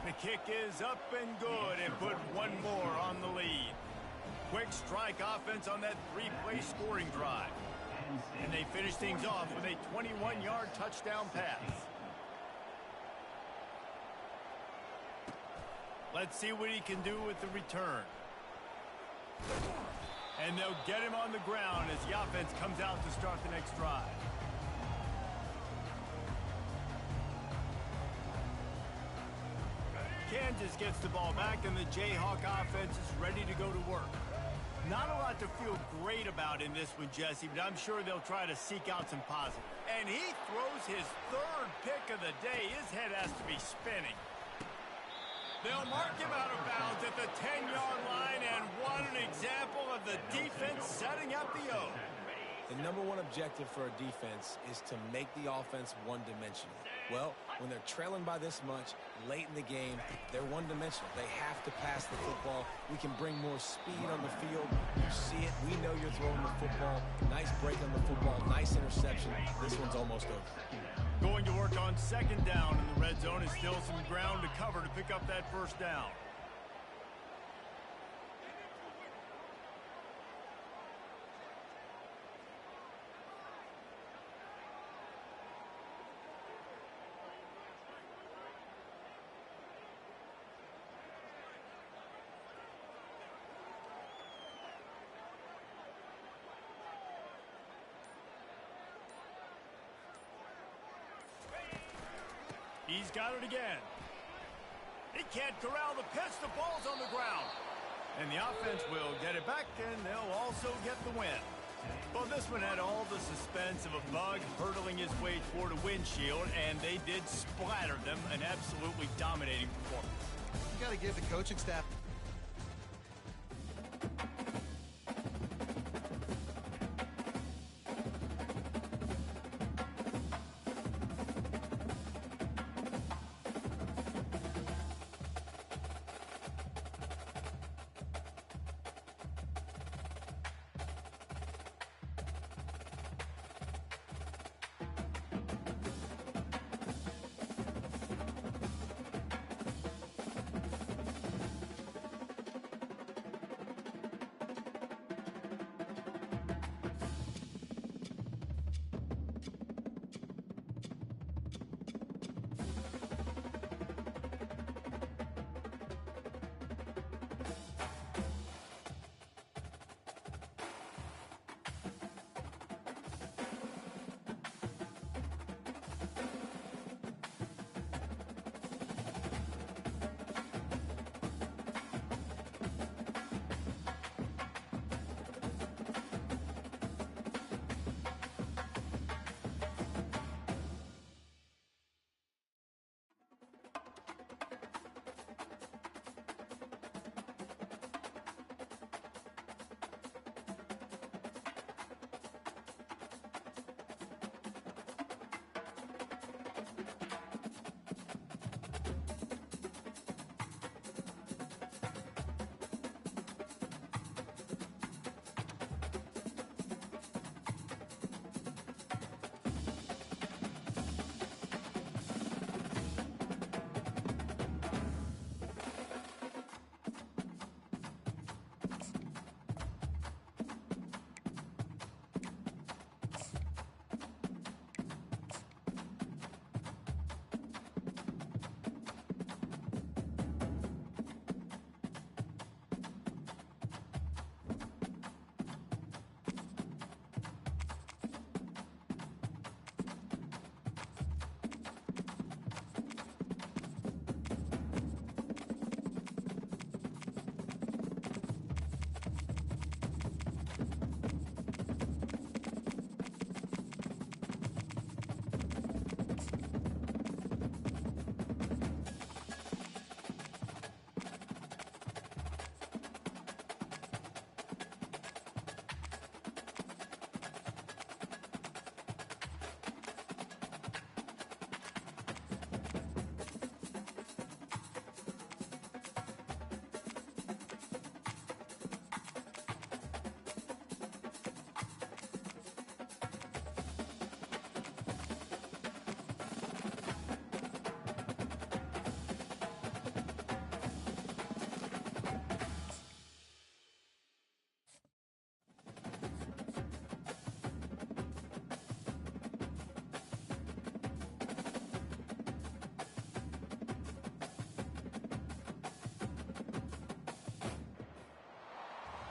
The kick is up and good and put one more on the lead. Quick strike offense on that 3-play scoring drive. And they finish things off with a 21-yard touchdown pass. Let's see what he can do with the return. And they'll get him on the ground as the offense comes out to start the next drive. Kansas gets the ball back, and the Jayhawk offense is ready to go to work. Not a lot to feel great about in this one, Jesse, but I'm sure they'll try to seek out some positive. And he throws his 3rd pick of the day. His head has to be spinning. They'll mark him out of bounds at the 10-yard line, and what an example of the defense setting up the O.
The #1 objective for a defense is to make the offense one-dimensional. Well, when they're trailing by this much, late in the game, they're one-dimensional. They have to pass the football. We can bring more speed on the field. You see it. We know you're throwing the football. Nice break on the football. Nice interception. This one's almost over.
Going to work on 2nd down, and the red zone is still some ground to cover to pick up that 1st down. He's got it again. He can't corral the pitch. The ball's on the ground. And the offense will get it back, and they'll also get the win. Well, this one had all the suspense of a bug hurtling his way toward a windshield, and they did splatter them. An absolutely dominating performance.
You got to give the coaching staff.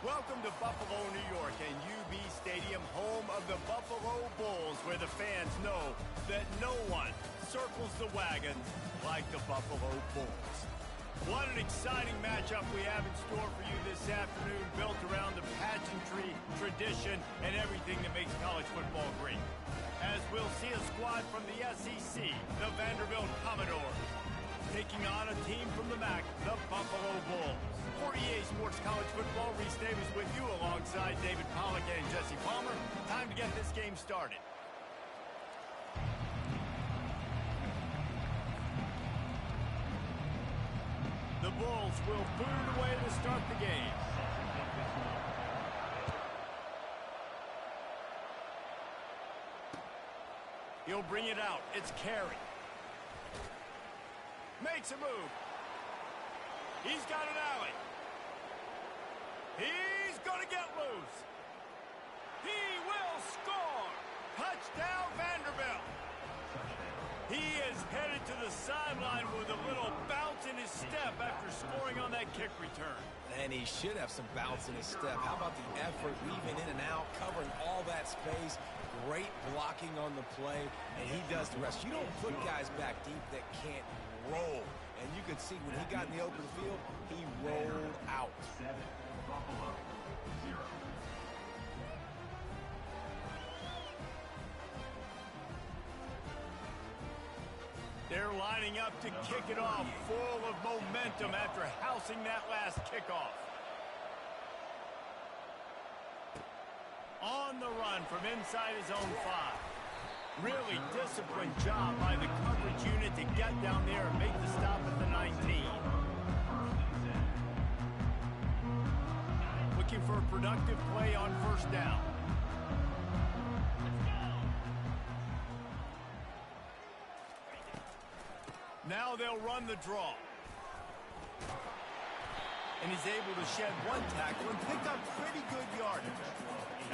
Welcome to Buffalo, New York, and UB Stadium, home of the Buffalo Bulls, where the fans know that no one circles the wagons like the Buffalo Bulls. What an exciting matchup we have in store for you this afternoon, built around the pageantry, tradition, and everything that makes college football great. As we'll see a squad from the SEC, the Vanderbilt Commodores, taking on a team from the MAC, the Buffalo Bulls. For EA Sports College Football, Reese Davis with you alongside David Pollack and Jesse Palmer. Time to get this game started. The Bulls will boot it away to start the game. He'll bring it out. It's Carey. Makes a move. He's got an alley. He's going to get loose. He will score. Touchdown, Vanderbilt. He is headed to the sideline with a little bounce in his step after scoring on that kick return.
And he should have some bounce in his step. How about the effort, weaving in and out, covering all that space. Great blocking on the play, and he does the rest. You don't put guys back deep that can't roll. And you could see when he got in the open field, he rolled out.
7, Buffalo, 0.
They're lining up to kick it off, full of momentum after housing that last kickoff. On the run from inside his own 5. Really disciplined job by the coverage unit to get down there and make the stop at the 19. Looking for a productive play on first down. Now they'll run the draw. And he's able to shed one tackle and pick up pretty good yardage.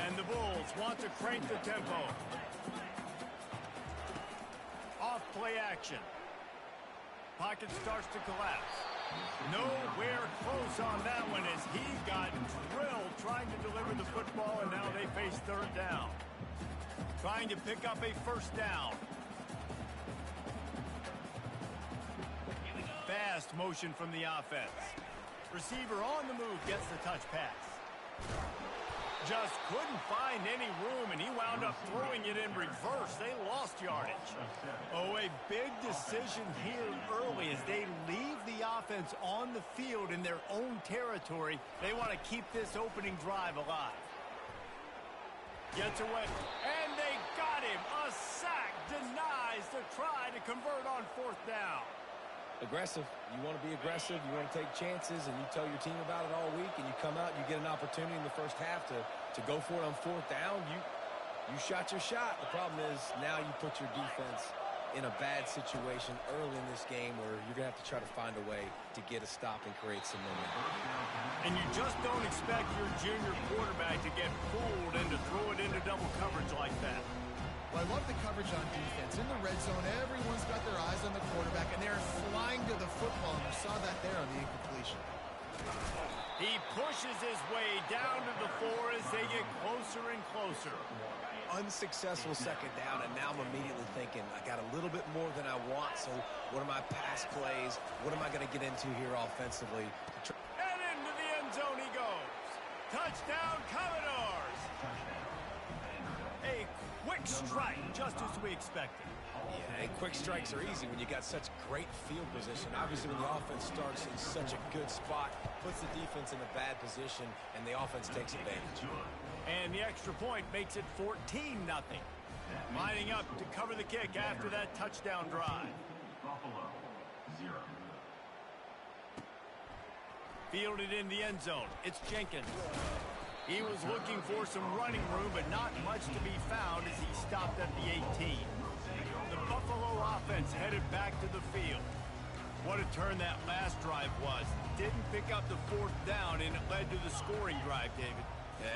And the Bulls want to crank the tempo. Off play action. Pocket starts to collapse. Nowhere close on that one as he got drilled trying to deliver the football, and now they face third down. Trying to pick up a first down. Fast motion from the offense. Receiver on the move gets the touch pass. Just couldn't find any room, and he wound up throwing it in reverse. They lost yardage. Oh, a big decision here early as they leave the offense on the field in their own territory. They want to keep this opening drive alive. Gets away, and they got him. A sack denies the try to convert on fourth down.
Aggressive. You want to be aggressive. You want to take chances, and you tell your team about it all week, and you come out and you get an opportunity in the first half to go for it on fourth down. You shot your shot. The problem is now you put your defense in a bad situation early in this game where you're going to have to try to find a way to get a stop and create some momentum.
And you just don't expect your junior quarterback to get fooled and to throw it into double coverage like that.
Well, I love the coverage on defense. In the red zone, everyone's got their eyes on the quarterback, and they're flying to the football, and we saw that there on the incompletion.
He pushes his way down to the 4 as they get closer and closer.
Unsuccessful second down, and now I'm immediately thinking, I got a little bit more than I want, so what are my pass plays? What am I going to get into here offensively?
And into the end zone he goes. Touchdown, Commodores! A quick strike, just as we expected.
Yeah, and quick strikes are easy when you got such great field position. Obviously, when the offense starts in such a good spot, puts the defense in a bad position, and the offense takes advantage.
And the extra point makes it 14-0. Lining up to cover the kick after that touchdown drive.
Buffalo, 0.
Fielded in the end zone. It's Jenkins. He was looking for some running room, but not much to be found as he stopped at the 18. The Buffalo offense headed back to the field. What a turn that last drive was. Didn't pick up the fourth down, and it led to the scoring drive, David.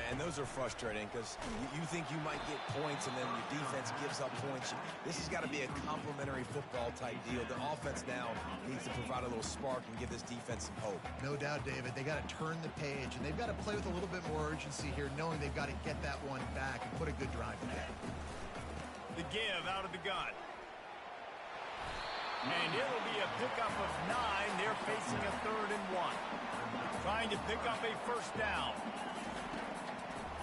And those are frustrating because you think you might get points and then your defense gives up points. This has got to be a complementary football type deal. The offense now needs to provide a little spark and give this defense some hope.
No doubt, David. They got to turn the page, and they've got to play with a little bit more urgency here, knowing they've got to get that one back and put a good drive together.
The give out of the gun. And it'll be a pickup of 9. They're facing a 3rd and 1. Trying to pick up a first down.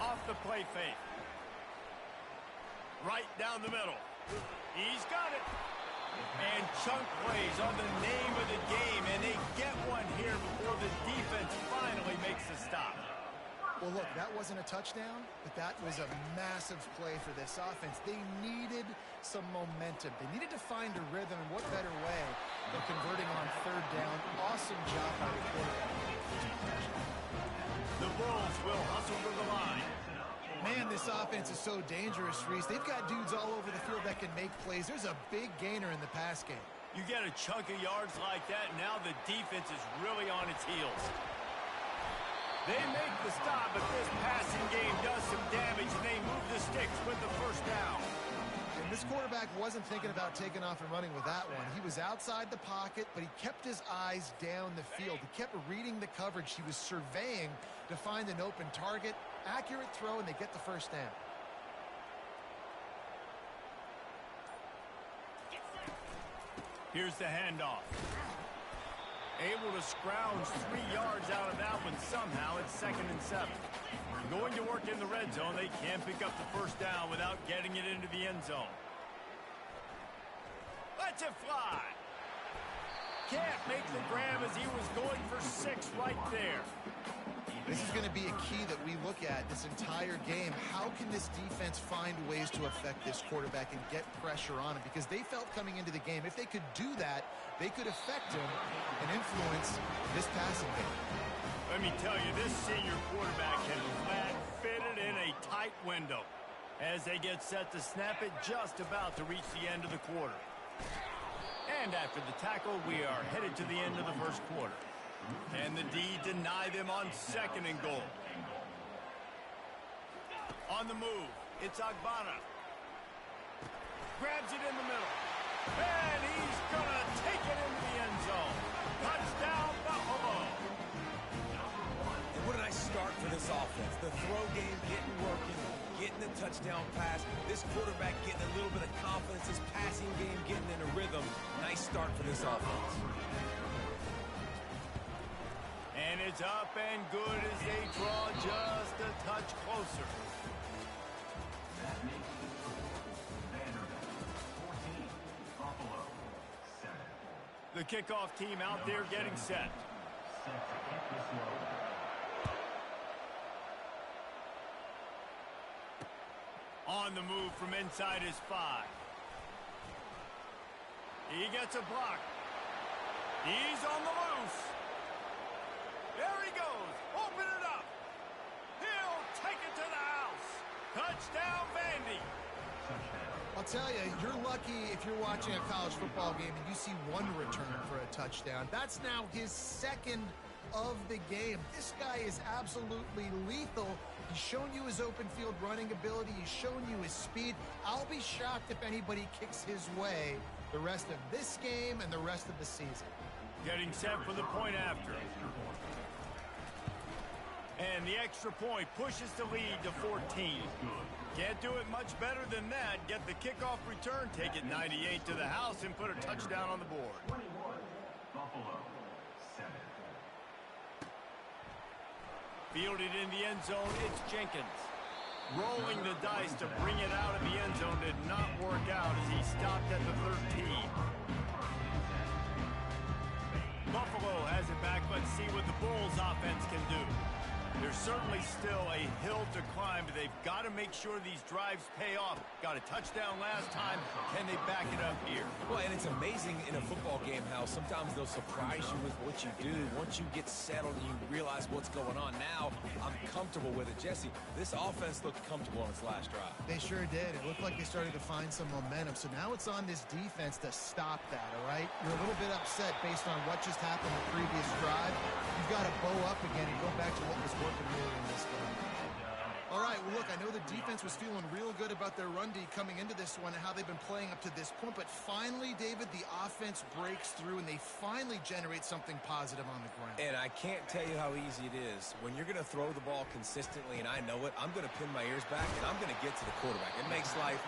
Off the play fake. Right down the middle. He's got it. And chunk plays on the name of the game, and they get one here before the defense finally makes the stop.
Well, look, that wasn't a touchdown, but that was a massive play for this offense. They needed some momentum. They needed to find a rhythm, and what better way than converting on third down. Awesome job by the quarterback.
The Bulls will hustle to the line.
Man, this offense is so dangerous, Reese. They've got dudes all over the field that can make plays. There's a big gainer in the pass game.
You get a chunk of yards like that, and now the defense is really on its heels. They make the stop, but this passing game does some damage, and they move the sticks with the first down.
And this quarterback wasn't thinking about taking off and running with that one. He was outside the pocket, but he kept his eyes down the field. He kept reading the coverage. He was surveying to find an open target. Accurate throw, and they get the first down.
Here's the handoff. Able to scrounge 3 yards out of that one somehow. It's 2nd and 7. Going to work in the red zone. They can't pick up the first down without getting it into the end zone. Let's it fly. Can't make the grab as he was going for 6 right there.
This is going to be a key that we look at this entire game. How can this defense find ways to affect this quarterback and get pressure on him? Because they felt coming into the game, if they could do that, they could affect him and influence this passing game.
Let me tell you, this senior quarterback can flat fit it in a tight window as they get set to snap it just about to reach the end of the quarter. And after the tackle, we are headed to the end of the first quarter. And the D deny them on 2nd and goal. On the move, it's Agbana. Grabs it in the middle. And he's going to take it into the end zone. Touchdown, Buffalo.
And what a nice start for this offense. The throw game getting working, getting the touchdown pass. This quarterback getting a little bit of confidence. This passing game getting in a rhythm. Nice start for this offense.
And it's up and good as they draw just a touch closer.
That makes the score Vanderbilt 14, Buffalo 7.
The kickoff team out there getting set.
Set to kick this one.
On the move from inside his 5. He gets a block. He's on the loose. There he goes. Open it up. He'll take it to the house. Touchdown, Vandy.
I'll tell you, you're lucky if you're watching a college football game and you see one return for a touchdown. That's now his 2nd of the game. This guy is absolutely lethal. He's shown you his open field running ability. He's shown you his speed. I'll be shocked if anybody kicks his way the rest of this game and the rest of the season.
Getting set for the point after. And the extra point pushes the lead to 14. Can't do it much better than that. Get the kickoff return, take it 98 to the house, and put a touchdown on the board.
21, Buffalo 7.
Fielded in the end zone, it's Jenkins. Rolling the dice to bring it out of the end zone did not work out as he stopped at the 13. Buffalo has it back. Let's see what the Bulls offense can do. There's certainly still a hill to climb, but they've got to make sure these drives pay off. Got a touchdown last time. Can they back it up here?
Well, and it's amazing in a football game how sometimes they'll surprise you with what you do. Once you get settled and you realize what's going on, now I'm comfortable with it. Jesse, this offense looked comfortable on its last drive.
They sure did. It looked like they started to find some momentum. So now it's on this defense to stop that, all right? You're a little bit upset based on what just happened the previous drive. You've got to bow up again and go back to what was working really in this game. All right, well, look, I know the defense was feeling real good about their run D coming into this one and how they've been playing up to this point, but finally, David, the offense breaks through and they finally generate something positive on the ground.
And I can't tell you how easy it is. When you're going to throw the ball consistently, and I know it, I'm going to pin my ears back and I'm going to get to the quarterback. It makes life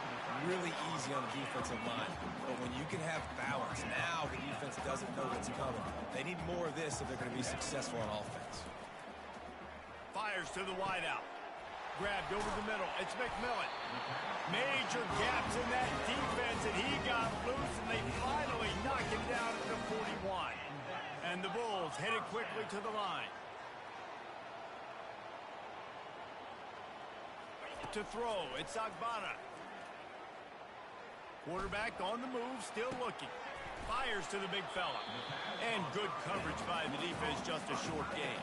really easy on the defensive line. But when you can have balance, now the defense doesn't know what's coming. They need more of this if they're going to be successful on offense.
Fires to the wideout. Grabbed over the middle. It's McMillan. Major gaps in that defense, and he got loose, and they finally knock him down at the 41. And the Bulls headed quickly to the line. To throw, it's Agbana. Quarterback on the move, still looking. Fires to the big fella. And good coverage by the defense, just a short gain.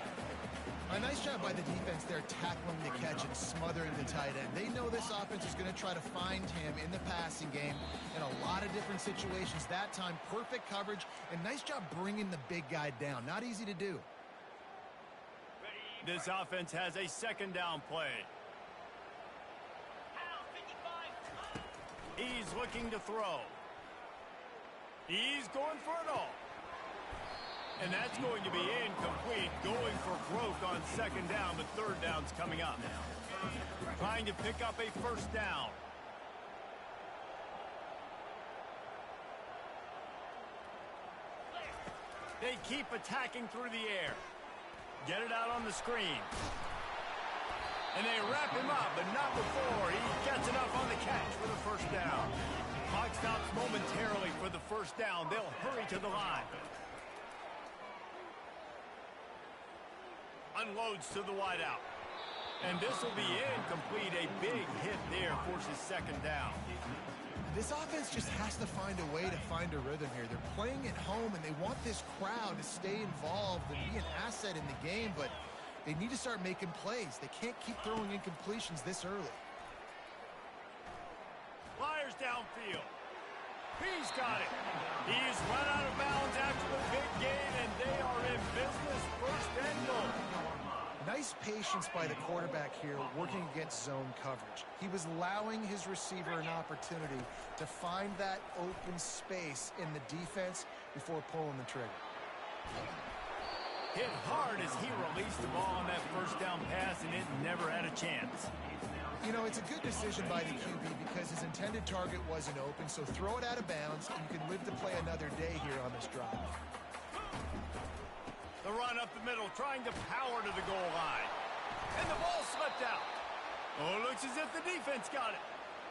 A nice job by the defense there tackling the catch and smothering the tight end. They know this offense is going to try to find him in the passing game in a lot of different situations. That time, perfect coverage, and nice job bringing the big guy down. Not easy to do.
This offense has a 2nd down play. He's looking to throw. He's going for it all. And that's going to be incomplete, going for broke on 2nd down, but 3rd down's coming up. Trying to pick up a 1st down. They keep attacking through the air. Get it out on the screen. And they wrap him up, but not before he gets enough on the catch for the 1st down. Clock stops momentarily for the 1st down. They'll hurry to the line. Unloads to the wideout. And this will be incomplete. A big hit there forces second down.
This offense just has to find a way to find a rhythm here. They're playing at home, and they want this crowd to stay involved and be an asset in the game, but they need to start making plays. They can't keep throwing incompletions this early.
Flyers downfield. He's got it. He's run out of bounds after the big gain, and they are in business. First and goal.
Nice patience by the quarterback here working against zone coverage. He was allowing his receiver an opportunity to find that open space in the defense before pulling the trigger.
Hit hard as he released the ball on that first down pass, and it never had a chance.
You know, it's a good decision by the QB because his intended target wasn't open, so throw it out of bounds, and you can live to play another day here on this drive.
The run up the middle, trying to power to the goal line. And the ball slipped out. Oh, it looks as if the defense got it.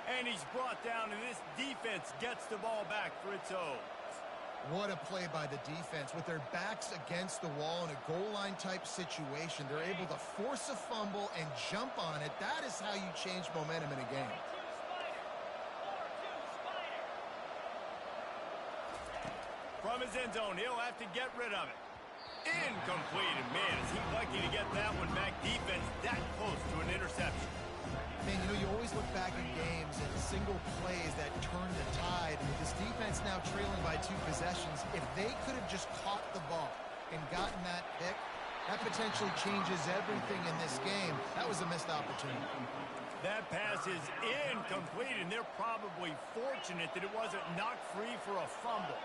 And he's brought down, and this defense gets the ball back for its own.
What a play by the defense. With their backs against the wall in a goal line type situation, they're able to force a fumble and jump on it. That is how you change momentum in a game.
From his end zone, he'll have to get rid of it. Incomplete, and man, is he lucky to get that one back. Defense that close to an interception.
Man, you know, you always look back in games at single plays that turn the tide. And with this defense now trailing by 2 possessions, if they could have just caught the ball and gotten that pick, that potentially changes everything in this game. That was a missed opportunity.
That pass is incomplete, and they're probably fortunate that it wasn't knocked free for a fumble.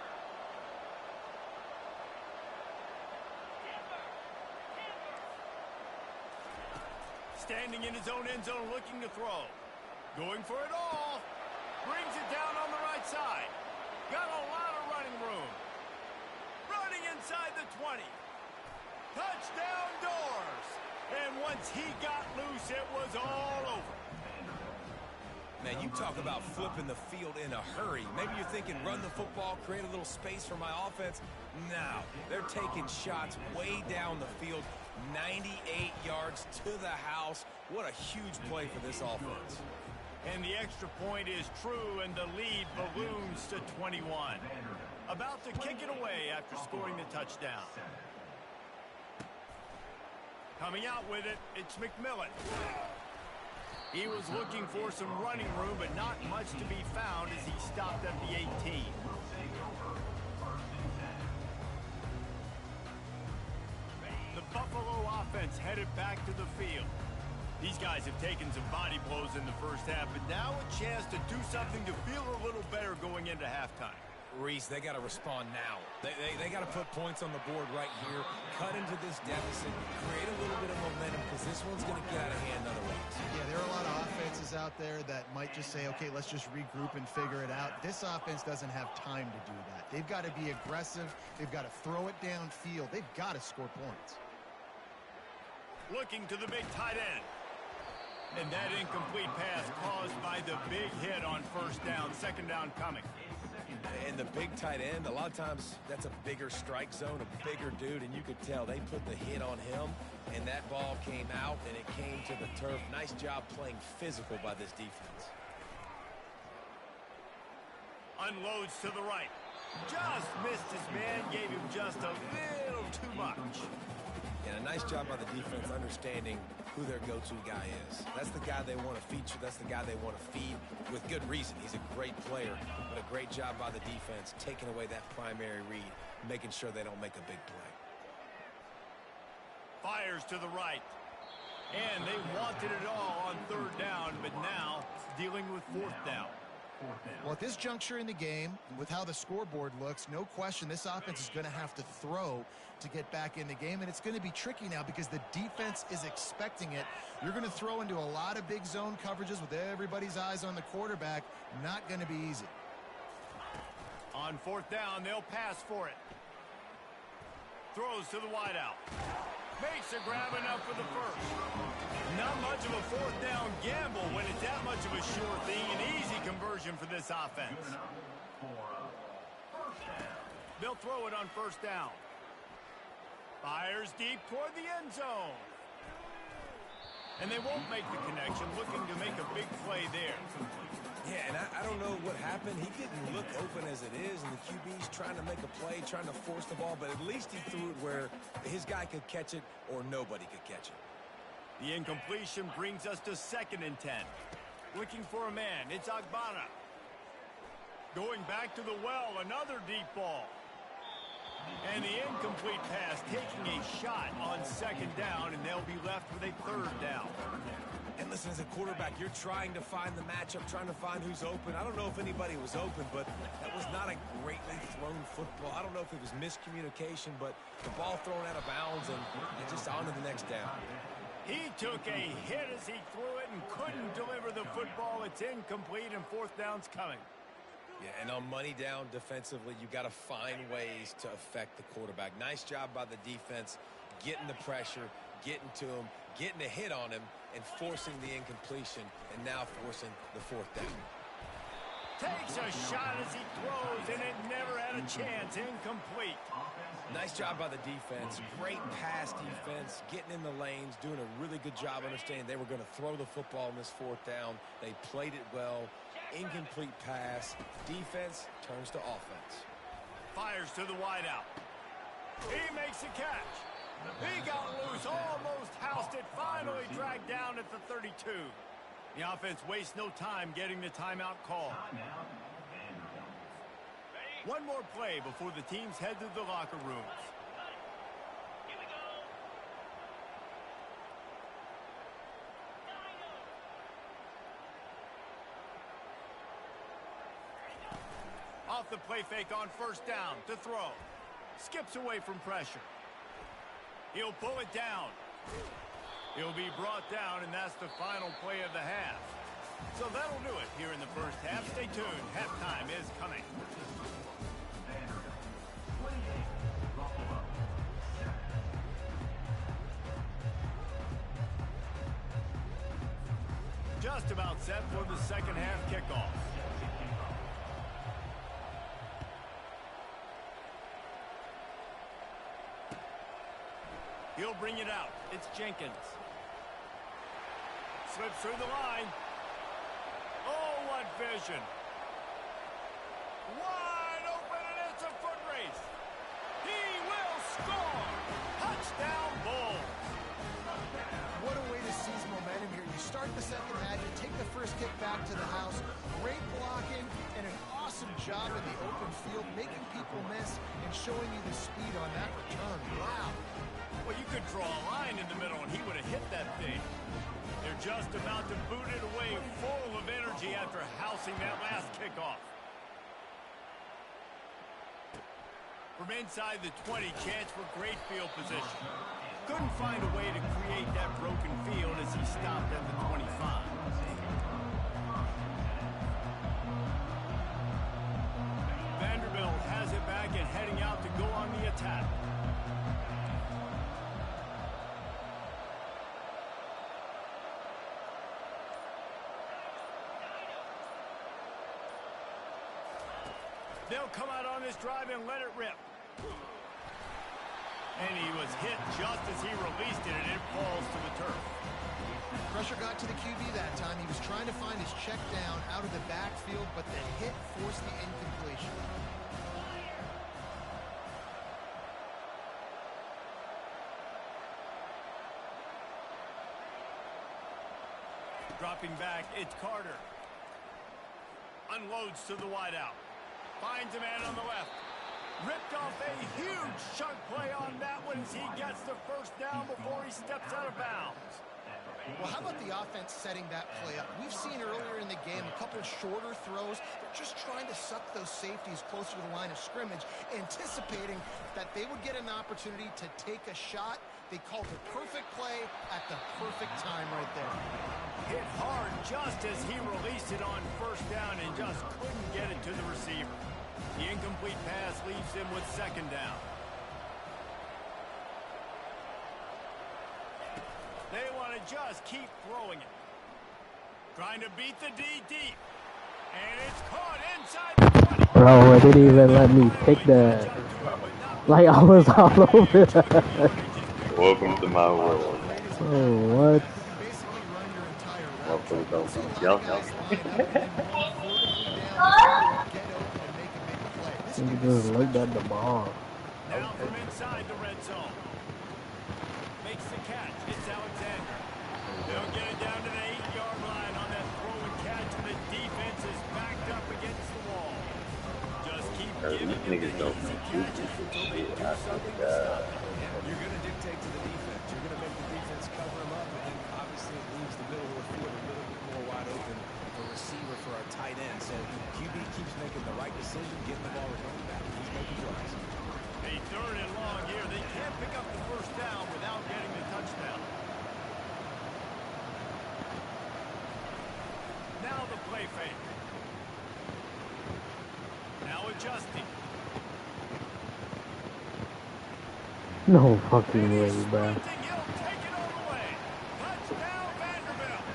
Standing in his own end zone, looking to throw. Going for it all. Brings it down on the right side. Got a lot of running room. Running inside the 20. Touchdown doors. And once he got loose, it was all over.
Man, you talk about flipping the field in a hurry. Maybe you're thinking run the football, create a little space for my offense. No, they're taking shots way down the field. 98 yards to the house. What a huge play for this offense.
And the extra point is true, and the lead balloons to 21. About to kick it away after scoring the touchdown. Coming out with it, it's McMillan. He was looking for some running room, but not much to be found as he stopped at the 18. The Buffalo offense headed back to the field. These guys have taken some body blows in the first half, but now a chance to do something to feel a little better going into halftime.
Reese, they got to respond now. They got to put points on the board right here, cut into this deficit, create a little bit of momentum, because this one's going to get out of hand otherwise.
Yeah, there are a lot of offenses out there that might just say, okay, let's just regroup and figure it out. This offense doesn't have time to do that. They've got to be aggressive. They've got to throw it downfield. They've got to score points.
Looking to the big tight end. And that incomplete pass caused by the big hit on first down. Second down coming.
And the big tight end, a lot of times that's a bigger strike zone, a bigger dude, and you could tell they put the hit on him, and that ball came out, and it came to the turf. Nice job playing physical by this defense.
Unloads to the right. Just missed his man, gave him just a little too much.
And a nice job by the defense understanding who their go-to guy is. That's the guy they want to feature. That's the guy they want to feed with good reason. He's a great player, but a great job by the defense taking away that primary read, making sure they don't make a big play.
Fires to the right. And they wanted it all on third down, but now dealing with fourth down.
Well, at this juncture in the game, with how the scoreboard looks, no question this offense is going to have to throw to get back in the game, and it's going to be tricky now because the defense is expecting it. You're going to throw into a lot of big zone coverages with everybody's eyes on the quarterback. Not going to be easy.
On fourth down, they'll pass for it. Throws to the wideout. Makes a grab enough for the first. Not much of a fourth down gamble when it's that much of a sure thing. An easy conversion for this offense. They'll throw it on first down. Fires deep toward the end zone. And they won't make the connection, looking to make a big play there.
Yeah, and I don't know what happened. He didn't look open as it is, and the QB's trying to make a play, trying to force the ball, but at least he threw it where his guy could catch it or nobody could catch it.
The incompletion brings us to 2nd and 10. Looking for a man, it's Agbana. Going back to the well, another deep ball. And the incomplete pass taking a shot on 2nd down, and they'll be left with a 3rd down.
And listen, as a quarterback, you're trying to find the matchup, trying to find who's open. I don't know if anybody was open, but that was not a greatly thrown football. I don't know if it was miscommunication, but the ball thrown out of bounds and just on to the next down.
He took a hit as he threw it and couldn't deliver the football. It's incomplete, and 4th down's coming.
Yeah, and on money down defensively, you got to find ways to affect the quarterback. Nice job by the defense, getting the pressure, getting to him, getting a hit on him, and forcing the incompletion, and now forcing the 4th down.
Takes a shot as he throws, and it never had a chance. Incomplete.
Nice job by the defense. Great pass defense, getting in the lanes, doing a really good job understanding they were going to throw the football in this 4th down. They played it well. Incomplete pass. Defense turns to offense.
Fires to the wideout. He makes a catch. He got loose, almost housed it, finally dragged down at the 32. The offense wastes no time getting the timeout call. One more play before the teams head to the locker rooms. Off the play fake on 1st down to throw. Skips away from pressure. He'll pull it down. He'll be brought down, and that's the final play of the half. So that'll do it here in the 1st half. Stay tuned. Halftime is coming. Just about set for the 2nd half kickoff. He'll bring it out. It's Jenkins. Slips through the line. Oh, what vision. Wide open, and it's a foot race. He will score. Touchdown, Bulls.
What a way to seize momentum here. You start the 2nd half, you take the 1st kick back to the house. Great blocking and an awesome job in the open field, making people miss and showing you the speed on that return. Wow.
Well, you could draw a line in the middle, and he would have hit that thing. They're just about to boot it away, full of energy after housing that last kickoff. From inside the 20, chance for great field position. Couldn't find a way to create that broken field as he stopped at the 25. Vanderbilt has it back and heading out to go on the attack. They'll come out on this drive and let it rip. And he was hit just as he released it, and it falls to the turf.
Pressure got to the QB that time. He was trying to find his check down out of the backfield, but the hit forced the incompletion.
Dropping back, it's Carter. Unloads to the wideout. Finds a man on the left. Ripped off a huge chunk play on that one as he gets the 1st down before he steps out of bounds.
Well, how about the offense setting that play up? We've seen earlier in the game a couple shorter throws. They're just trying to suck those safeties closer to the line of scrimmage, anticipating that they would get an opportunity to take a shot. They called the perfect play at the perfect time right there.
Hit hard just as he released it on 1st down and just couldn't get it to the receiver. The incomplete pass leaves him with 2nd down. They want to just keep throwing it. Trying to beat the D deep. And it's caught inside the 20.
Bro, it didn't even let me pick that. Like, I was all over that.
Welcome to my world.
Oh, what?
Go.
See a lot of
Yo.
guys line up and then run vertically down the field, get open, and make a big play. This
He
dude is
just looked
special.
at the ball.
Now from inside the red zone. Makes the catch. It's Alexander. They'll get it down to the 8-yard line on that throw and catch, and the defense is backed up against the wall. Just keep giving
These
them the
niggas don't
easy
compete
catches
with
until
this
they
shit.
do
I
something
think,
to stop it.
You're going to dictate to the defense. You're going to make the defense cover him up, and then obviously it leaves the middle of the field a little bit more wide open for receiver for our tight end. So QB keeps making the right decision, getting the ball to running back. He's making plays.
A 3rd and long here. They can't pick up the first down without getting the touchdown. Now the play fake. Now adjusting.
No fucking way, bro.
He'll take it all the way. Touchdown, Vanderbilt.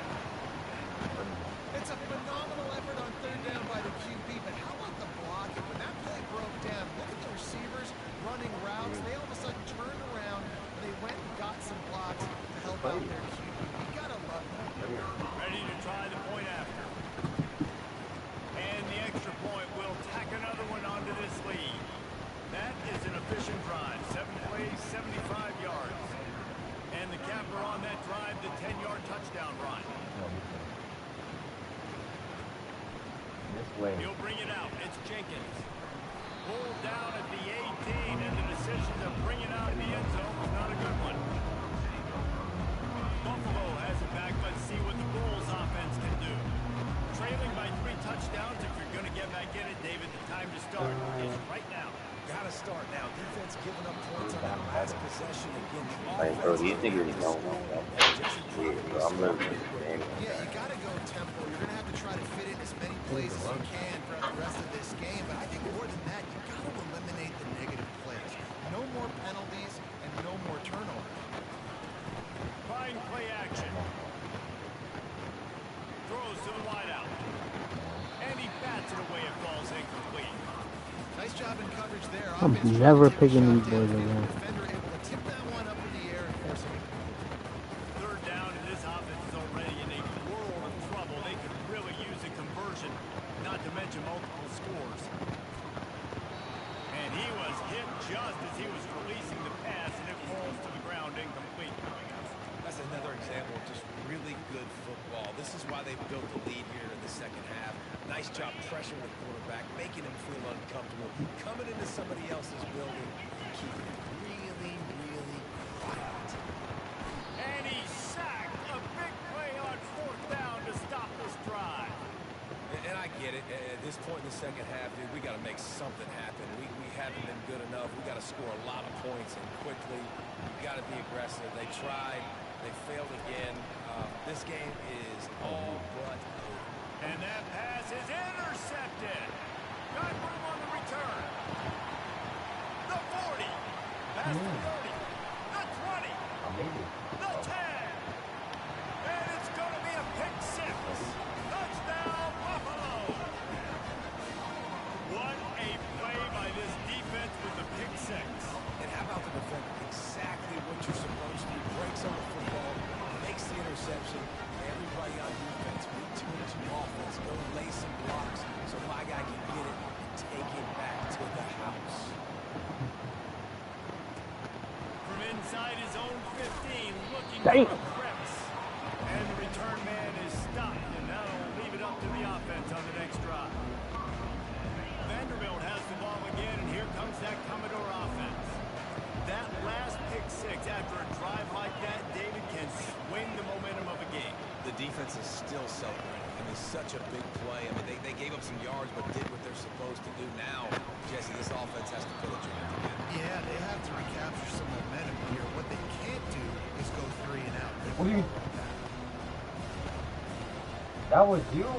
It's a phenomenal effort on 3rd down by the QB, but how about the blocking? When that play broke down, look at the receivers running routes. They all of a sudden turned around, and they went and got some blocks to help out their QB. You gotta love that.
Ready to try the point after. And the extra point will tack another one onto this lead. That is an efficient drive. 7 plays, 75 yards. And the capper on that drive, the 10-yard touchdown run. He'll bring it out. It's Jenkins. Pulled down at the 18, and the decision to bring it out in the end zone was not a good one. Buffalo has it back. Let's see what the Bulls offense can do. Trailing by 3 touchdowns. If you're going to get back in it, David, the time to start is right now.
Got to start now. Defense giving up points on that last possession again.
Like, bro, these niggas don't know. Yeah, I'm literally
Yeah, you got to go tempo. You're going to have to try to fit in as many plays as you can throughout the rest of this game. But I think more than that, you got to eliminate the negative plays. No more penalties and no more turnovers.
Fine play action. Throws to the wideout. And he bats it away. It falls incomplete.
Nice job in coverage there.
I'm
Offense
never
trying to take a
picking
shot
these boys
downfield.
again.
Defender able to tip that one up in the air and force it.
3rd down, and this offense is already in a world of trouble. They could really use a conversion, not to mention multiple scores. And he was hit just as he was releasing the pass, and it falls to the ground incomplete.
That's another example of just really good football. This is why they built the lead here in the second half. Nice job pressuring the quarterback, making him feel uncomfortable, coming into somebody else's building, and keeping it really, really quiet.
And he sacked. A big play on 4th down to stop this drive.
And I get it. At this point in the second half, dude, we got to make something happen. We haven't been good enough. We got to score a lot of points and quickly. We got to be aggressive. They tried. They failed again. This game is all but over.
And that pass is intercepted. Got room on the return. The 40. Past the 30. The 20. The 10. And it's going to be a pick 6. Touchdown, Buffalo. What a play by this defense with the pick 6.
And how about the defender? Exactly what you're supposed to do. Breaks on the football, makes the interception. Everybody on defense, we tune to offense. Go lay some blocks so my guy can get it and take it back to the house.
From inside his own 15, looking
Dang.
for a crevice. And the return man is stopped, and now will leave it up to the offense on the next drive. Vanderbilt has the ball again, and here comes that Commodore offense. That last pick 6 after a drive like that, David, can swing the momentum of a game.
The defense is still celebrating. I mean, such a big play. I mean, they gave up some yards, but did what they're supposed to do. Now, Jesse, this offense has to put a drive together.
Yeah, they have to recapture some momentum here. What they can't do is go 3 and out.
What do you? That was you.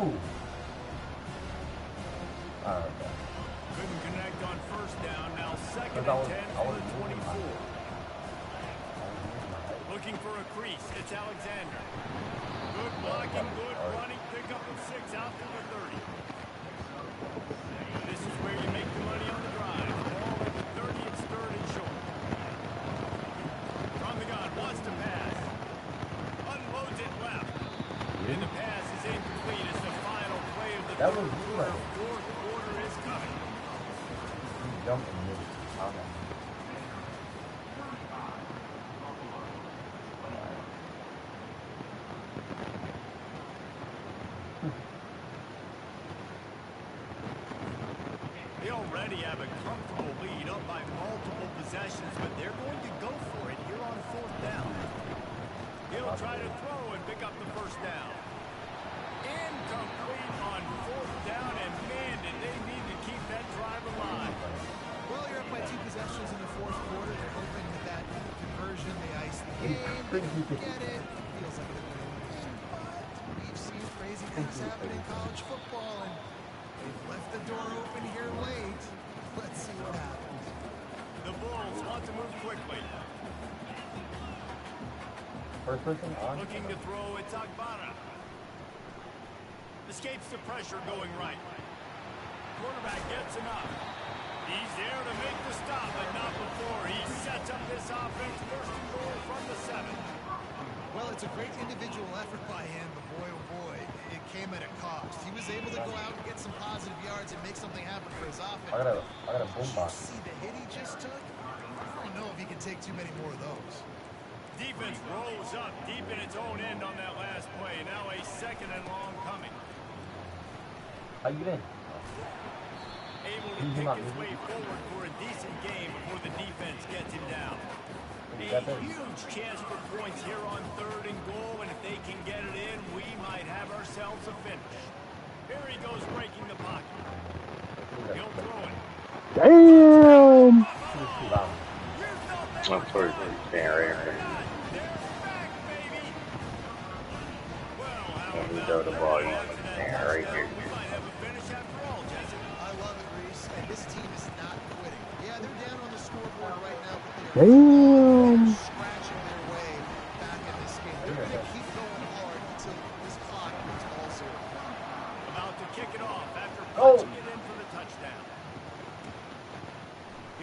Couldn't connect on 1st down. Now 2nd and 10 from the 24. Looking for a crease. It's Alexander. Good blocking, good running. Pick up of 6 out to the 30. This is where you make the money on the drive. Ball at the 30. It's 3rd and short. From the gun, wants to pass. Unloads it left. And the pass
jump in the middle. Okay.
They already have a comfortable lead up by multiple possessions, but they're going to go for it here on 4th down. He'll try to throw and pick up the first down. Incomplete on 4th down, and man, did they need to keep that drive alive.
Well, you're up by 2 possessions in the 4th quarter. They're hoping with that conversion, they ice the game. They don't get it. Feels like they're going to win. But we've seen crazy things happen in college football, and they've left the door open here late. Let's see what happens.
The Bulls want to move quickly.
First person on.
Looking to throw, it's Ncaa. Escapes the pressure going right. Quarterback gets enough. He's there to make the stop, but not before. He sets up this offense, first and goal from the 7.
Well, it's a great individual effort by him, but boy, oh boy, it came at a cost. He was able to go out and get some positive yards and make something happen for his offense.
I got a boom box.
See the hit he just took? I don't know if he can take too many more of those.
Defense rolls up deep in its own end on that last play. Now a 2nd and long coming.
How you get in?
Able to pick his way forward for a decent game before the defense gets him down. A huge chance for points here on 3rd and goal, and if they can get it in, we might have ourselves a finish. Here he goes breaking the pocket. He'll throw it.
Damn!
I'm sorry, Aaron. Let me go to volume. Right here.
This team is not quitting. Yeah, they're down on the scoreboard right now, but
Damn!
scratching their way back in this game. They're going to keep going hard until this clock is all 0.
About to kick it off after punching it in for the touchdown.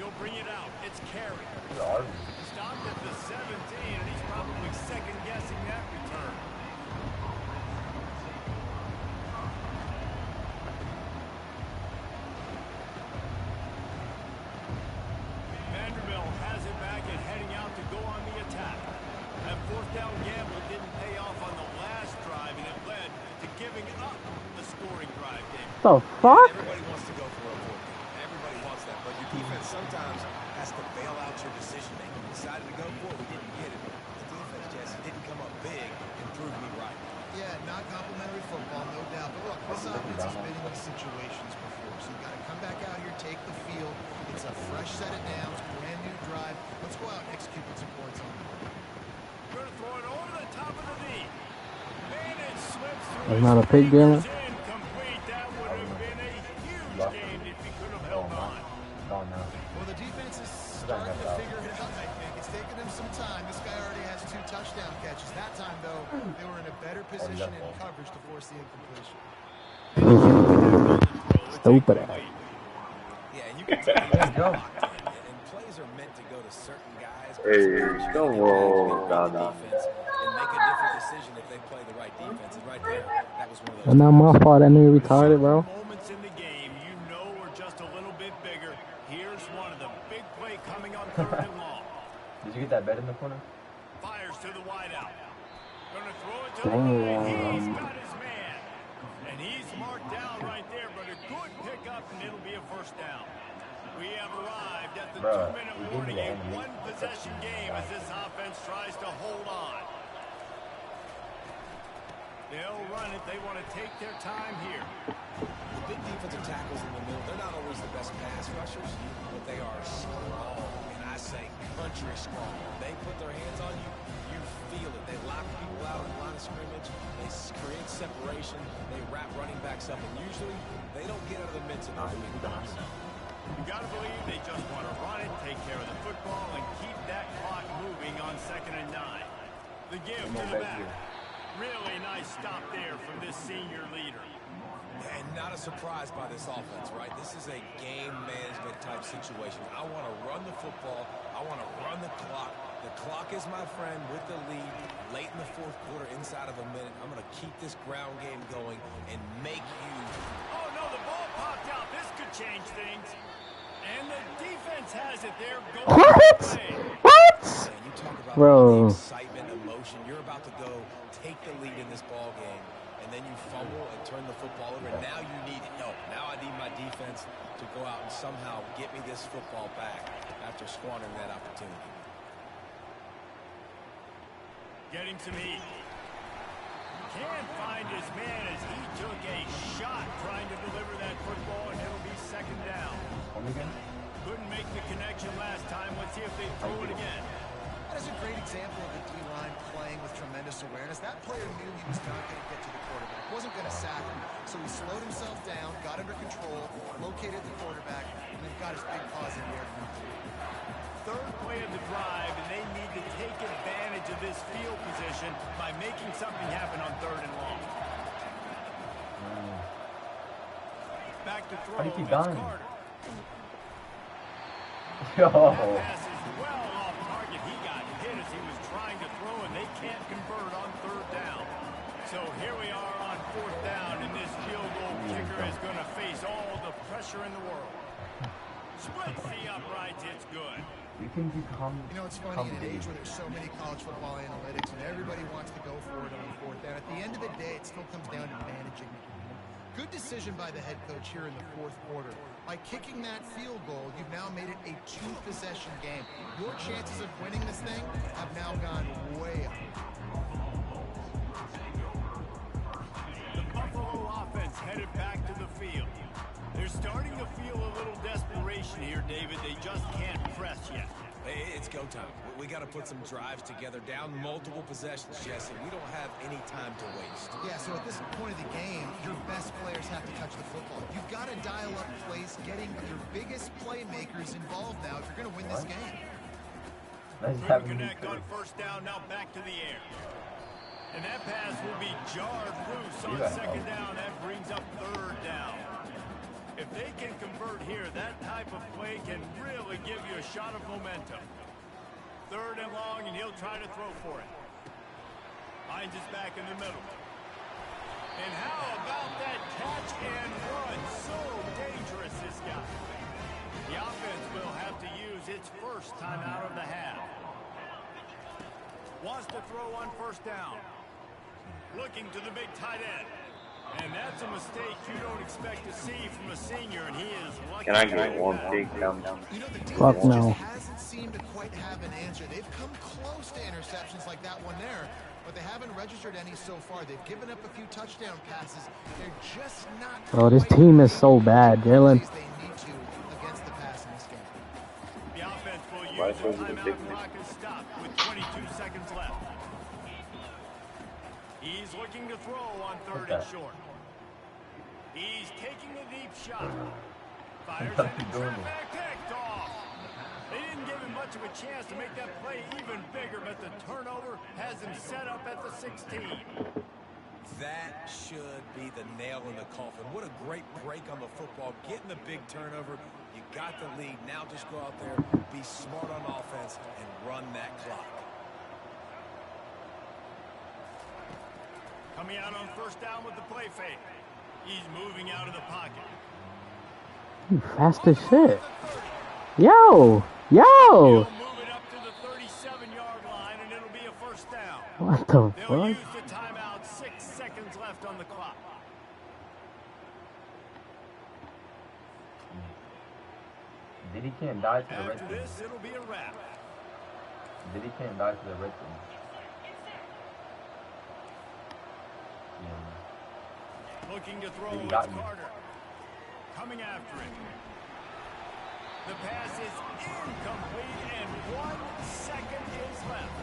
He'll bring it out. It's Carey. Stopped at the 17, and he's probably second-guessing that return. Has it back and heading out to go on the attack. That 4th down gamble didn't pay off on the last drive, and it led to giving up the scoring drive game.
The fuck?
Everybody wants to go for a 4th down. Everybody wants that, but your defense sometimes has to bail out your decision making. Decided to go for it, we didn't get it. The defense just didn't come up big and prove me right.
Yeah, not complimentary football, no doubt. But look, this offense has been in these situations before, so you got to come back out here, take the field. It's a fresh set of downs, brand new drive. Let's go out and execute with some points on the board.
Going to throw it over the top of the knee. Man, it slips through.
That's not a pick, Galen.
Incomplete. That would have been a huge game if he could have held on.
Well, the defense is starting to figure it out, I think. It's taken them some time. This guy already has 2 touchdown catches. That time, though, they were in a better position in coverage to force the incompletion.
Stupid.
Yeah, and you can tell and plays are meant to go to certain guys.
Hey, don't roll down now.
And make a different decision if they play the right defense. And right there, that was one of those.
Well, not my fault. That nigga retarded, bro.
Moments in the game you know are just a little bit bigger. Here's one of them. Big play coming on 3rd and long.
Did you get that bet in the corner?
Fires to the wideout. Gonna throw it to the line. He's got his man. And he's marked down right there, but a good pickup, and it'll be a 1st down. We have arrived at the 2-minute warning, a 1-possession game as this offense tries to hold on. They'll run it. They want to take their time here.
The big defensive tackles in the middle, they're not always the best pass rushers, but they are strong, and I say country strong. They put their hands on you, you feel it. They lock people out in the line of scrimmage. They create separation. They wrap running backs up, and usually they don't get out of the midst of those big guys.
You got to believe they just want to run it, take care of the football, and keep that clock moving on 2nd and 9. The give to the back. Really nice stop there from this senior leader.
And not a surprise by this offense, right? This is a game management type situation. I want to run the football. I want to run the clock. The clock is my friend with the lead late in the 4th quarter, inside of a minute. I'm going to keep this ground game going and make you.
Oh, no, the ball popped out. This could change things. And the offense has it. They're going
What?
away.
What?
Man, you talk about
Bro.
all the excitement, emotion. You're about to go take the lead in this ball game, and then you fumble and turn the football over. And now you need help. Now I need my defense to go out and somehow get me this football back after squandering that opportunity.
Getting some heat. Can't find his man as he took a shot trying to deliver that football, and it'll be second down. Couldn't make the connection last time. Let's see if they throw it again.
That is a great example of the D-line playing with tremendous awareness. That player knew he was not going to get to the quarterback. Wasn't going to sack him. So he slowed himself down, got under control, located the quarterback, and then got his big paws in the air.
Third play of the drive, and they need to take advantage of this field position by making something happen on 3rd and long. Back to throw.
How do you keep
It's
dying?
Carter.
Yo.
That pass is well off target. He got hit as he was trying to throw, and they can't convert on 3rd down. So here we are on 4th down, and this field goal kicker is going to face all the pressure in the world. Splits the uprights. It's good.
You can become.
You know, it's funny, in an age where there's so many college football analytics and everybody wants to go for it on 4th down, at the end of the day, it still comes down to managing. Good decision by the head coach here in the 4th quarter. By kicking that field goal, you've now made it a 2-possession game. Your chances of winning this thing have now gone way up.
The Buffalo offense headed back to the field. They're starting to feel a little desperation here, David. They just can't press yet.
Hey, it's go time. We got to put some drives together, down multiple possessions, Jesse. We don't have any time to waste.
Yeah, so at this point of the game, your best players have to touch the football. You've got to dial up plays, getting your biggest playmakers involved now if you're going to win this game.
Couldn't connect on 1st down, now back to the air. And that pass will be jarred loose on 2nd down. That brings up 3rd down. If they can convert here, that type of play can really give you a shot of momentum. 3rd and long, and he'll try to throw for it. Finds his back in the middle. And how about that catch and run? So dangerous, this guy. The offense will have to use its first time out of the half. Wants to throw on 1st down. Looking to the big tight end. And that's a mistake you don't expect to see from a senior, and he is lucky.
Can I get one big down?
You know, the
Fuck
defense
no.
just hasn't seemed to quite have an answer. They've come close to interceptions like that one there, but they haven't registered any so far. They've given up a few touchdown passes. They're just not.
Bro, this team is so bad, Jalen.
They need to against the pass in this game.
The offense will use the timeout clock and stop with 22 seconds left. He's looking to throw on 3rd and short. He's taking a deep shot. Fires into traffic, picked off. They didn't give him much of a chance to make that play even bigger, but the turnover has him set up at the 16.
That should be the nail in the coffin. What a great break on the football. Getting the big turnover. You got the lead. Now just go out there, be smart on offense, and run that clock.
Coming out on 1st down with the play fake. He's moving out of the pocket.
You fast as shit. Yo! Yo!
He'll move it up to the 37-yard line, and it'll be a 1st down.
What the
They'll use
fuck?
the timeout. 6 seconds left on the clock.
Diddy can't die to the red
After
team.
this, it'll be a wrap.
Diddy can't die to the red team.
Looking to throw,
Diddy
it's
got me.
Carter. Coming after it. The pass is incomplete, and 1 second is left.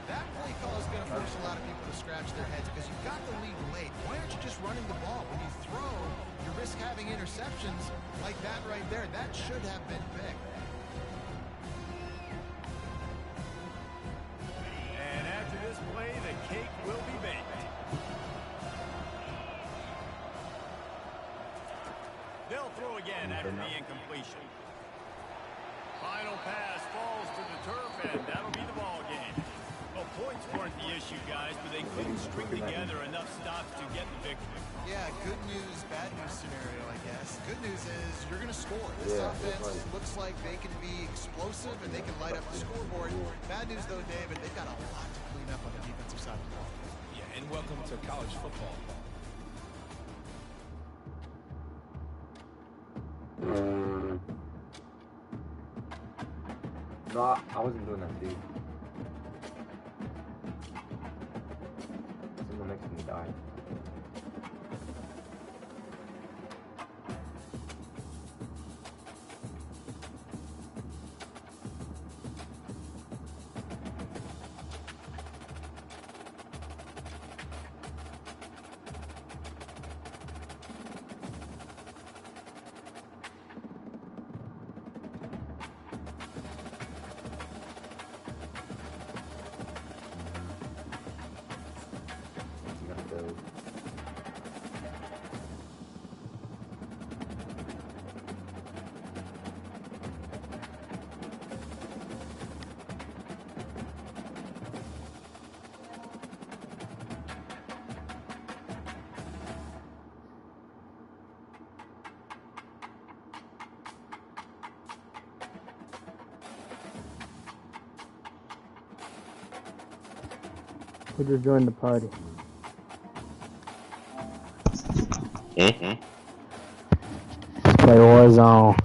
That play call is going to force a lot of people to scratch their heads because you've got the lead late. Why aren't you just running the ball? When you throw, you risk having interceptions like that right there. That should have been big.
And after this play, the cake will be baked. They'll throw again after the incompletion. Final pass falls to the turf, and that'll be the ball game. Well, points weren't the issue, guys, but they couldn't string together enough stops to get the victory.
Yeah, good news, bad news scenario, I guess. Good news is you're going to score. This offense looks like they can be explosive and they can light up the scoreboard. Bad news, though, David, they've got a lot to clean up on the defensive side of the ball.
Yeah, and welcome to college football.
No, I wasn't doing that, dude. Someone next to me died.
Who just joined the party?
Mm-hmm.
Let's play Warzone.